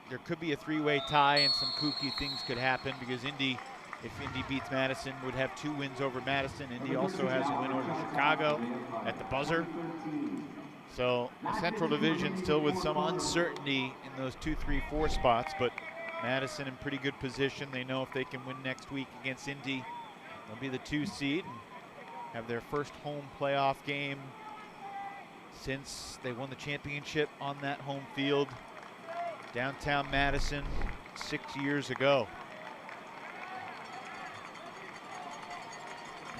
there could be a 3-way tie, and some kooky things could happen because Indy, if Indy beats Madison, would have 2 wins over Madison. Indy also has a win over Chicago at the buzzer. So the Central Division still with some uncertainty in those 2, 3, 4 spots, but Madison in pretty good position. They know if they can win next week against Indy, they'll be the 2 seed and have their first home playoff game since they won the championship on that home field, downtown Madison, 6 years ago.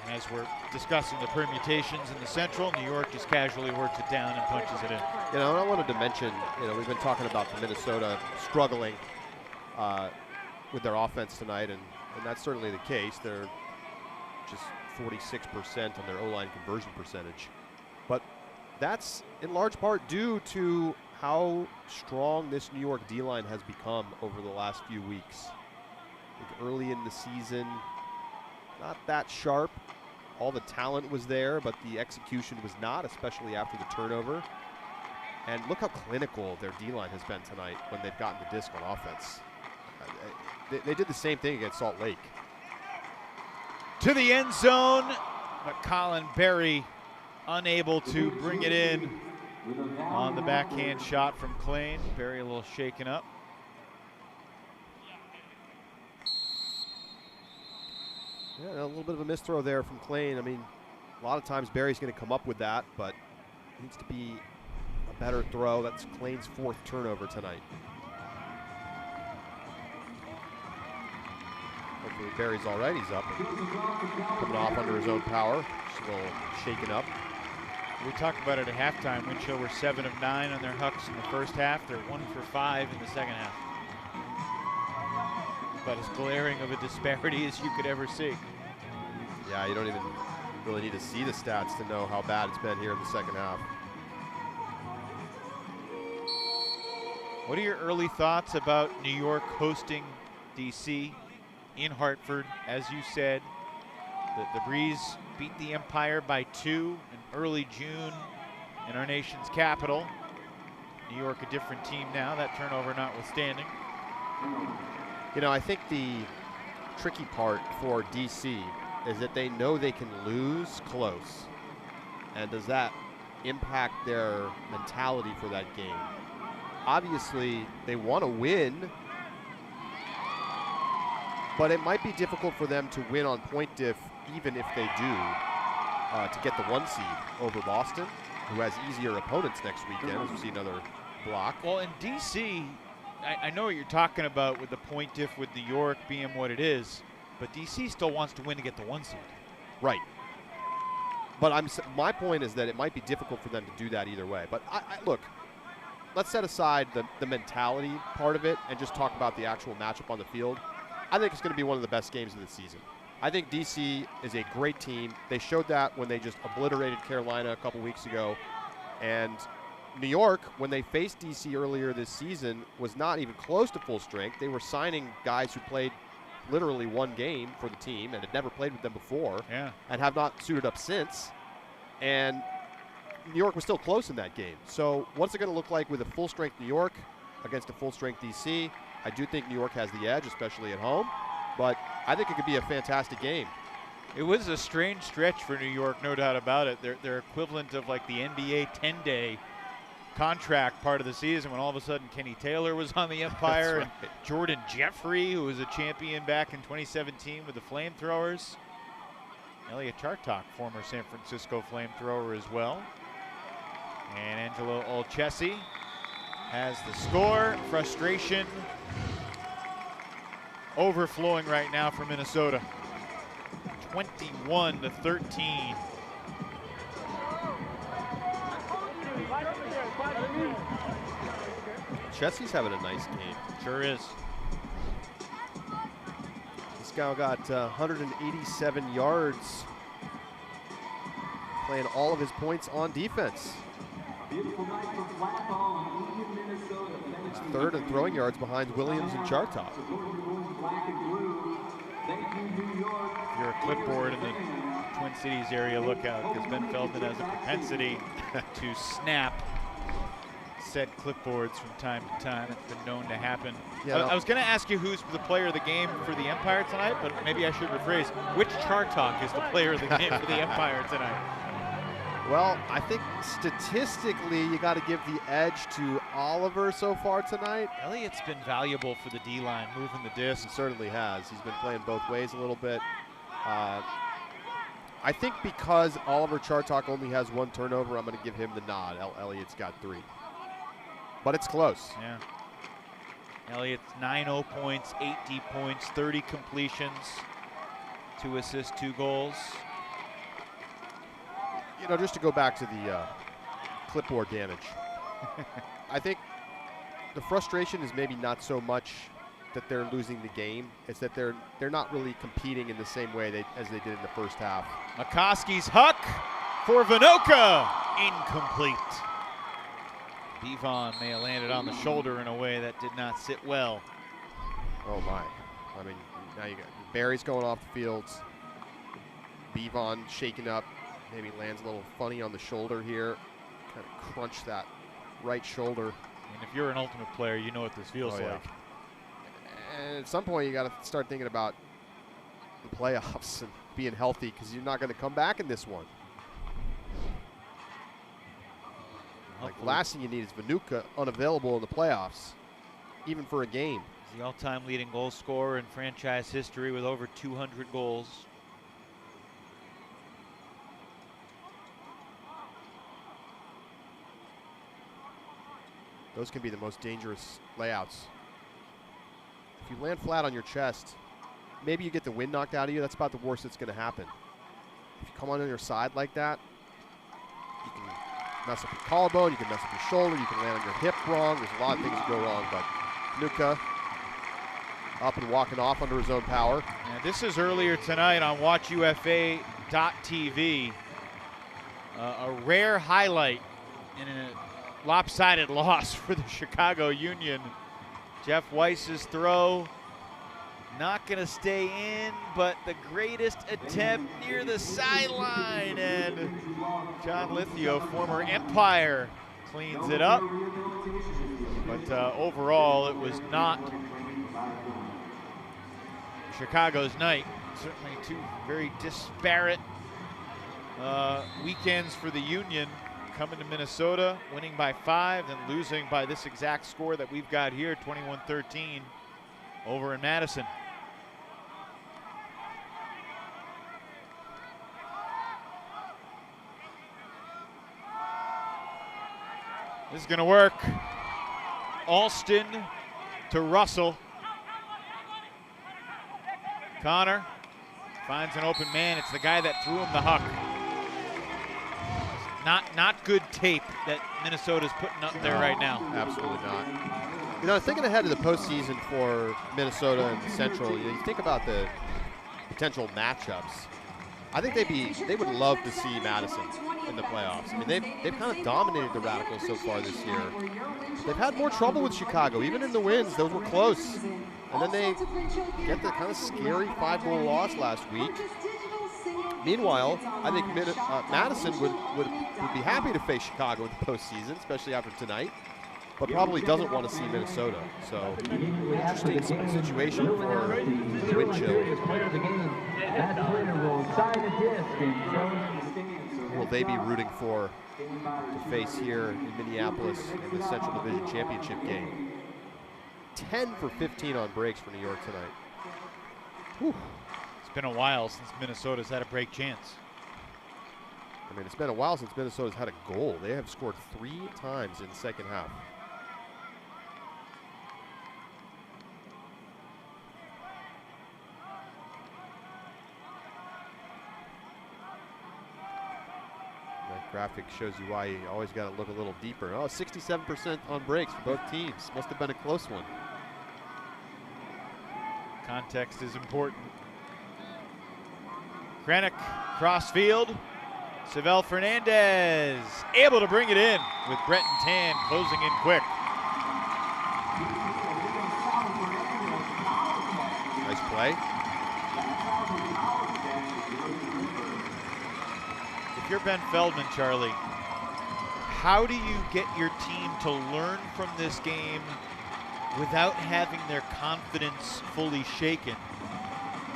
And as we're discussing the permutations in the Central, New York just casually works it down and punches it in. And I wanted to mention, we've been talking about the Minnesota struggling with their offense tonight, and that's certainly the case. They're just 46% on their O-line conversion percentage. But that's in large part due to how strong this New York D-line has become over the last few weeks. I think early in the season, not that sharp. All the talent was there, but the execution was not, especially after the turnover. And look how clinical their D-line has been tonight when they've gotten the disc on offense. They did the same thing against Salt Lake. to the end zone, but Colin Berry unable to bring it in on the backhand shot from Klain. Berry a little shaken up. Yeah, a little bit of a misthrow there from Klain. I mean, a lot of times Berry's going to come up with that, but it needs to be a better throw. That's Klain's 4th turnover tonight. Hopefully Berry's all right. He's up and coming off under his own power. Just a little shaken up. We talked about it at halftime. Winchell were 7 of 9 on their hucks in the first half. They're 1 for 5 in the second half. About as glaring of a disparity as you could ever see. Yeah, you don't even really need to see the stats to know how bad it's been here in the second half. What are your early thoughts about New York hosting DC in Hartford? As you said, the Breeze beat the Empire by 2 in early June in our nation's capital. New York a different team now, that turnover notwithstanding. You know, I think the tricky part for DC is that they know they can lose close. And does that impact their mentality for that game? Obviously, they want to win, but it might be difficult for them to win on point diff, even if they do, to get the 1 seed over Boston, who has easier opponents next weekend, as we see another block. Well, in DC, I know what you're talking about with the point diff with New York being what it is, but DC still wants to win to get the 1 seed. Right. But my point is that it might be difficult for them to do that either way. But look, let's set aside the mentality part of it and just talk about the actual matchup on the field. I think it's going to be one of the best games of the season. I think DC is a great team. They showed that when they just obliterated Carolina a couple weeks ago. And New York, when they faced DC earlier this season, was not even close to full strength. They were signing guys who played literally 1 game for the team and had never played with them before, and have not suited up since. And New York was still close in that game. So what's it going to look like with a full-strength New York against a full-strength DC? I do think New York has the edge, especially at home, but I think it could be a fantastic game. It was a strange stretch for New York, no doubt about it. They're equivalent of like the NBA 10-day contract part of the season when all of a sudden Kenny Taylor was on the Empire and Jordan Jeffrey, who was a champion back in 2017 with the Flamethrowers. Elliot Chartok, former San Francisco Flamethrower as well. And Angelo Olchesi has the score. Frustration overflowing right now for Minnesota. 21-13. Chelsea's having a nice game. Sure is. This guy got 187 yards, playing all of his points on defense. He's 3rd in throwing yards behind Williams and Chartok. If you're a clipboard in the Twin Cities area, look out, because Ben Feldman has a propensity to snap said clipboards from time to time. It's been known to happen. Yeah, I was going to ask you who's the player of the game for the Empire tonight, but maybe I should rephrase. Which Chartok is the player of the game for the Empire tonight? Well, I think statistically you got to give the edge to Oliver so far tonight. Elliott's been valuable for the D-line, moving the disc. He certainly has. He's been playing both ways a little bit. I think because Oliver Chartok only has 1 turnover, I'm going to give him the nod. Elliott's got 3. But it's close. Yeah. Elliott's 9-0 points, 8 deep points, 30 completions, 2 assists, 2 goals. You know, just to go back to the clipboard damage, I think the frustration is maybe not so much that they're losing the game. It's that they're not really competing in the same way as they did in the first half. McCoskey's huck for Vinoka, incomplete. Bevon may have landed on the shoulder in a way that did not sit well. Oh my! I mean, now you got Barry's going off the field. Bevon shaking up, maybe lands a little funny on the shoulder here. Kind of crunch that right shoulder. And if you're an Ultimate player, you know what this feels like. And at some point, you got to start thinking about the playoffs and being healthy because you're not going to come back in this one. Like, last thing you need is Vanuka unavailable in the playoffs, even for a game. He's the all-time leading goal scorer in franchise history with over 200 goals. Those can be the most dangerous layouts. If you land flat on your chest, maybe you get the wind knocked out of you. That's about the worst that's going to happen. If you come on your side like that, you can mess up your collarbone, you can mess up your shoulder, you can land on your hip wrong. There's a lot of things that go wrong, but Nuka up and walking off under his own power. And this is earlier tonight on WatchUFA.tv. A rare highlight in a lopsided loss for the Chicago Union. Jeff Weiss's throw, not going to stay in, but the greatest attempt near the sideline. And John Lithio, former Empire, cleans it up. But overall, it was not Chicago's night. Certainly two very disparate weekends for the Union. Coming to Minnesota, winning by 5, then losing by this exact score that we've got here, 21-13, over in Madison. This is going to work. Alston to Russell. Connor finds an open man. It's the guy that threw him the huck. Not good tape that Minnesota's putting up there right now. Absolutely not. You know, thinking ahead to the postseason for Minnesota and the Central, you think about the potential matchups. I think they would love to see Madison in the playoffs. I mean, they've kind of dominated the Radicals so far this year. They've had more trouble with Chicago, even in the wins. Those were close. And then they get the kind of scary 5-goal loss last week. Meanwhile, I think Madison would be happy to face Chicago in the postseason, especially after tonight, but probably doesn't want to see Minnesota. So, interesting situation for wind chill. Will they be rooting for to face here in Minneapolis in the Central Division Championship game? 10 for 15 on breaks for New York tonight. Whew. It's been a while since Minnesota's had a break chance. I mean, it's been a while since Minnesota's had a goal. They have scored 3 times in the second half. That graphic shows you why you always got to look a little deeper. Oh, 67% on breaks for both teams. Must have been a close one. Context is important. Krennic, crossfield. Savell Fernandez able to bring it in with Breton Tan closing in quick. Nice play. If you're Ben Feldman, Charlie, how do you get your team to learn from this game without having their confidence fully shaken?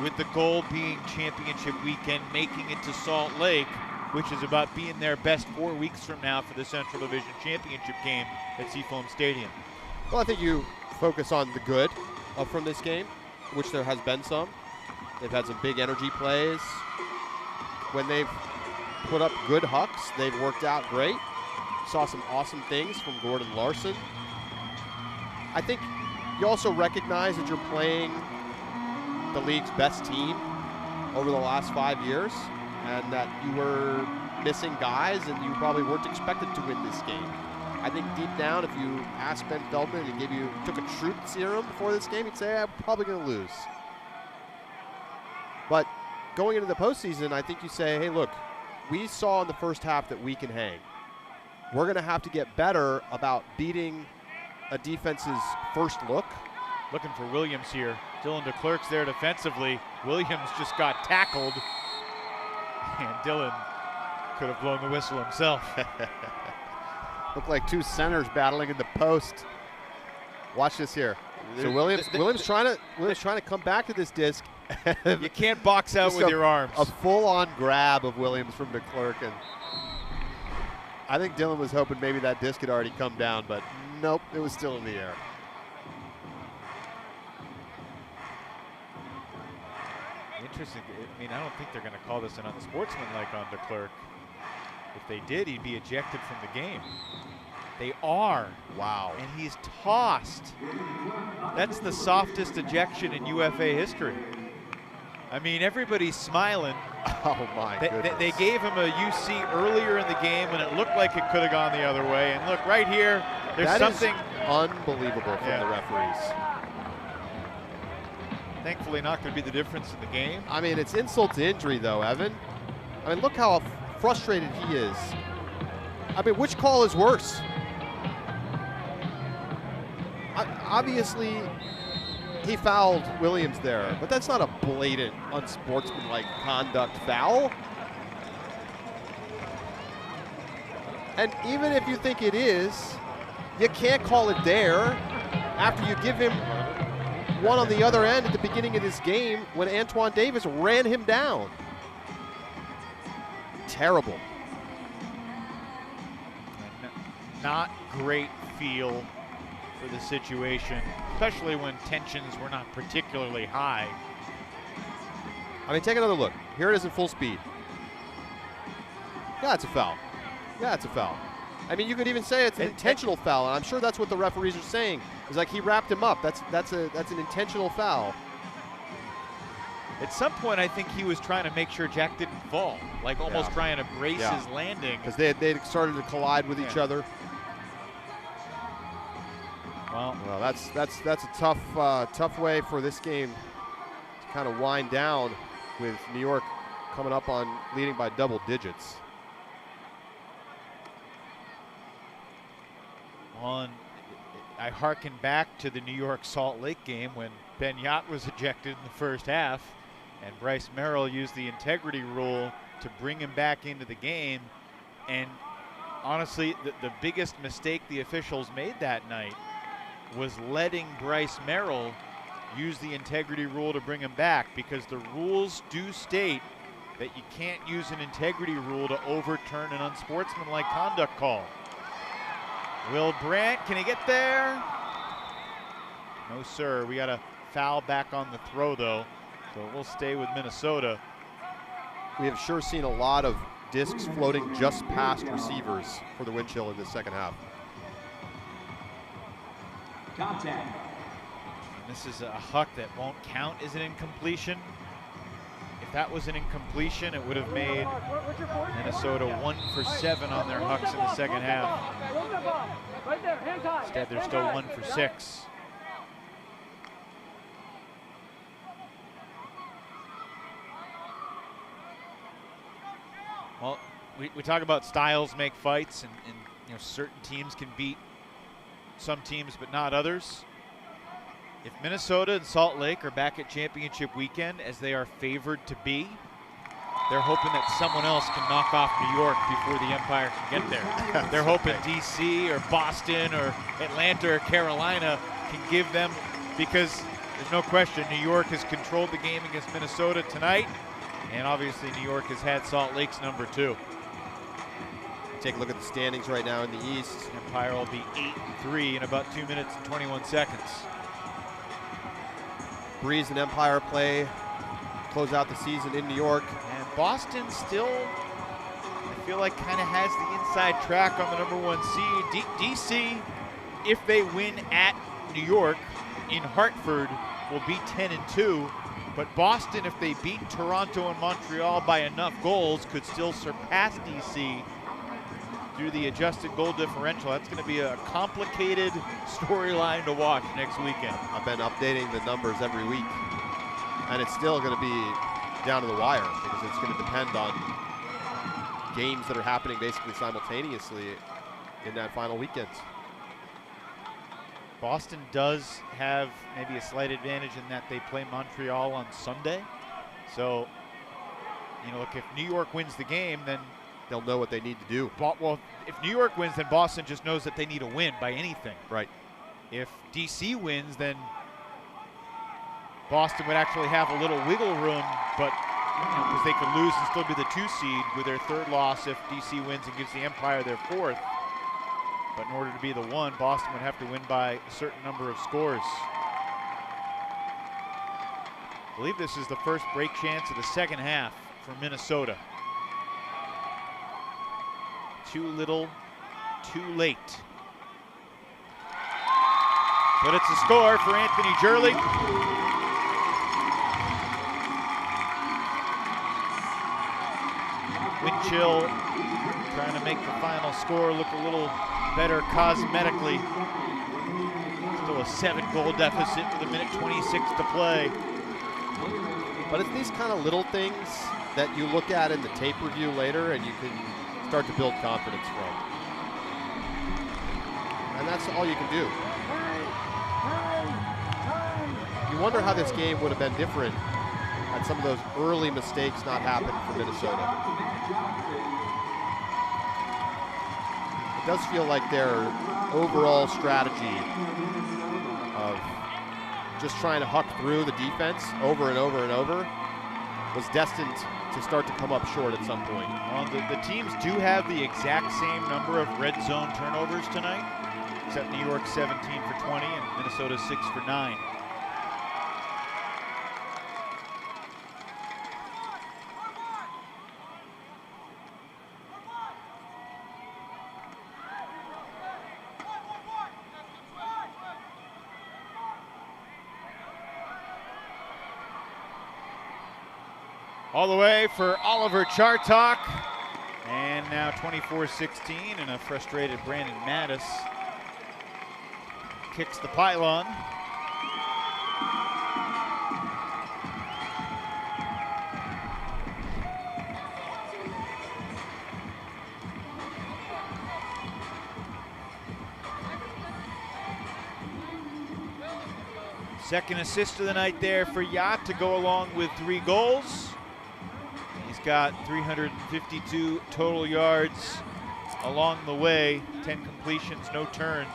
With the goal being championship weekend, making it to Salt Lake, which is about being their best 4 weeks from now for the Central Division Championship game at Seafoam Stadium. Well, I think you focus on the good from this game, which there has been some. They've had some big energy plays. When they've put up good hucks, they've worked out great. Saw some awesome things from Gordon Larson. I think you also recognize that you're playing the league's best team over the last 5 years, and that you were missing guys and you probably weren't expected to win this game. I think deep down, if you asked Ben Feldman and took a truth serum before this game, he'd say, I'm probably going to lose. But going into the postseason, I think you say, hey, look, we saw in the first half that we can hang. We're going to have to get better about beating a defense's first look. Looking for Williams here. Dylan DeClerc's there defensively. Williams just got tackled. And Dylan could have blown the whistle himself. Looked like two centers battling in the post. Watch this here. So Williams trying to come back to this disc. You can't box out with your arms. A full-on grab of Williams from Leclerc, and I think Dylan was hoping maybe that disc had already come down, but nope, it was still in the air. Interesting. I mean, I don't think they're going to call this an unsportsmanlike on Leclerc. If they did, he'd be ejected from the game. They are. Wow. And he's tossed. That's the softest ejection in UFA history. I mean, everybody's smiling. Oh, my goodness. They gave him a UC earlier in the game, and it looked like it could have gone the other way. And look, right here, there's something unbelievable from the referees. Thankfully not going to be the difference in the game. I mean, it's insult to injury, though, Evan. I mean, look how frustrated he is. I mean, which call is worse? Obviously, he fouled Williams there, but that's not a blatant, unsportsmanlike conduct foul. And even if you think it is, you can't call it there after you give him one on the other end at the beginning of this game when Antoine Davis ran him down. Terrible. Not great feel for the situation, especially when tensions were not particularly high. I mean, take another look. Here it is in full speed. Yeah, it's a foul. Yeah, it's a foul. I mean, you could even say it's an intentional foul, and I'm sure that's what the referees are saying. It's like he wrapped him up. That's an intentional foul. At some point, I think he was trying to make sure Jack didn't fall, like almost trying to brace his landing. Because they had started to collide with each other. Well, that's a tough way for this game to kind of wind down, with New York coming up on leading by double digits. I hearken back to the New York Salt Lake game when Ben Yot was ejected in the first half, and Bryce Merrill used the integrity rule to bring him back into the game. And honestly, the biggest mistake the officials made that night was letting Bryce Merrill use the integrity rule to bring him back, because the rules do state that you can't use an integrity rule to overturn an unsportsmanlike conduct call. Will Brandt, can he get there? No, sir. We got a foul back on the throw, though, so we'll stay with Minnesota. We have sure seen a lot of discs floating just past receivers for the wind chill in the second half. Contact. This is a huck that won't count as an incompletion. If that was an incompletion, it would have made Minnesota 1 for 7 on their hucks in the second half. Instead, they're still 1 for 6. Well, we talk about styles make fights, and you know, certain teams can beat some teams but not others. If Minnesota and Salt Lake are back at championship weekend, as they are favored to be, they're hoping that someone else can knock off New York before the Empire can get there. They're hoping DC or Boston or Atlanta or Carolina can give them, because there's no question New York has controlled the game against Minnesota tonight, and obviously New York has had Salt Lake's number 2. Take a look at the standings right now in the East. Empire will be 8-3 in about 2 minutes and 21 seconds. Breeze and Empire play, close out the season in New York. And Boston still, I feel like, kind of has the inside track on the number 1 seed. DC, if they win at New York in Hartford, will be 10-2. But Boston, if they beat Toronto and Montreal by enough goals, could still surpass DC through the adjusted goal differential. That's going to be a complicated storyline to watch next weekend. I've been updating the numbers every week, and it's still going to be down to the wire, because it's going to depend on games that are happening basically simultaneously in that final weekend. Boston does have maybe a slight advantage in that they play Montreal on Sunday. So, you know, look, if New York wins the game, then they'll know what they need to do. Well, if New York wins, then Boston just knows that they need a win by anything. Right. If DC wins, then Boston would actually have a little wiggle room, but because they could lose and still be the 2 seed with their 3rd loss if DC wins and gives the Empire their 4th. But in order to be the 1, Boston would have to win by a certain number of scores. I believe this is the first break chance of the second half for Minnesota. Too little, too late. But it's a score for Anthony Jurley. Wind chill, trying to make the final score look a little better cosmetically. Still a 7-goal deficit with 1:26 to play. But it's these kind of little things that you look at in the tape review later and you can start to build confidence from. And that's all you can do. You wonder how this game would have been different had some of those early mistakes not happened for Minnesota. It does feel like their overall strategy of just trying to huck through the defense over and over and over was destined to start to come up short at some point. Well, the teams do have the exact same number of red zone turnovers tonight, except New York 17 for 20 and Minnesota 6 for 9. All the way for Oliver Chartok. And now 24-16, and a frustrated Brandon Mattis kicks the pylon. Second assist of the night there for Yacht to go along with 3 goals. He's got 352 total yards along the way, 10 completions, no turns.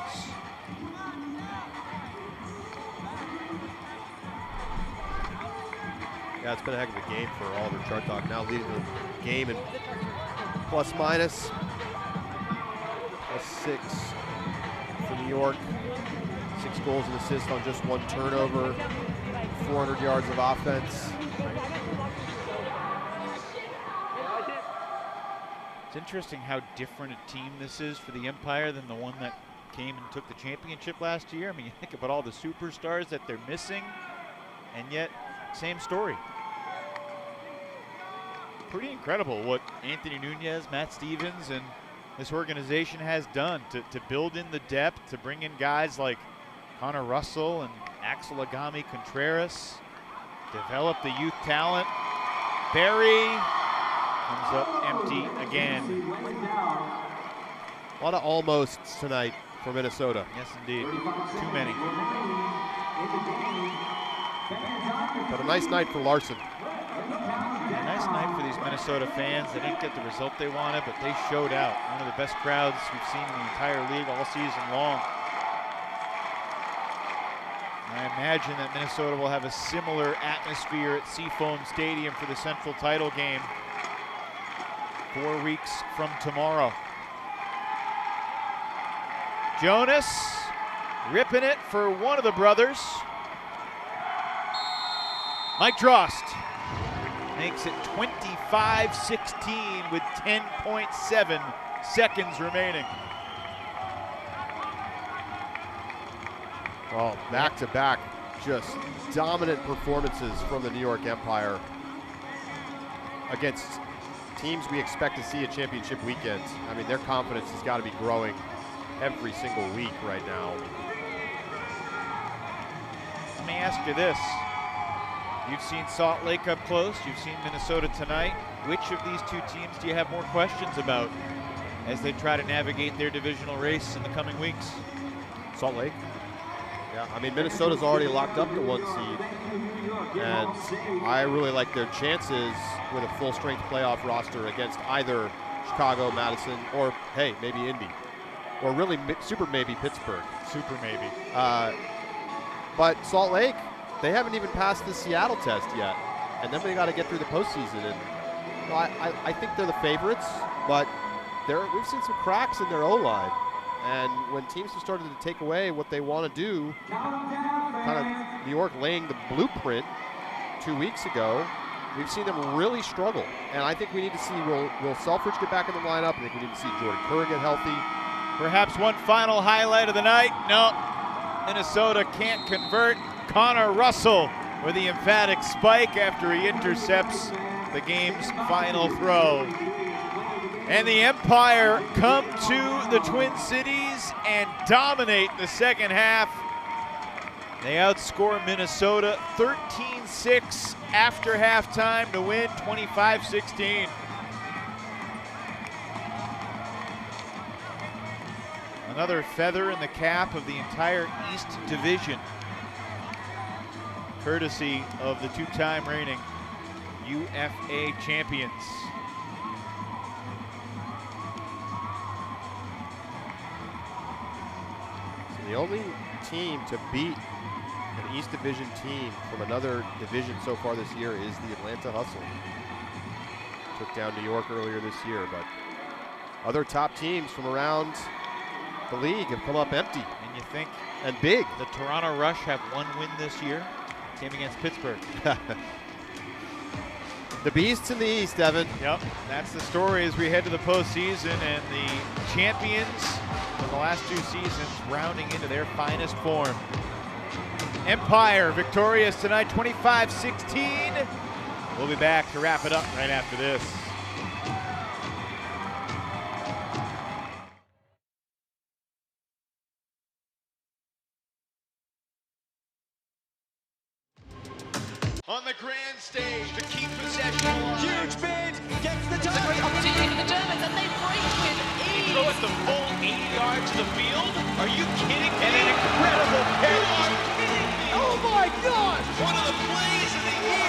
Yeah, it's been a heck of a game for Oliver Chartok, now leading the game in plus minus. +6 for New York. 6 goals and assists on just 1 turnover. 400 yards of offense. It's interesting how different a team this is for the Empire than the one that came and took the championship last year. I mean, you think about all the superstars that they're missing, and yet, same story. Pretty incredible what Anthony Nunez, Matt Stevens, and this organization has done to build in the depth, to bring in guys like Connor Russell and Axel Agami Contreras, develop the youth talent. Barry comes up empty again. A lot of almosts tonight for Minnesota. Yes, indeed. Too many. But a nice night for Larson. A nice night for these Minnesota fans. They didn't get the result they wanted, but they showed out. One of the best crowds we've seen in the entire league all season long. I imagine that Minnesota will have a similar atmosphere at Seafoam Stadium for the Central title game 4 weeks from tomorrow. Jonas ripping it for one of the brothers. Mike Drost makes it 25-16 with 10.7 seconds remaining. Well, back-to-back, just dominant performances from the New York Empire against teams we expect to see at championship weekend. I mean, their confidence has got to be growing every single week right now. Let me ask you this. You've seen Salt Lake up close. You've seen Minnesota tonight. Which of these two teams do you have more questions about as they try to navigate their divisional race in the coming weeks? Salt Lake. Yeah, I mean, Minnesota's already locked up to 1 seed. And I really like their chances with a full-strength playoff roster against either Chicago, Madison, or, hey, maybe Indy. Or really, super maybe Pittsburgh. Super maybe. But Salt Lake, they haven't even passed the Seattle test yet, and then they got to get through the postseason. And you know, I think they're the favorites, but we've seen some cracks in their O-line. And when teams have started to take away what they want to do, kind of New York laying the blueprint 2 weeks ago, we've seen them really struggle. And I think we need to see, will Selfridge get back in the lineup? I think we need to see Jordan Kerr get healthy. Perhaps one final highlight of the night. No, Minnesota can't convert. Connor Russell with the emphatic spike after he intercepts the game's final throw. And the Empire come to the Twin Cities and dominate the second half. They outscore Minnesota 13-6 after halftime to win 25-16. Another feather in the cap of the entire East Division, courtesy of the two-time reigning UFA champions. So the only team to beat an East Division team from another division so far this year is the Atlanta Hustle. Took down New York earlier this year, but other top teams from around the league have come up empty. And you think and big. The Toronto Rush have one win this year, came against Pittsburgh. The Beasts in the East, Evan. Yep, that's the story as we head to the postseason, and the champions from the last two seasons rounding into their finest form. Empire victorious tonight, 25-16. We'll be back to wrap it up right after this. On the grand stage to keep possession alive. Huge bid, gets the time. It's a great opportunity for the Germans, and they break with ease. Throw it the full 80 yards to the field? Are you kidding me? And an incredible catch. You are kidding me. Oh my God! One of the plays of the year.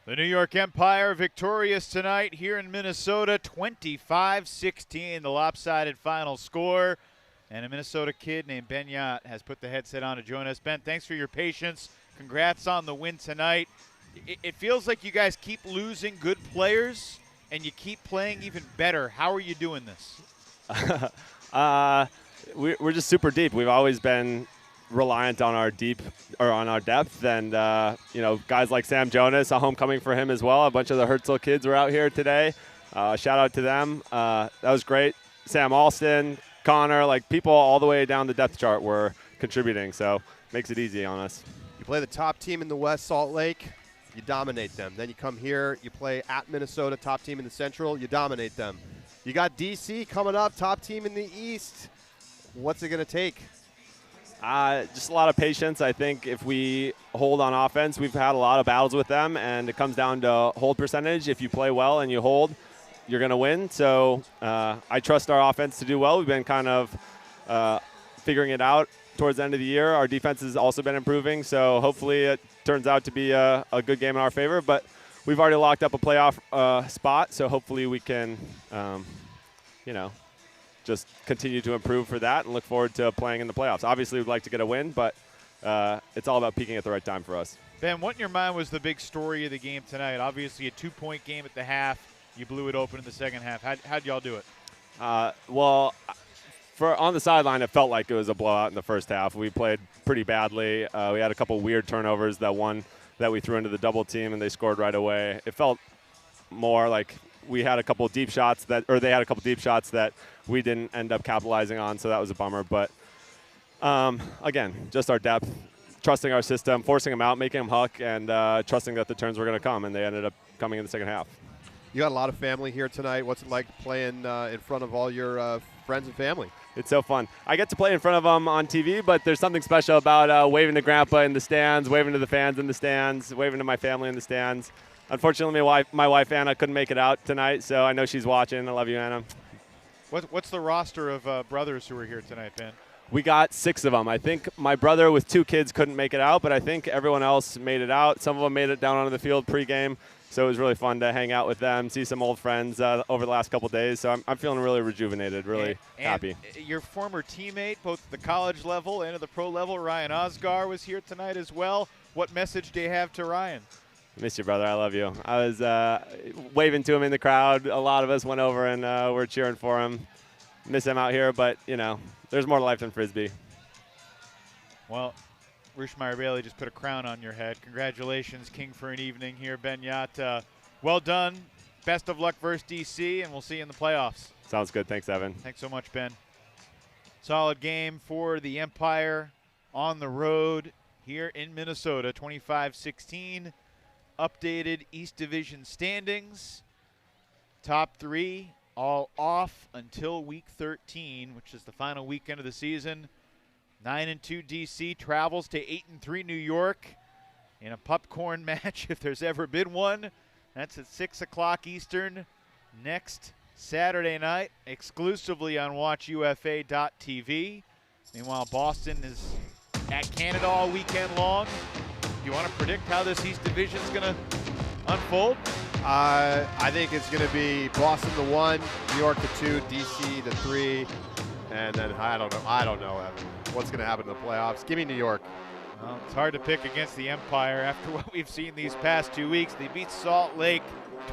The New York Empire victorious tonight here in Minnesota, 25-16, the lopsided final score. And a Minnesota kid named Ben Yott has put the headset on to join us. Ben, thanks for your patience. Congrats on the win tonight. It feels like you guys keep losing good players and you keep playing even better. How are you doing this? We're just super deep. We've always been reliant on our depth, and you know, guys like Sam Jonas, a homecoming for him as well. A bunch of the Herzl kids were out here today. Shout out to them. That was great. Sam Alston, Connor, like people all the way down the depth chart were contributing, so makes it easy on us. You play the top team in the West, Salt Lake, you dominate them. Then you come here, you play at Minnesota, top team in the Central, you dominate them. You got DC coming up, top team in the East. What's it going to take? Just a lot of patience. I think if we hold on offense, we've had a lot of battles with them, and it comes down to hold percentage. If you play well and you hold, you're going to win. So I trust our offense to do well. We've been kind of figuring it out towards the end of the year. Our defense has also been improving, so hopefully it turns out to be a good game in our favor. But we've already locked up a playoff spot, so hopefully we can, just continue to improve for that and look forward to playing in the playoffs. Obviously, we'd like to get a win, but it's all about peaking at the right time for us. Ben, what in your mind was the big story of the game tonight? Obviously, a 2-point game at the half. You blew it open in the second half. How'd y'all do it? Well, on the sideline, it felt like it was a blowout in the first half. We played pretty badly. We had a couple weird turnovers. That one that we threw into the double team, and they scored right away. It felt more like we had a couple deep shots they had a couple deep shots that we didn't end up capitalizing on, so that was a bummer. But again, just our depth, trusting our system, forcing them out, making them huck, and trusting that the turns were going to come, and they ended up coming in the second half. You got a lot of family here tonight. What's it like playing in front of all your friends and family? It's so fun. I get to play in front of them on TV, but there's something special about waving to Grandpa in the stands, waving to the fans in the stands, waving to my family in the stands. Unfortunately, my wife Anna couldn't make it out tonight, so I know she's watching. I love you, Anna. What's the roster of brothers who are here tonight, Ben? We got 6 of them. I think my brother with 2 kids couldn't make it out, but I think everyone else made it out. Some of them made it down onto the field pregame, so it was really fun to hang out with them, see some old friends over the last couple of days. So I'm feeling really rejuvenated, really happy. Your former teammate, both at the college level and at the pro level, Ryan Osgar, was here tonight as well. What message do you have to Ryan? Miss you, brother. I love you. I was waving to him in the crowd. A lot of us went over and were cheering for him. Miss him out here, but, there's more to life than Frisbee. Well, Rushmeyer Bailey just put a crown on your head. Congratulations, King for an evening here, Ben Yacht. Well done. Best of luck versus DC, and we'll see you in the playoffs. Sounds good. Thanks, Evan. Thanks so much, Ben. Solid game for the Empire on the road here in Minnesota, 25-16. Updated East Division standings. Top 3 all off until week 13, which is the final weekend of the season. 9-2 DC travels to 8-3 New York in a popcorn match if there's ever been one. That's at 6 o'clock Eastern next Saturday night, exclusively on WatchUFA.tv. Meanwhile, Boston is at Canada all weekend long. Do you want to predict how this East Division is going to unfold? I think it's going to be Boston the 1, New York the 2, DC the 3, and then I don't know, Evan. What's going to happen in the playoffs? Give me New York. Well, it's hard to pick against the Empire after what we've seen these past 2 weeks. They beat Salt Lake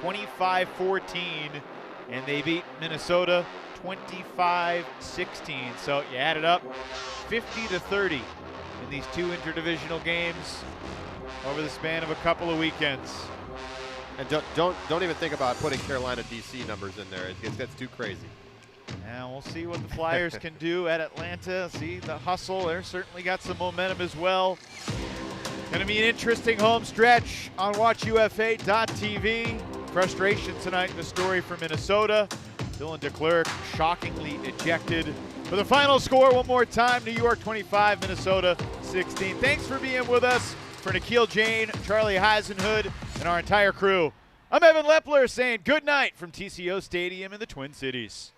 25-14, and they beat Minnesota 25-16. So you add it up, 50-30 in these 2 interdivisional games over the span of a couple of weekends. And don't even think about putting Carolina DC numbers in there. That's too crazy. Now we'll see what the Flyers can do at Atlanta. See the hustle. They're certainly got some momentum as well. Going to be an interesting home stretch on WatchUFA.tv. Frustration tonight in the story for Minnesota. Dylan DeClercq shockingly ejected. For the final score, one more time, New York 25, Minnesota 16. Thanks for being with us. For Nikhil Jain, Charlie Heisenhood, and our entire crew, I'm Evan Lepler saying good night from TCO Stadium in the Twin Cities.